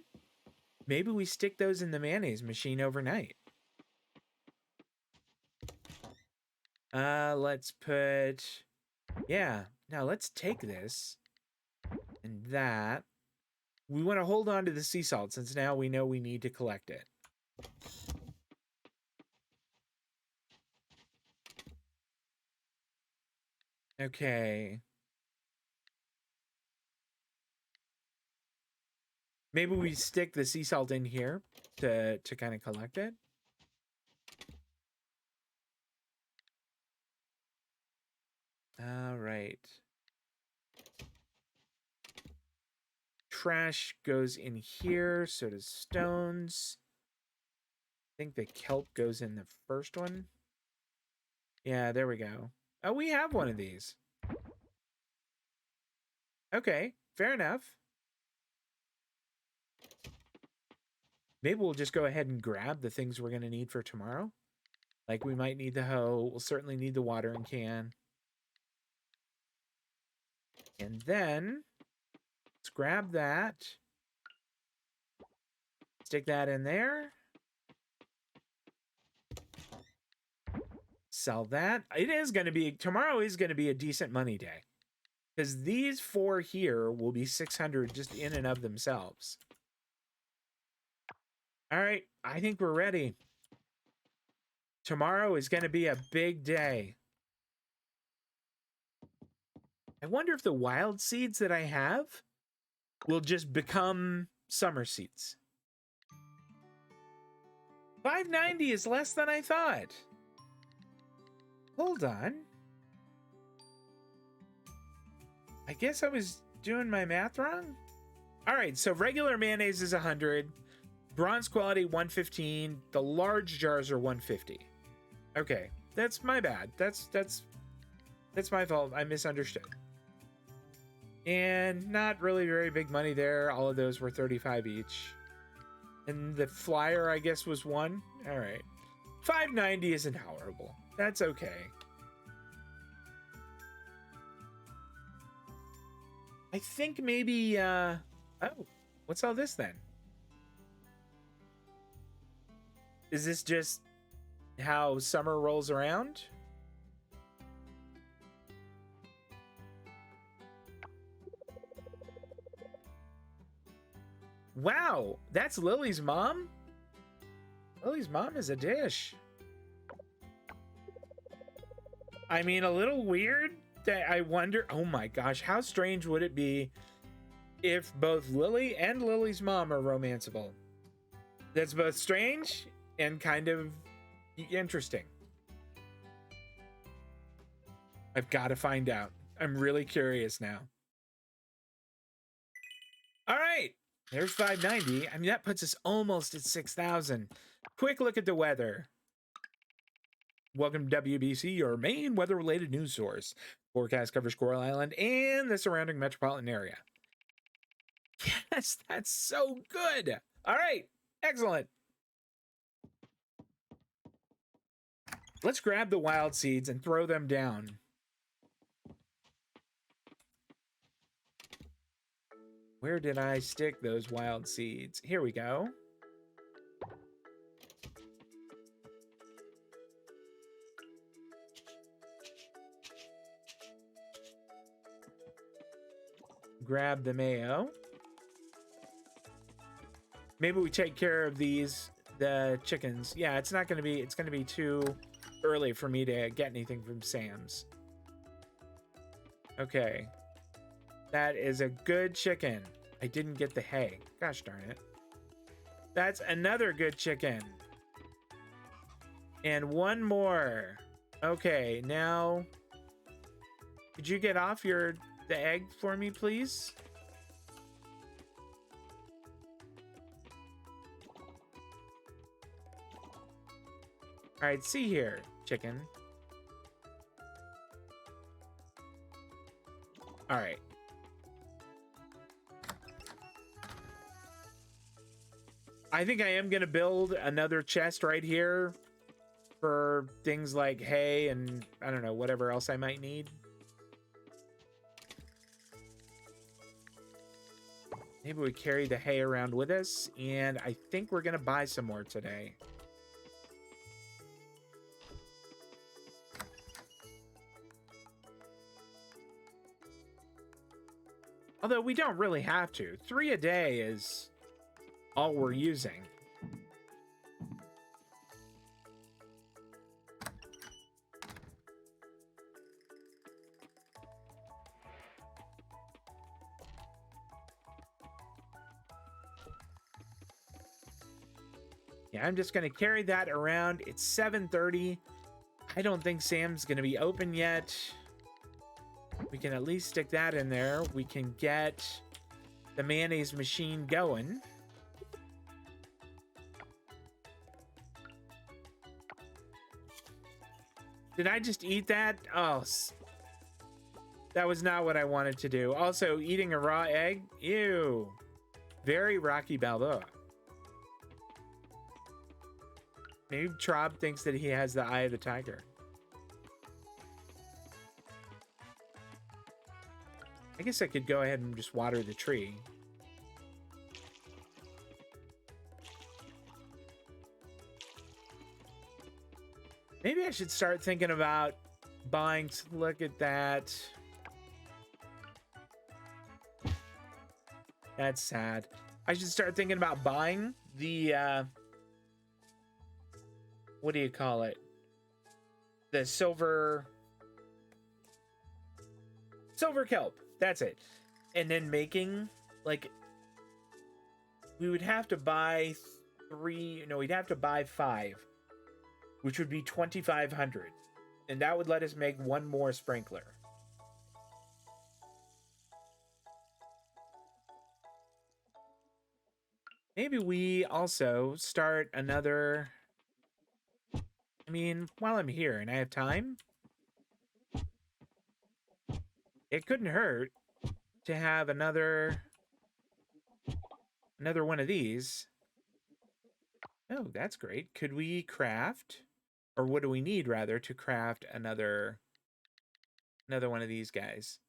Speaker 1: Maybe we stick those in the mayonnaise machine overnight. Let's put... Yeah, now let's take this and that. We want to hold on to the sea salt since now we know we need to collect it. Okay. Maybe we stick the sea salt in here to kind of collect it. All right. Trash goes in here, so does stones. I think the kelp goes in the first one. Yeah, there we go. Oh, we have one of these. Okay, fair enough. Maybe we'll just go ahead and grab the things we're going to need for tomorrow. Like, we might need the hoe. We'll certainly need the watering can. And then, let's grab that. Stick that in there. Sell that. It is going to be, tomorrow is going to be a decent money day. Because these 4 here will be 600 just in and of themselves. All right, I think we're ready. Tomorrow is going to be a big day. I wonder if the wild seeds that I have will just become summer seeds. 590 is less than I thought. Hold on. I guess I was doing my math wrong. All right, so regular mayonnaise is 100. Bronze quality 115. The large jars are 150. Okay, that's my bad. That's my fault. I misunderstood. And not really very big money there. All of those were 35 each. And the flyer, I guess, was 1. All right. 590 isn't horrible. That's okay. I think maybe, oh, what's all this then? Is this just how summer rolls around? Wow, that's Lily's mom? Lily's mom is a dish. I mean, a little weird that I wonder, oh my gosh, how strange would it be if both Lily and Lily's mom are romanceable? That's both strange and kind of interesting. I've got to find out. I'm really curious now. All right, there's 590. I mean, that puts us almost at 6,000. Quick look at the weather. Welcome to WBC, your main weather-related news source. Forecast covers Coral Island and the surrounding metropolitan area. Yes, that's so good. All right, excellent. Let's grab the wild seeds and throw them down. Where did I stick those wild seeds? Here we go. Grab the mayo. Maybe we take care of these, the chickens. Yeah, it's not going to be, it's going to be too early for me to get anything from Sam's. Okay. That is a good chicken. I didn't get the hay. Gosh darn it. That's another good chicken. And one more. Okay, now could you get off the egg for me, please? All right, see here, chicken. All right. I think I am going to build another chest right here for things like hay and, I don't know, whatever else I might need. Maybe we carry the hay around with us, and I think we're going to buy some more today. Although we don't really have to. 3 a day is all we're using. Yeah, I'm just going to carry that around. It's 7:30. I don't think Sam's going to be open yet. We can at least stick that in there. We can get the mayonnaise machine going. Did I just eat that? Oh, that was not what I wanted to do. Also, eating a raw egg? Ew. Very Rocky Balboa. Maybe Trob thinks that he has the eye of the tiger. I guess I could go ahead and just water the tree. Maybe I should start thinking about buying. Look at that. That's sad. I should start thinking about buying the, what do you call it? The silver kelp. That's it. And then making, like, we would have to buy we'd have to buy 5, which would be 2,500. And that would let us make one more sprinkler. Maybe we also start another... I mean, while I'm here and I have time, it couldn't hurt to have another one of these. Oh, that's great. Could we craft, or what do we need rather to craft another one of these guys?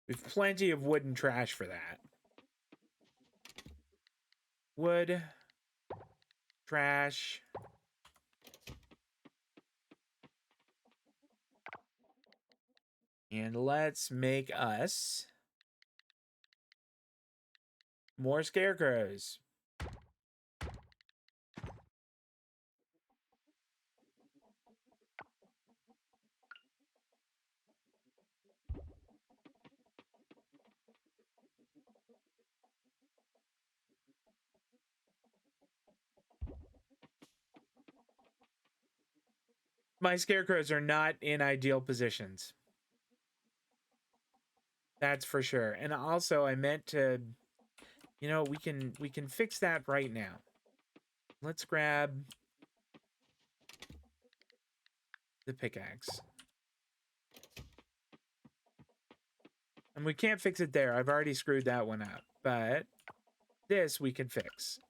Speaker 1: We've plenty of wood and trash for that. Wood, trash. And let's make us more scarecrows. My scarecrows are not in ideal positions. That's for sure. And also I meant to, you know, we can fix that right now. Let's grab the pickaxe. And we can't fix it there. I've already screwed that one up. But this we can fix.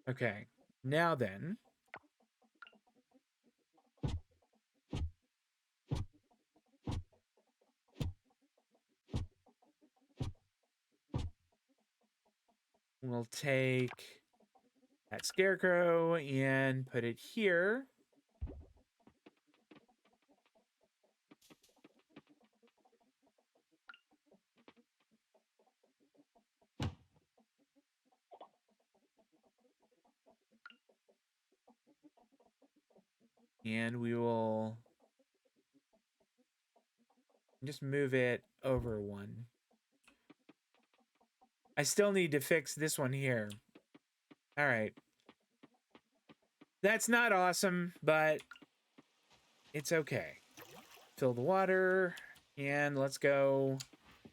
Speaker 1: Okay. Now then. We'll take that scarecrow and put it here. And we will just move it over one. I still need to fix this one here. All right. That's not awesome, but it's okay. Fill the water, and let's go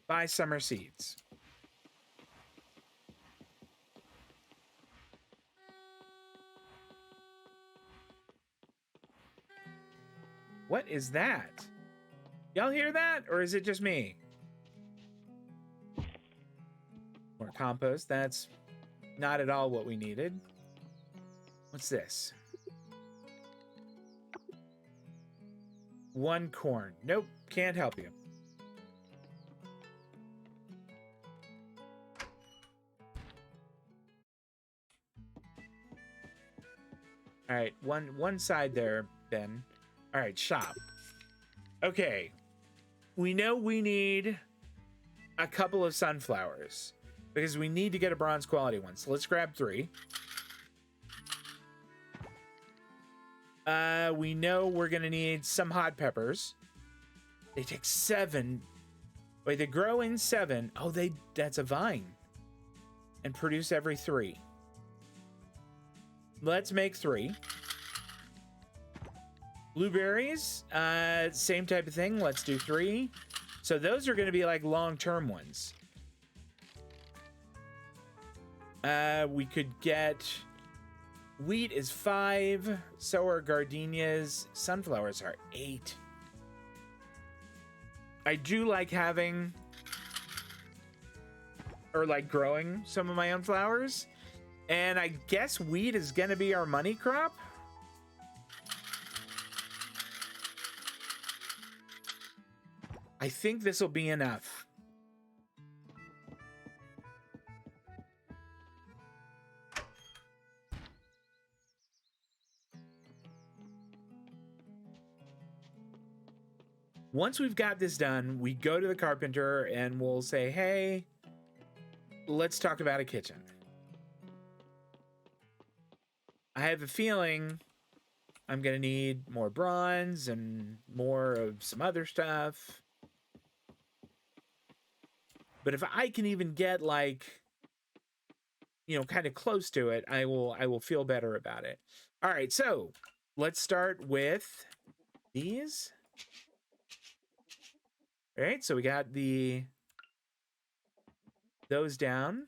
Speaker 1: buy summer seeds. What is that? Y'all hear that, or is it just me? More compost. That's not at all what we needed. What's this? 1 corn. Nope, can't help you. All right, one side there, Ben. All right, shop. Okay, we know we need a couple of sunflowers because we need to get a bronze quality one. So let's grab 3. We know we're gonna need some hot peppers. They take 7. Wait, they grow in 7. Oh, that's a vine. And produce every 3. Let's make 3. Blueberries, same type of thing. Let's do 3. So those are going to be like long-term ones. We could get... Wheat is 5. So are gardenias. Sunflowers are 8. I do like having... or like growing some of my own flowers. And I guess wheat is going to be our money crop. I think this will be enough. Once we've got this done, we go to the carpenter and we'll say, hey, let's talk about a kitchen. I have a feeling I'm going to need more bronze and more of some other stuff. But if I can even get like, you know, kind of close to it, I will feel better about it. All right, so let's start with these. All right, so we got those down.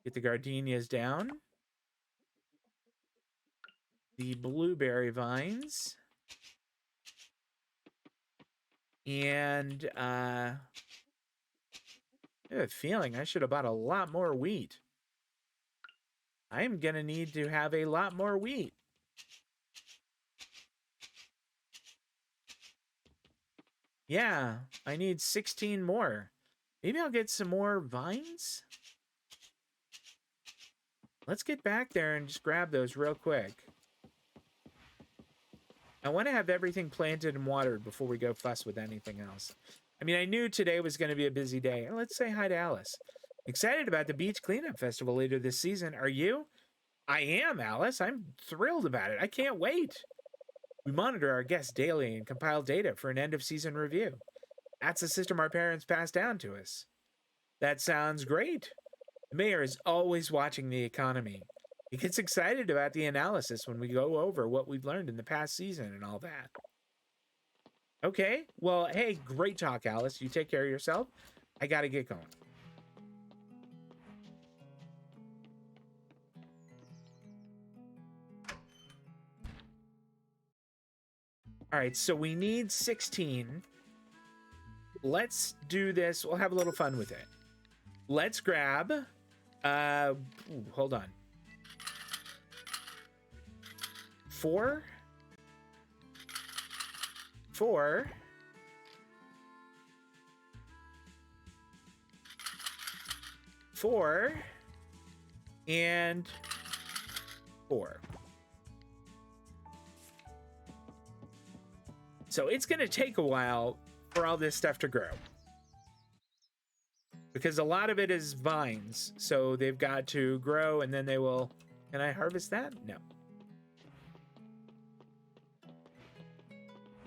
Speaker 1: Get the gardenias down. The blueberry vines. And I have a feeling I should have bought a lot more wheat. I'm gonna need to have a lot more wheat. Yeah, I need 16 more. Maybe I'll get some more vines? Let's get back there and just grab those real quick. I want to have everything planted and watered before we go fuss with anything else. I mean, I knew today was going to be a busy day. Let's say hi to Alice. Excited about the Beach Cleanup Festival later this season. Are you? I am, Alice. I'm thrilled about it. I can't wait. We monitor our guests daily and compile data for an end-of-season review. That's the system our parents passed down to us. That sounds great. The mayor is always watching the economy. He gets excited about the analysis when we go over what we've learned in the past season and all that. Okay, well, hey, great talk, Alice. You take care of yourself. I gotta get going. All right, so we need 16. Let's do this. We'll have a little fun with it. Let's grab... hold on. 4. 4. 4. And 4. So it's going to take a while for all this stuff to grow. Because a lot of it is vines. So they've got to grow and then they will... Can I harvest that? No.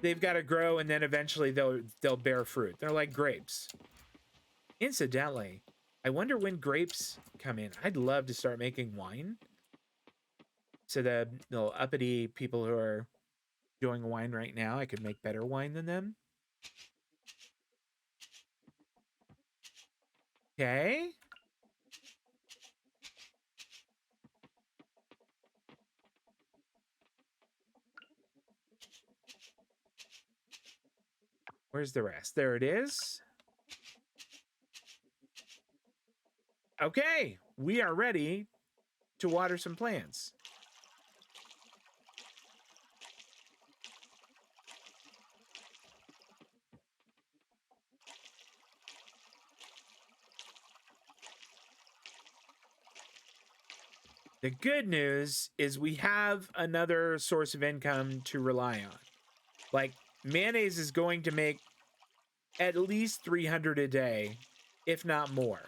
Speaker 1: They've got to grow and then eventually they'll bear fruit. They're like grapes. Incidentally, I wonder when grapes come in. I'd love to start making wine. So the little uppity people who are doing wine right now, I could make better wine than them. Okay. Where's the rest? There it is. Okay, we are ready to water some plants. The good news is we have another source of income to rely on. Like, mayonnaise is going to make at least 300 a day, if not more.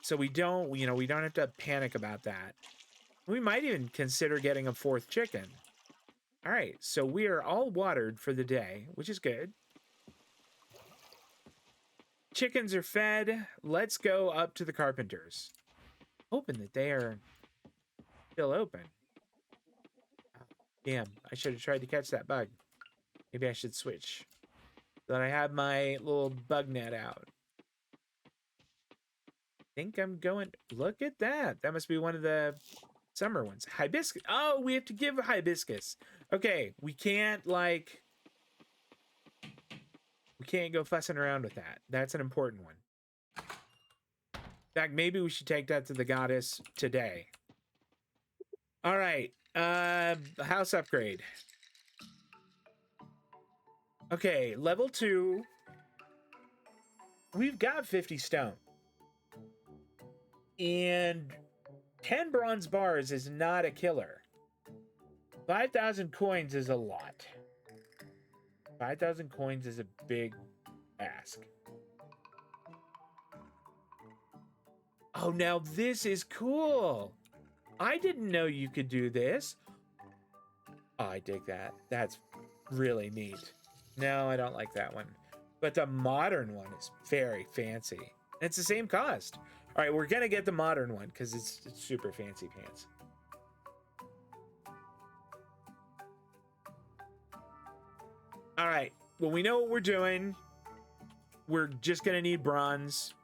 Speaker 1: So we don't have to panic about that. We might even consider getting a 4th chicken. All right, so we are all watered for the day, which is good. Chickens are fed. Let's go up to the carpenters. Hoping that they are still open. Damn, I should have tried to catch that bug. Maybe I should switch. So that I have my little bug net out. Think I'm going... Look at that. That must be one of the summer ones. Hibiscus. Oh, we have to give a hibiscus. Okay, we can't, like... We can't go fussing around with that. That's an important one. In fact, maybe we should take that to the goddess today. All right. House upgrade. Okay, level 2. We've got 50 stone. And 10 bronze bars is not a killer. 5,000 coins is a lot. 5,000 coins is a big ask. Oh, now this is cool. I didn't know you could do this. Oh, I dig that. That's really neat. No, I don't like that one. But the modern one is very fancy. It's the same cost. All right, we're going to get the modern one because it's super fancy pants. All right, well, we know what we're doing. We're just going to need bronze.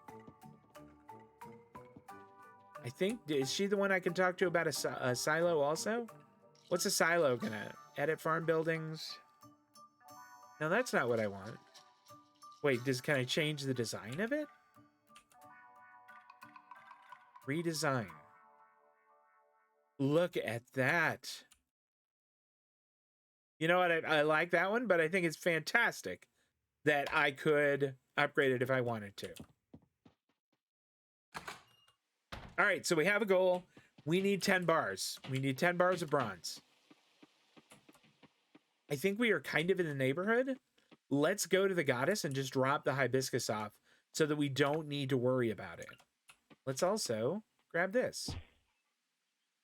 Speaker 1: I think, is she the one I can talk to about a silo also? What's a silo going to edit farm buildings? No, that's not what I want. Wait, can I change the design of it? Redesign. Look at that. You know what? I like that one, but I think it's fantastic that I could upgrade it if I wanted to. All right, so we have a goal. We need 10 bars. We need 10 bars of bronze. I think we are kind of in the neighborhood. Let's go to the goddess and just drop the hibiscus off so that we don't need to worry about it. Let's also grab this.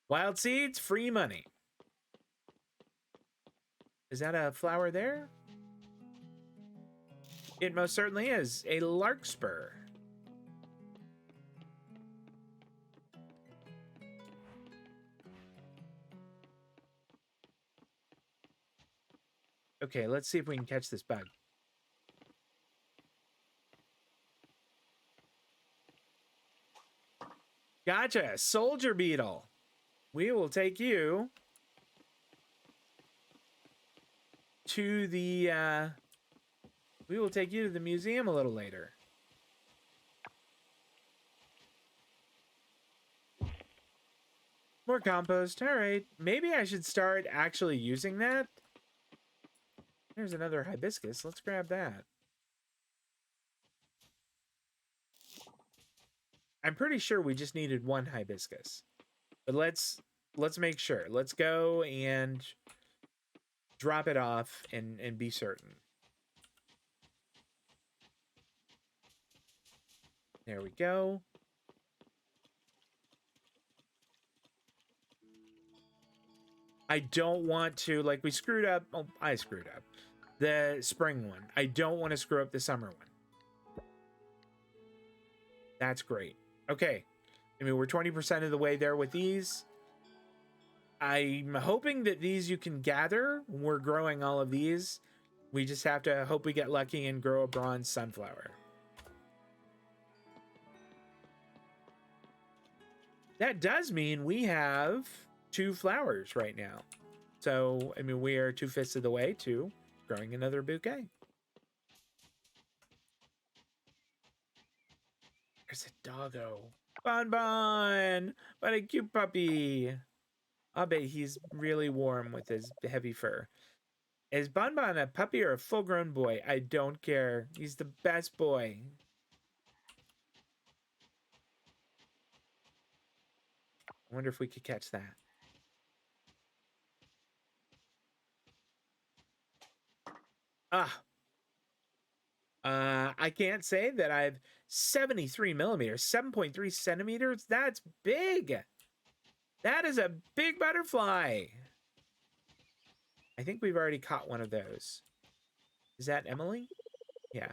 Speaker 1: Wild seeds, free money. Is that a flower there? It most certainly is. A larkspur. Okay, let's see if we can catch this bug. Gotcha, soldier beetle. We will take you to the museum a little later. More compost. All right, maybe I should start actually using that. There's another hibiscus. Let's grab that. I'm pretty sure we just needed one hibiscus. But let's make sure. Let's go and drop it off and be certain. There we go. I don't want to, like, we screwed up. Oh, I screwed up the spring one. I don't want to screw up the summer one. That's great. Okay. I mean, we're 20% of the way there with these. I'm hoping that these you can gather. We're growing all of these. We just have to hope we get lucky and grow a bronze sunflower. That does mean we have 2 flowers right now. So, I mean, we are 2/5 of the way to growing another bouquet. There's a doggo. Bon Bon! What a cute puppy. I'll bet he's really warm with his heavy fur. Is Bon Bon a puppy or a full-grown boy? I don't care. He's the best boy. I wonder if we could catch that. I can't say that I've 73 millimeters, 7.3 centimeters. That's big. That is a big butterfly. I think we've already caught one of those. Is that Emily? Yeah.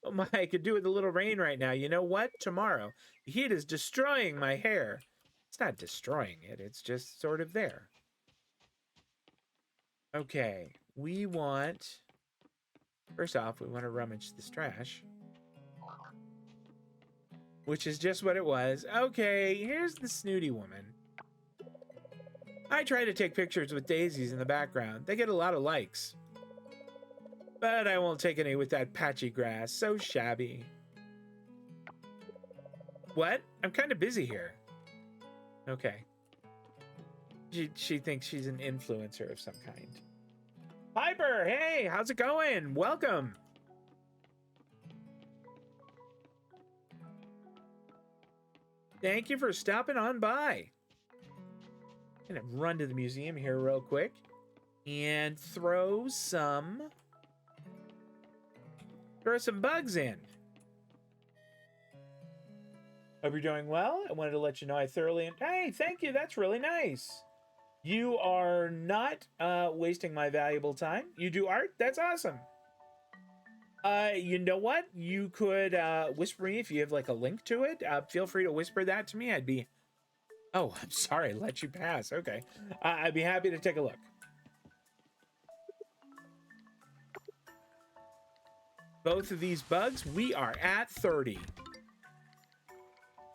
Speaker 1: Oh my, I could do with a little rain right now. You know what? Tomorrow. The heat is destroying my hair. It's not destroying it, it's just sort of there. Okay, we want... First off, we want to rummage this trash. Which is just what it was. Okay, here's the snooty woman. I try to take pictures with daisies in the background. They get a lot of likes. But I won't take any with that patchy grass. So shabby. What? I'm kind of busy here. Okay. She thinks she's an influencer of some kind. Piper, hey, how's it going? Welcome. Thank you for stopping on by. I'm gonna run to the museum here real quick and throw some bugs in. Hope you're doing well. I wanted to let you know I thoroughly... Hey, thank you. That's really nice. You are not wasting my valuable time. You do art? That's awesome. You know what? You could whisper me if you have like a link to it. Feel free to whisper that to me. I'd be... Oh, I'm sorry. Let you pass. Okay. I'd be happy to take a look. Both of these bugs, we are at 30.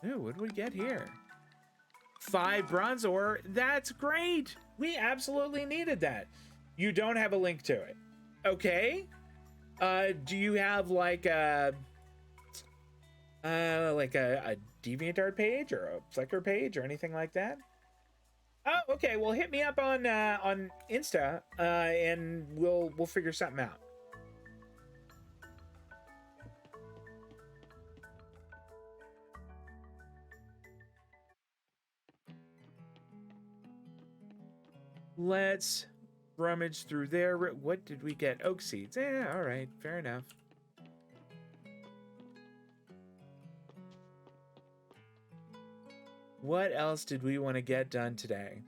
Speaker 1: Ooh, what do we get here? 5 bronze ore. That's great. We absolutely needed that. You don't have a link to it. Okay. Do you have like a DeviantArt page or a Flickr page or anything like that? Oh, okay. Well, hit me up on Insta, and we'll figure something out. Let's rummage through there. What did we get? Oak seeds. Yeah, all right. Fair enough. What else did we want to get done today?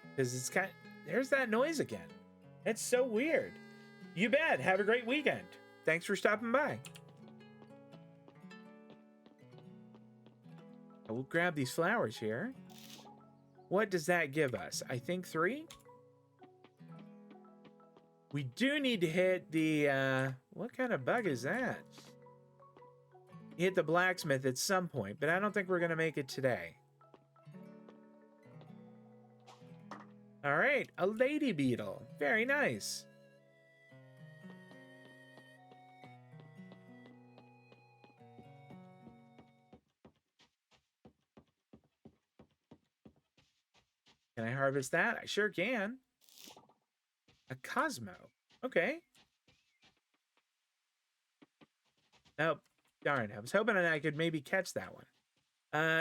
Speaker 1: Because it's kind of, there's that noise again. It's so weird. You bet. Have a great weekend. Thanks for stopping by. I will grab these flowers here. What does that give us? I think 3. We do need to hit the, what kind of bug is that? Hit the blacksmith at some point, but I don't think we're going to make it today. All right, a lady beetle. Very nice. Can I harvest that? I sure can. A Cosmo. Okay. Oh, darn. I was hoping I could maybe catch that one.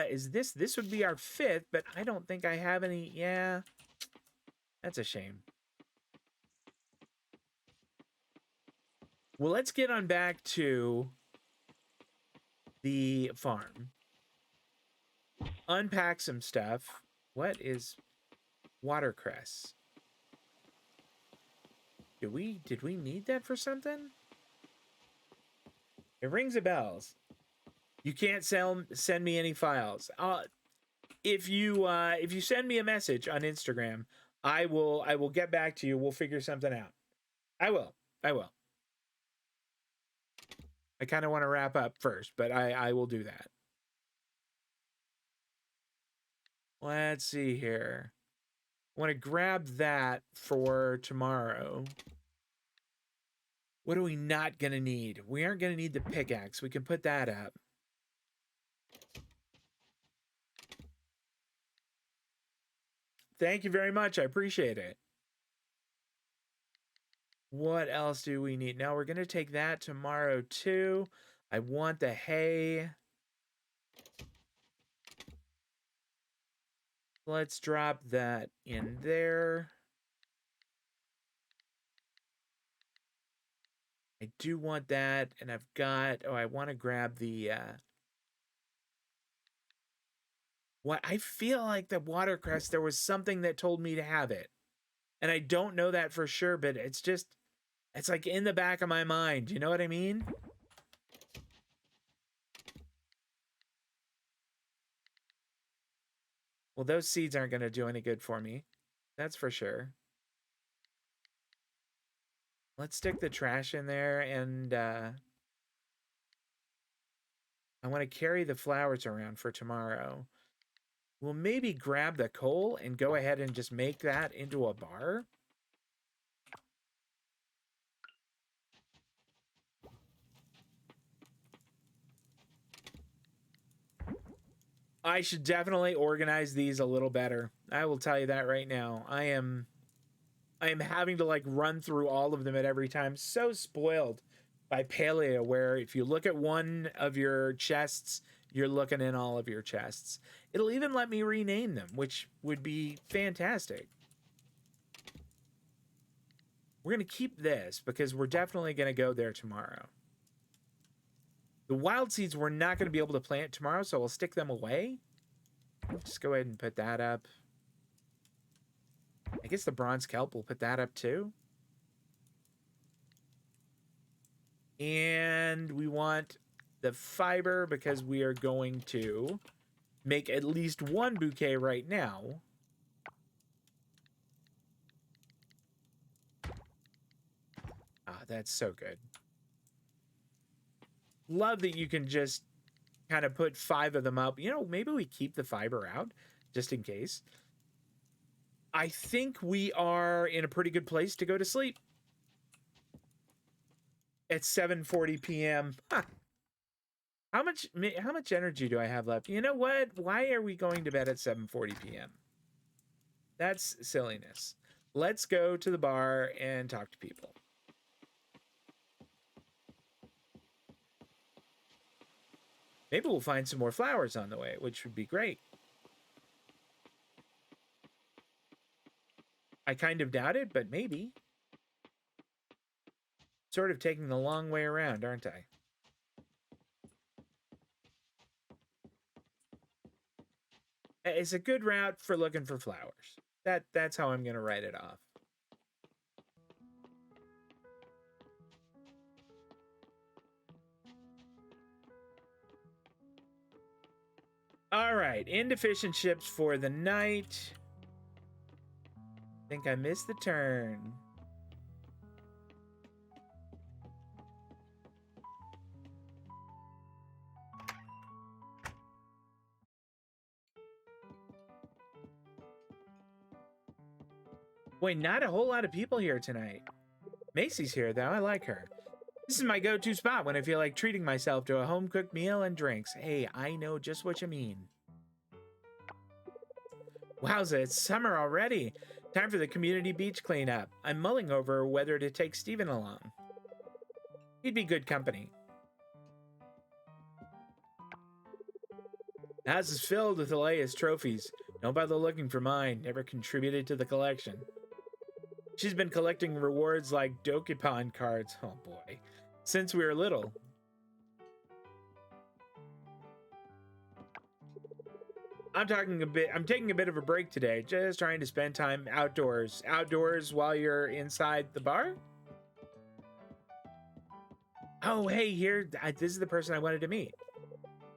Speaker 1: Is this would be our 5th, but I don't think I have any. Yeah. That's a shame. Well, let's get on back to the farm. Unpack some stuff. What is watercress? Did we need that for something? It rings a bells. You can't send me any files. If you send me a message on Instagram, I will get back to you. We'll figure something out. I will. I kind of want to wrap up first, but I will do that. Let's see here. I want to grab that for tomorrow. What are we not going to need? We aren't going to need the pickaxe. We can put that up. Thank you very much. I appreciate it. What else do we need? Now we're going to take that tomorrow too. I want the hay. Let's drop that in there. I do want that, and I've got, oh, I want to grab the, What I feel like the watercress, there was something that told me to have it. And I don't know that for sure, but it's like in the back of my mind. You know what I mean? Well, those seeds aren't going to do any good for me. That's for sure. Let's stick the trash in there, and I want to carry the flowers around for tomorrow. We'll maybe grab the coal and go ahead and just make that into a bar. I should definitely organize these a little better. I will tell you that right now. I am having to like run through all of them at every time. So spoiled by Paleo, where if you look at one of your chests, you're looking in all of your chests. It'll even let me rename them, which would be fantastic. We're going to keep this because we're definitely going to go there tomorrow. The wild seeds we're not going to be able to plant tomorrow, so we'll stick them away. Just go ahead and put that up. I guess the bronze kelp, we'll put that up too. And we want the fiber because we are going to make at least one bouquet right now. Ah, that's so good. Love that you can just kind of put 5 of them up. You know, maybe we keep the fiber out just in case. I think we are in a pretty good place to go to sleep. At 7:40 p.m. Huh. How much energy do I have left? You know what? Why are we going to bed at 7:40 p.m.? That's silliness. Let's go to the bar and talk to people. Maybe we'll find some more flowers on the way, which would be great. I kind of doubt it, but maybe. Sort of taking the long way around, aren't I? It's a good route for looking for flowers. That's how I'm going to write it off. All right, inefficient ships for the night. I think I missed the turn. Wait, not a whole lot of people here tonight. Macy's here, though. I like her. This is my go-to spot when I feel like treating myself to a home-cooked meal and drinks. Hey, I know just what you mean. Wowza, it's summer already. Time for the community beach cleanup. I'm mulling over whether to take Steven along. He'd be good company. The house is filled with Alea's trophies. Don't bother looking for mine. Never contributed to the collection. She's been collecting rewards like Dokapon cards. Oh boy. Since we were little. I'm taking a bit of a break today, just trying to spend time outdoors. Outdoors while you're inside the bar? Oh, hey, here, this is the person I wanted to meet.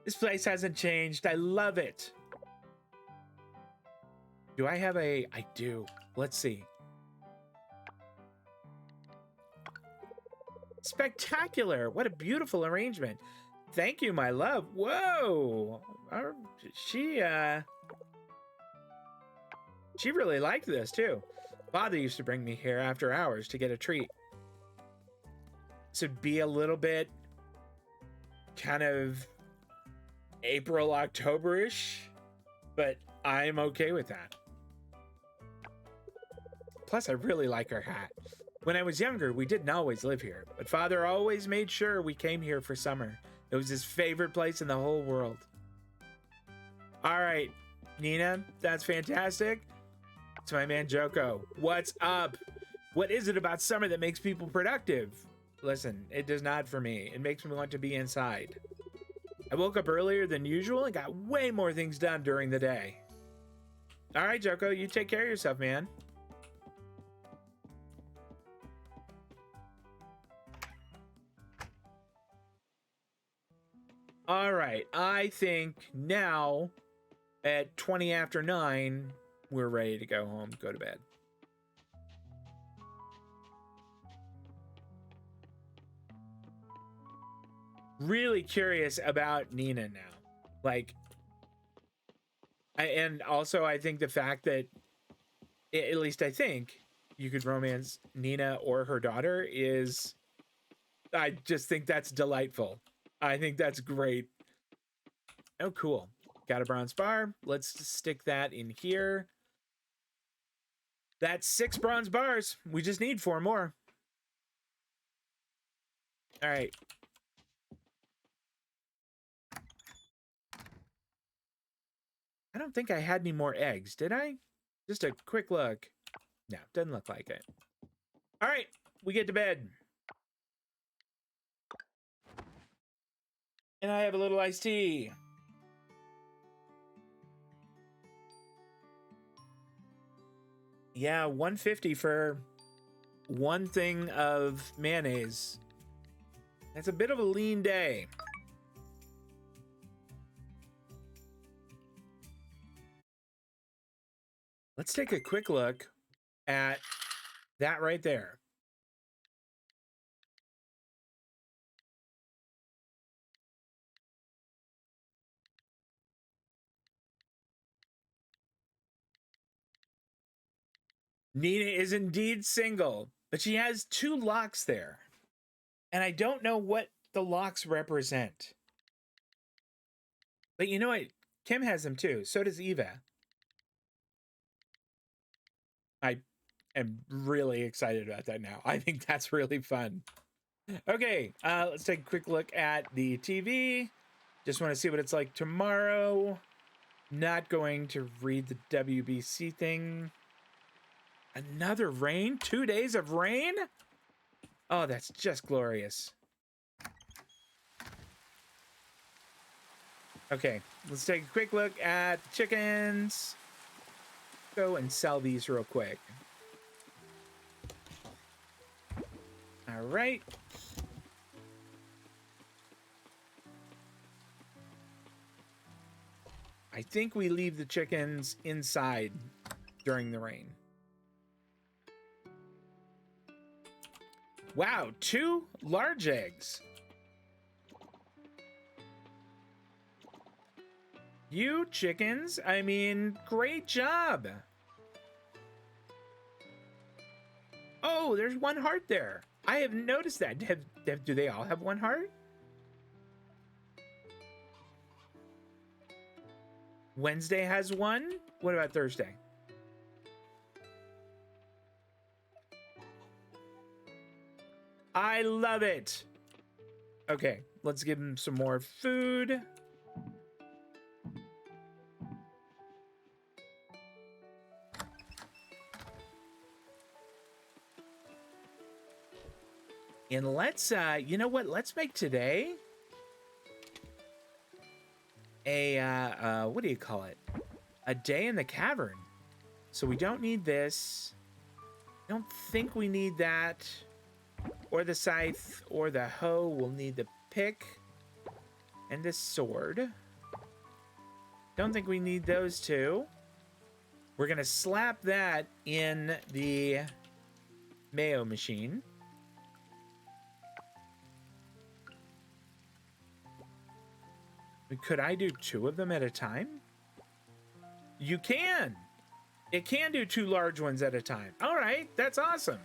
Speaker 1: This place hasn't changed. I love it. Do I have I do. Let's see. Spectacular. What a beautiful arrangement. Thank you, my love. Whoa. She really liked this, too. Father used to bring me here after hours to get a treat. This would be a little bit kind of April, October-ish, but I'm okay with that. Plus, I really like her hat. When I was younger, we didn't always live here, but Father always made sure we came here for summer. It was his favorite place in the whole world. All right, Nina, that's fantastic. It's my man Joko. What's up? What is it about summer that makes people productive? Listen, it does not for me. It makes me want to be inside. I woke up earlier than usual and got way more things done during the day. All right, Joko, you take care of yourself, man. All right, I think now at 20 after 9, we're ready to go home, go to bed. Really curious about Nina now. Like, and also I think the fact that, at least I think, you could romance Nina or her daughter is, I just think that's delightful. I think that's great. Oh, cool. Got a bronze bar. Let's stick that in here. That's 6 bronze bars. We just need 4 more. All right. I don't think I had any more eggs, did I? Just a quick look. No, doesn't look like it. All right, we get to bed. And I have a little iced tea. Yeah, 150 for one thing of mayonnaise. That's a bit of a lean day. Let's take a quick look at that right there. Nina is indeed single, but she has 2 locks there. And I don't know what the locks represent. But you know what? Kim has them too. So does Eva. I am really excited about that now. I think that's really fun. Okay, let's take a quick look at the TV. Just want to see what it's like tomorrow. Not going to read the WBC thing. Another rain? 2 days of rain? Oh, that's just glorious. Okay, let's take a quick look at the chickens. Go and sell these real quick. All right. I think we leave the chickens inside during the rain. Wow, 2 large eggs. You chickens, I mean, great job. Oh, there's 1 heart there. I have noticed that. Do they all have 1 heart? Wednesday has 1. What about Thursday? I love it. Okay, let's give them some more food. And let's, you know what? Let's make today a, what do you call it? A day in the cavern. So we don't need this. I don't think we need that. Or the scythe, or the hoe. We'll need the pick and the sword. Don't think we need those 2. We're going to slap that in the mayo machine. Could I do 2 of them at a time? You can. It can do 2 large ones at a time. All right, that's awesome.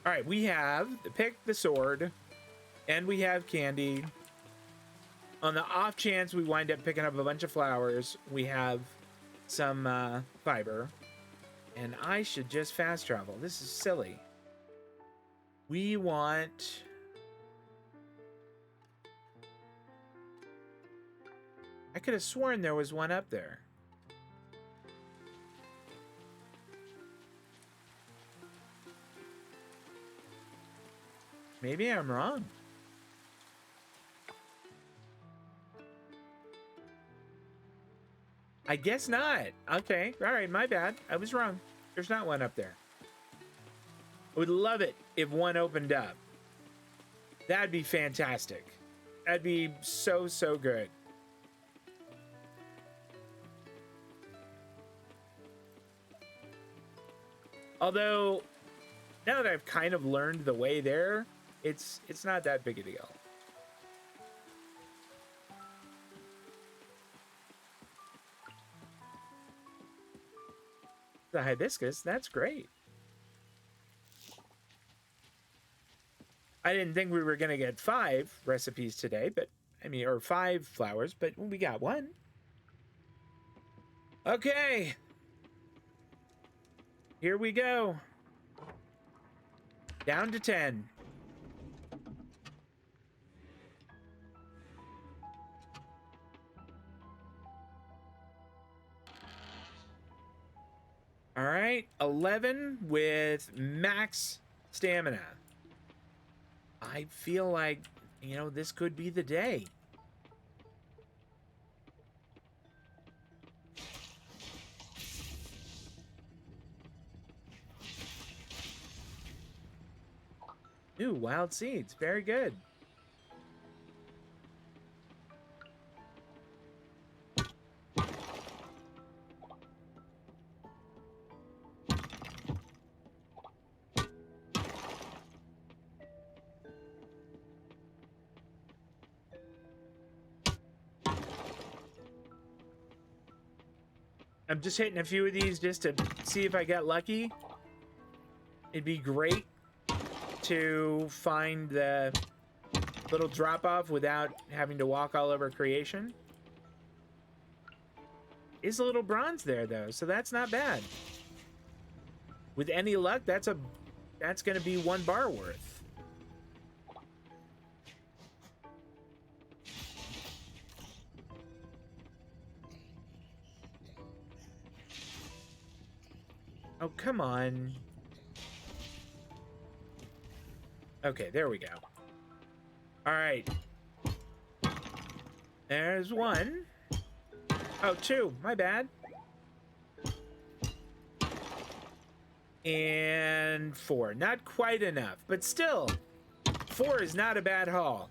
Speaker 1: All right, we have the pick, the sword, and we have candy. On the off chance we wind up picking up a bunch of flowers, we have some fiber. And I should just fast travel. This is silly. We want... I could have sworn there was 1 up there. Maybe I'm wrong. I guess not. Okay. All right. My bad. I was wrong. There's not one up there. I would love it if one opened up. That'd be fantastic. That'd be so, so good. Although, now that I've kind of learned the way there, it's not that big a deal. The hibiscus, that's great. I didn't think we were going to get 5 recipes today, but I mean, or 5 flowers, but we got 1. Okay. Here we go. Down to 10. All right, 11 with max stamina. I feel like, you know, this could be the day. Ooh, wild seeds. Very good. I'm just hitting a few of these just to see if I get lucky. It'd be great to find the little drop-off without having to walk all over creation. Is a little bronze there, though, so that's not bad. With any luck, that's gonna be 1 bar worth. Oh, come on. Okay, there we go. All right. There's 1. Oh, 2. My bad. And 4. Not quite enough, but still, 4 is not a bad haul.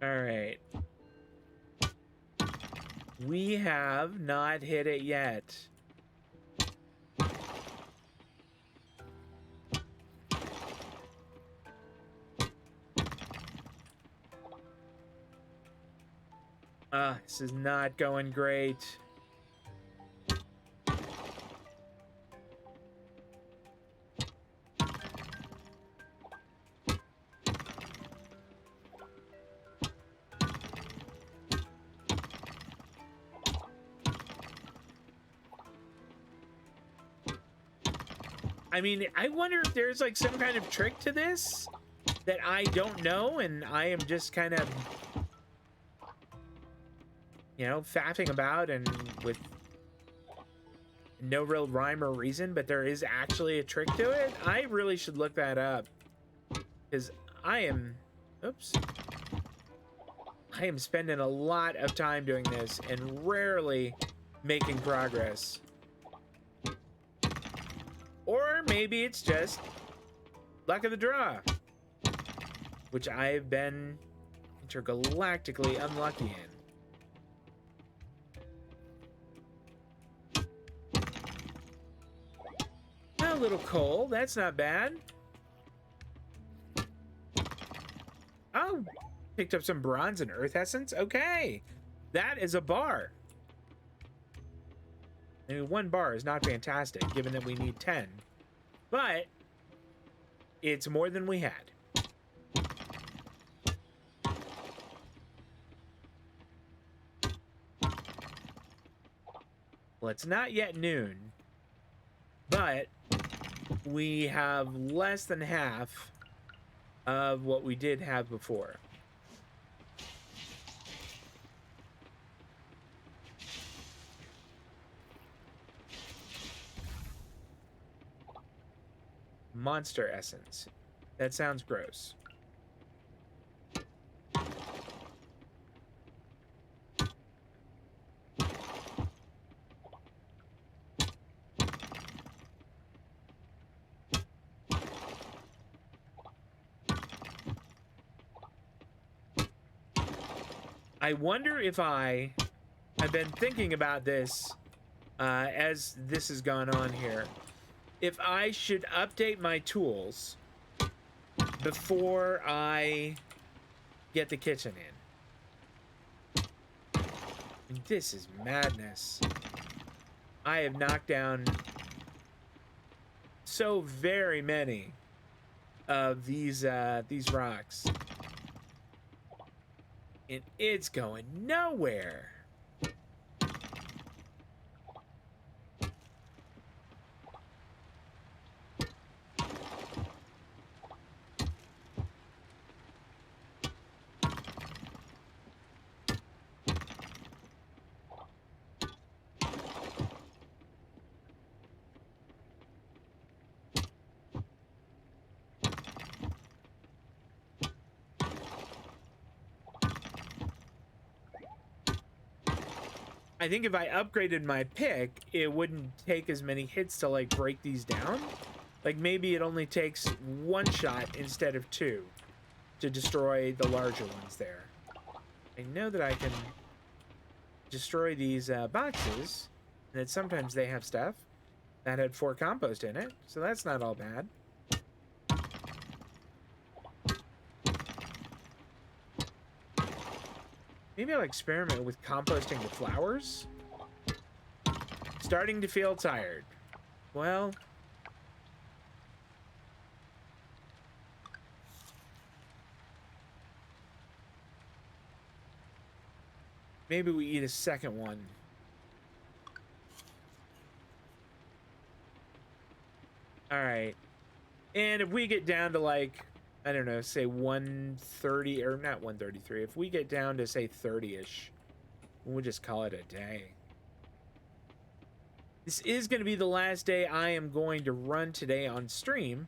Speaker 1: All right. We have not hit it yet. This is not going great. I mean, I wonder if there's like some kind of trick to this that I don't know, and I am just kind of, you know, faffing about and with no real rhyme or reason, but there is actually a trick to it. I really should look that up, because I am spending a lot of time doing this and rarely making progress. Or maybe it's just luck of the draw, which I have been intergalactically unlucky in. A little coal, that's not bad. Oh, picked up some bronze and earth essence. Okay, that is a bar. I mean, 1 bar is not fantastic, given that we need 10. But it's more than we had. Well, it's not yet noon, but we have less than half of what we did have before. Monster essence. That sounds gross. I wonder if I've been thinking about this as this has gone on here. If I should update my tools before I get the kitchen in. This is madness. I have knocked down so very many of these rocks. And it's going nowhere. I think if I upgraded my pick, it wouldn't take as many hits to like break these down. Like maybe it only takes one shot instead of two to destroy the larger ones there. I know that I can destroy these boxes, and that sometimes they have stuff that had 4 compost in it, so that's not all bad. Maybe I'll experiment with composting the flowers. Starting to feel tired. Well, maybe we eat a second one. All right. And if we get down to like, I don't know, say 130, or not 133. If we get down to say 30-ish, we'll just call it a day. This is going to be the last day I am going to run today on stream.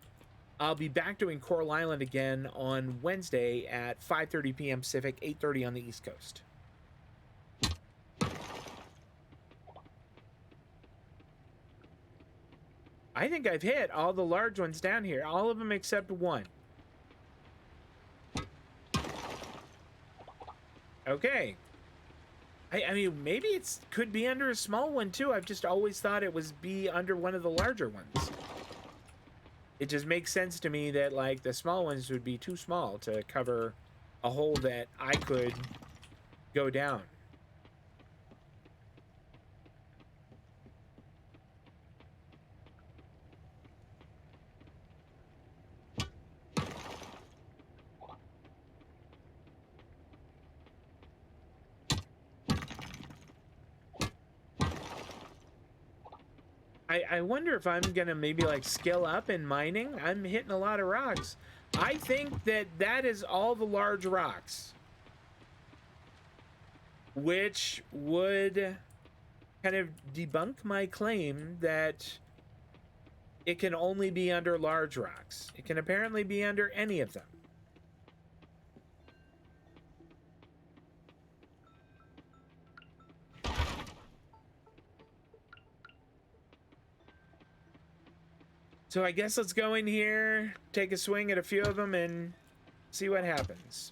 Speaker 1: I'll be back doing Coral Island again on Wednesday at 5:30 p.m. Pacific, 8:30 on the East Coast. I think I've hit all the large ones down here, all of them except one. Okay. I mean, maybe it could be under a small one too. I've just always thought it was be under one of the larger ones. It just makes sense to me that like the small ones would be too small to cover a hole that I could go down. I wonder if I'm gonna maybe like skill up in mining. I'm hitting a lot of rocks. I think that that is all the large rocks, which would kind of debunk my claim that it can only be under large rocks. It can apparently be under any of them. So I guess let's go in here, take a swing at a few of them, and see what happens.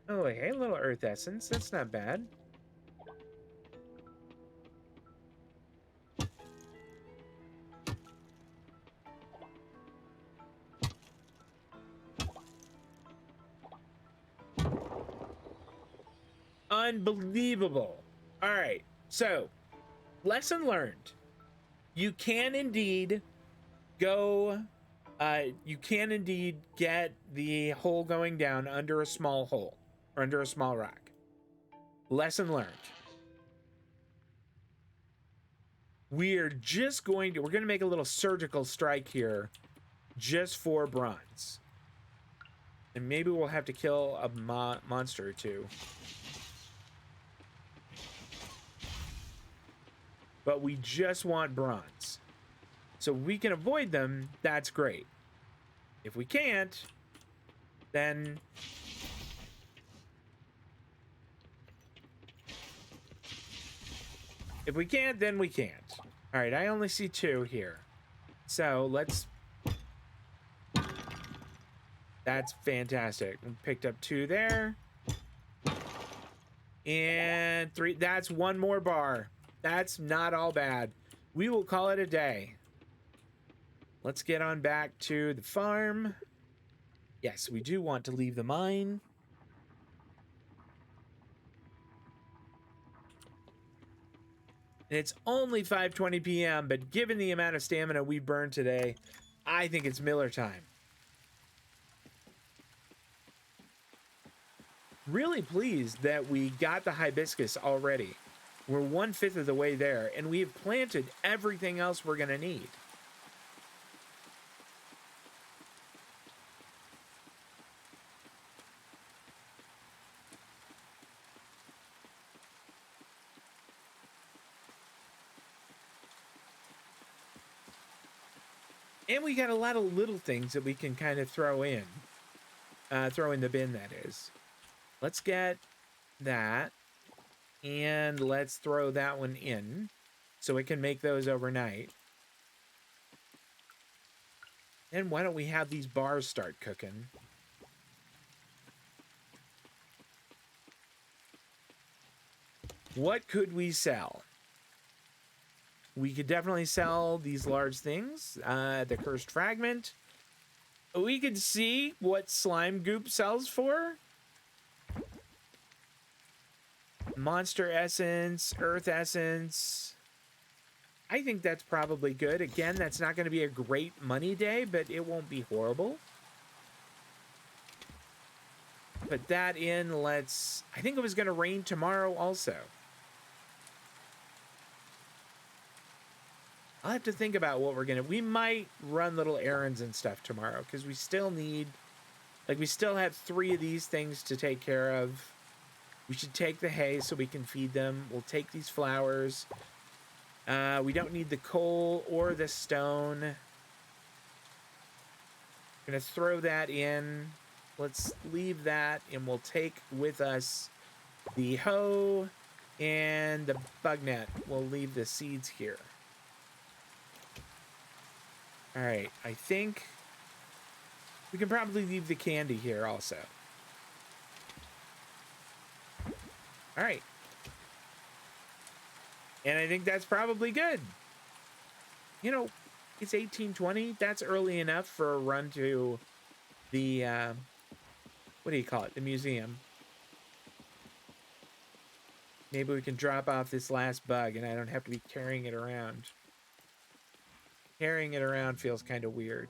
Speaker 1: Oh, hey, a little earth essence. That's not bad. Unbelievable. All right, so lesson learned. You can indeed go, you can indeed get the hole going down under a small hole or under a small rock. Lesson learned. We're going to make a little surgical strike here just for bronze. And maybe we'll have to kill a monster or two. But we just want bronze. So we can avoid them, that's great. If we can't, then we can't. All right, I only see 2 here. So let's... That's fantastic. We picked up 2 there. And 3. That's 1 more bar. That's not all bad. We will call it a day. Let's get on back to the farm. Yes, we do want to leave the mine. And it's only 5:20 p.m., but given the amount of stamina we burned today, I think it's Miller time. Really pleased that we got the hibiscus already. We're 1/5 of the way there, and we've planted everything else we're going to need. And we got a lot of little things that we can kind of throw in the bin, that is. Let's get that, and let's throw that one in so we can make those overnight. And why don't we have these bars start cooking? What could we sell? We could definitely sell these large things. The cursed fragment. We could see what slime goop sells for. Monster essence, earth essence. I think that's probably good. Again, that's not going to be a great money day, but it won't be horrible. Put that in. Let's... I think it was going to rain tomorrow also. I'll have to think about what we're going to... We might run little errands and stuff tomorrow, because we still need... Like, we still have 3 of these things to take care of. We should take the hay so we can feed them. We'll take these flowers. We don't need the coal or the stone. Gonna throw that in. Let's leave that, and we'll take with us the hoe and the bug net. We'll leave the seeds here. All right, I think we can probably leave the candy here also. All right. And I think that's probably good. You know, it's 18:20. That's early enough for a run to the, what do you call it? The museum. Maybe we can drop off this last bug and I don't have to be carrying it around. Carrying it around feels kind of weird.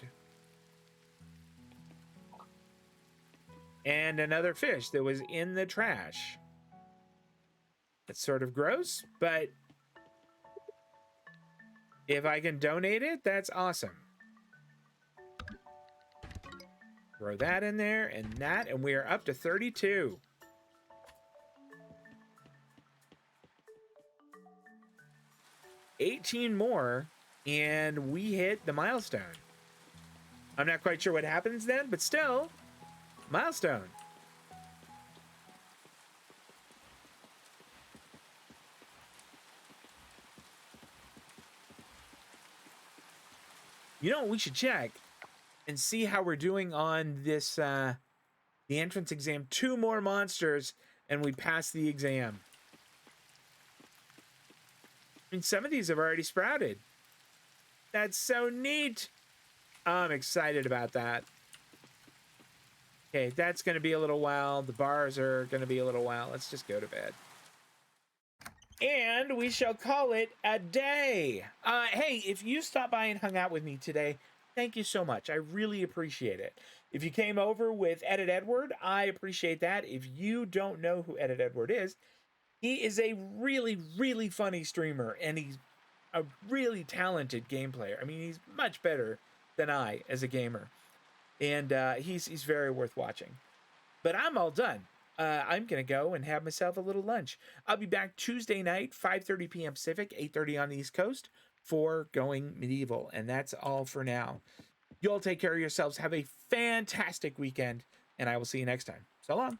Speaker 1: And another fish that was in the trash. It's sort of gross, but if I can donate it, that's awesome. Throw that in there and that, and we are up to 32. $18 more, and we hit the milestone. I'm not quite sure what happens then, but still, milestone. You know what we should check and see how we're doing on this, the entrance exam. 2 more monsters and we pass the exam. I mean, some of these have already sprouted. That's so neat. I'm excited about that. Okay, that's going to be a little while. The bars are going to be a little while. Let's just go to bed. And we shall call it a day. Hey, if you stopped by and hung out with me today, thank you so much. I really appreciate it. If you came over with Edit Edward, I appreciate that. If you don't know who Edit Edward is, he is a really, really funny streamer, and he's a really talented game player. I mean, he's much better than I as a gamer, and he's very worth watching. But I'm all done. I'm gonna go and have myself a little lunch. I'll be back Tuesday night, 5:30 p.m. Pacific, 8:30 on the East Coast for Going Medieval, and that's all for now. You all take care of yourselves. Have a fantastic weekend, and I will see you next time. So long.